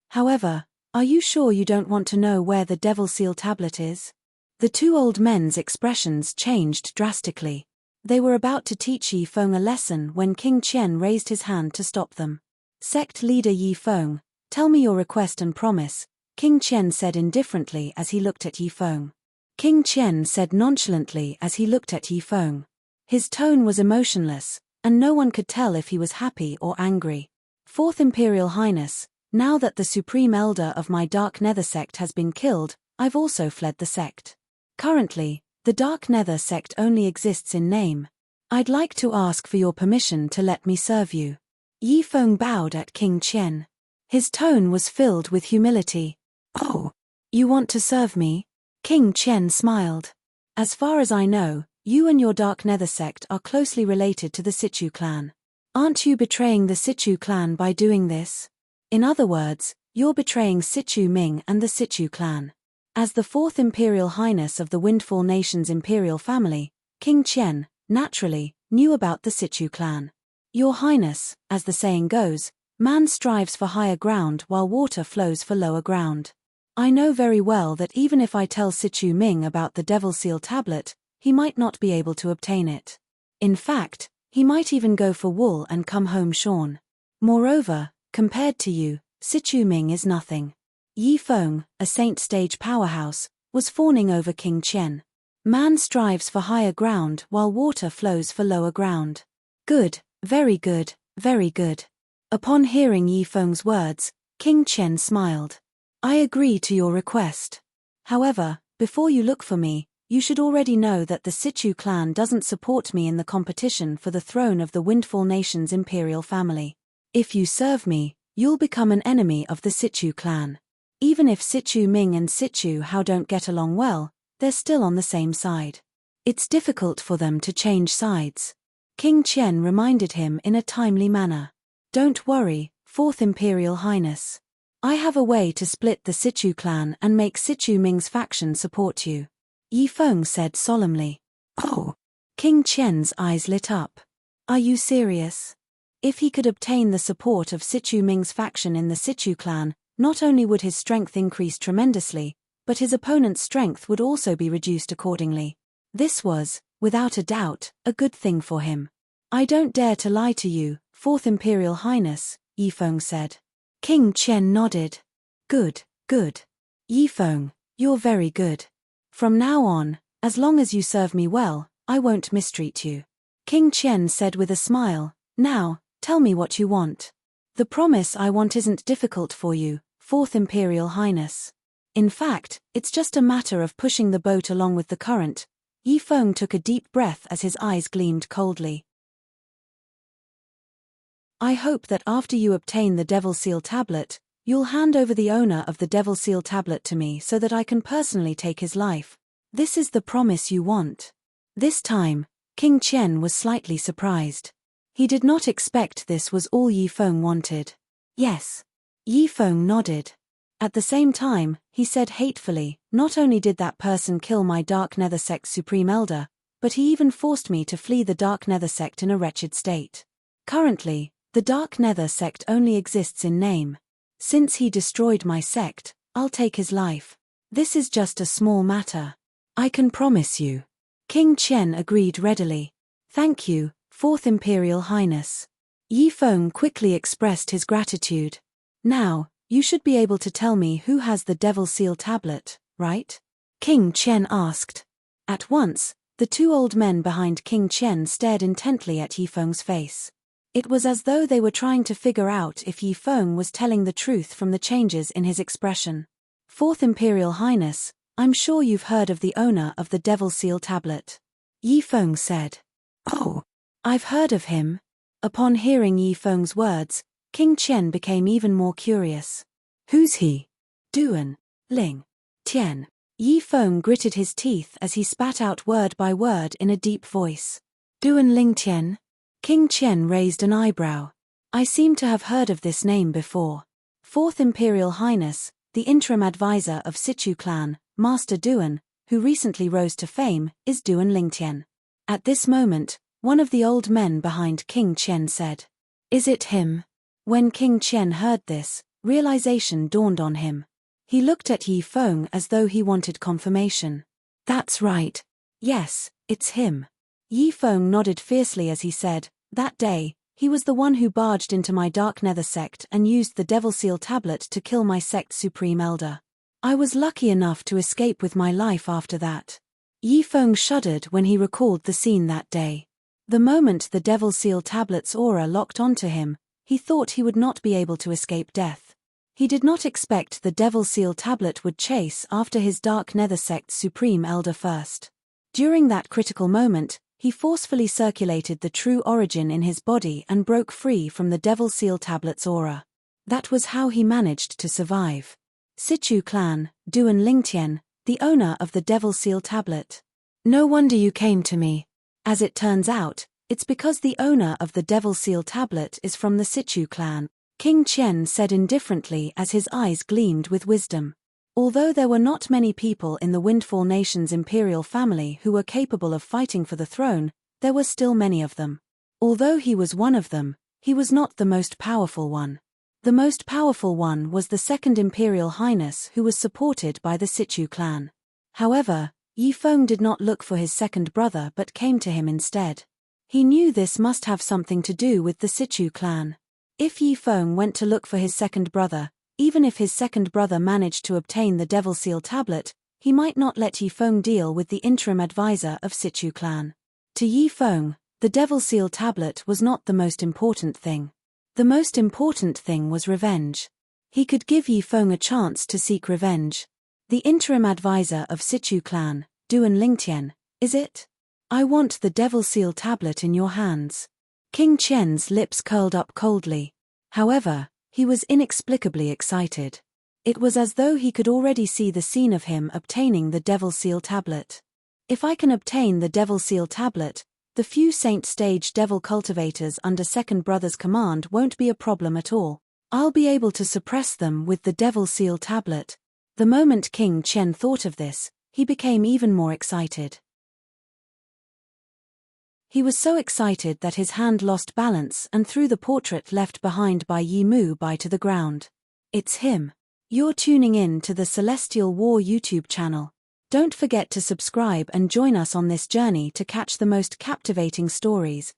However, are you sure you don't want to know where the Devil Seal tablet is? The two old men's expressions changed drastically. They were about to teach Yi Feng a lesson when King Qian raised his hand to stop them. Sect leader Yi Feng, tell me your request and promise, King Qian said indifferently as he looked at Yi Feng. King Qian said nonchalantly as he looked at Yi Feng. His tone was emotionless, and no one could tell if he was happy or angry. Fourth Imperial Highness, now that the Supreme Elder of my Dark Nether sect has been killed, I've also fled the sect. Currently, the Dark Nether sect only exists in name. I'd like to ask for your permission to let me serve you. Yi Feng bowed at King Qian. His tone was filled with humility. Oh, you want to serve me? King Qian smiled. As far as I know, you and your Dark Nether sect are closely related to the Situ clan. Aren't you betraying the Situ clan by doing this? In other words, you're betraying Situ Ming and the Situ clan. As the Fourth Imperial Highness of the Windfall Nation's imperial family, King Qian, naturally, knew about the Situ clan. Your Highness, as the saying goes, man strives for higher ground while water flows for lower ground. I know very well that even if I tell Situ Ming about the Devil Seal tablet, he might not be able to obtain it. In fact, he might even go for wool and come home shorn. Moreover, compared to you, Situ Ming is nothing. Yi Feng, a saint stage powerhouse, was fawning over King Qian. Man strives for higher ground while water flows for lower ground. Good, very good, very good. Upon hearing Yi Feng's words, King Qian smiled. I agree to your request. However, before you look for me, you should already know that the Situ clan doesn't support me in the competition for the throne of the Windfall Nation's imperial family. If you serve me, you'll become an enemy of the Situ clan. Even if Situ Ming and Situ Hao don't get along well, they're still on the same side. It's difficult for them to change sides. King Qian reminded him in a timely manner. Don't worry, Fourth Imperial Highness. I have a way to split the Situ clan and make Situ Ming's faction support you. Yi Feng said solemnly. Oh! King Qian's eyes lit up. Are you serious? If he could obtain the support of Situ Ming's faction in the Situ clan, not only would his strength increase tremendously, but his opponent's strength would also be reduced accordingly. This was, without a doubt, a good thing for him. I don't dare to lie to you, Fourth Imperial Highness, Yi Feng said. King Qian nodded. Good, good. Yi Feng, you're very good. From now on, as long as you serve me well, I won't mistreat you. King Qian said with a smile. Now, tell me what you want. The promise I want isn't difficult for you, Fourth Imperial Highness. In fact, it's just a matter of pushing the boat along with the current. Yi Feng took a deep breath as his eyes gleamed coldly. I hope that after you obtain the Devil Seal tablet, you'll hand over the owner of the Devil Seal tablet to me so that I can personally take his life. This is the promise you want. This time, King Qian was slightly surprised. He did not expect this was all Yi Feng wanted. Yes. Yi Feng nodded. At the same time, he said hatefully, not only did that person kill my Dark Nether Sect's Supreme Elder, but he even forced me to flee the Dark Nether Sect in a wretched state. Currently, the Dark Nether Sect only exists in name. Since he destroyed my sect, I'll take his life. This is just a small matter. I can promise you. King Qian agreed readily. Thank you, Fourth Imperial Highness. Yi Feng quickly expressed his gratitude. Now, You should be able to tell me who has the Devil Seal tablet, right? King Qian asked. At once, the two old men behind King Qian stared intently at Yifeng's face. It was as though they were trying to figure out if Yifeng was telling the truth from the changes in his expression. Fourth Imperial Highness, I'm sure you've heard of the owner of the Devil Seal tablet. Yifeng said. Oh, I've heard of him. Upon hearing Yifeng's words, King Qian became even more curious. Who's he? Duan, Ling, Tian. Yifeng gritted his teeth as he spat out word by word in a deep voice. Duan Ling Tian? King Qian raised an eyebrow. I seem to have heard of this name before. Fourth Imperial Highness, the interim advisor of Sichu clan, Master Duan, who recently rose to fame, is Duan Ling Tian. At this moment, one of the old men behind King Qian said. Is it him? When King Qian heard this, realization dawned on him. He looked at Yifeng as though he wanted confirmation. That's right. Yes, it's him. Yifeng nodded fiercely as he said, that day, he was the one who barged into my Dark Nether sect and used the Devil Seal tablet to kill my sect's supreme elder. I was lucky enough to escape with my life after that. Yifeng shuddered when he recalled the scene that day. The moment the Devil Seal tablet's aura locked onto him, he thought he would not be able to escape death. He did not expect the Devil Seal tablet would chase after his Dark Nether sect's supreme elder first. During that critical moment, he forcefully circulated the true origin in his body and broke free from the Devil Seal tablet's aura. That was how he managed to survive. Sichu clan, Duan Lingtian, the owner of the Devil Seal tablet. No wonder you came to me. As it turns out, it's because the owner of the Devil Seal tablet is from the Sichu clan, King Qian said indifferently as his eyes gleamed with wisdom. Although there were not many people in the Windfall Nation's imperial family who were capable of fighting for the throne, there were still many of them. Although he was one of them, he was not the most powerful one. The most powerful one was the Second Imperial Highness who was supported by the Sichu clan. However, Yifeng did not look for his second brother but came to him instead. He knew this must have something to do with the Sichu clan. If Yifeng went to look for his second brother, even if his second brother managed to obtain the Devil Seal tablet, he might not let Yifeng deal with the interim advisor of Sichu clan. To Yifeng, the Devil Seal tablet was not the most important thing. The most important thing was revenge. He could give Yifeng a chance to seek revenge. The interim advisor of Sichu clan, Duan Lingtian, is it? I want the Devil Seal tablet in your hands. King Qian's lips curled up coldly. However, he was inexplicably excited. It was as though he could already see the scene of him obtaining the Devil Seal tablet. If I can obtain the Devil Seal tablet, the few Saint Stage Devil cultivators under Second Brother's command won't be a problem at all. I'll be able to suppress them with the Devil Seal tablet. The moment King Qian thought of this, he became even more excited. He was so excited that his hand lost balance and threw the portrait left behind by Yi Mu Bai to the ground. It's him. You're tuning in to the Celestial War YouTube channel. Don't forget to subscribe and join us on this journey to catch the most captivating stories.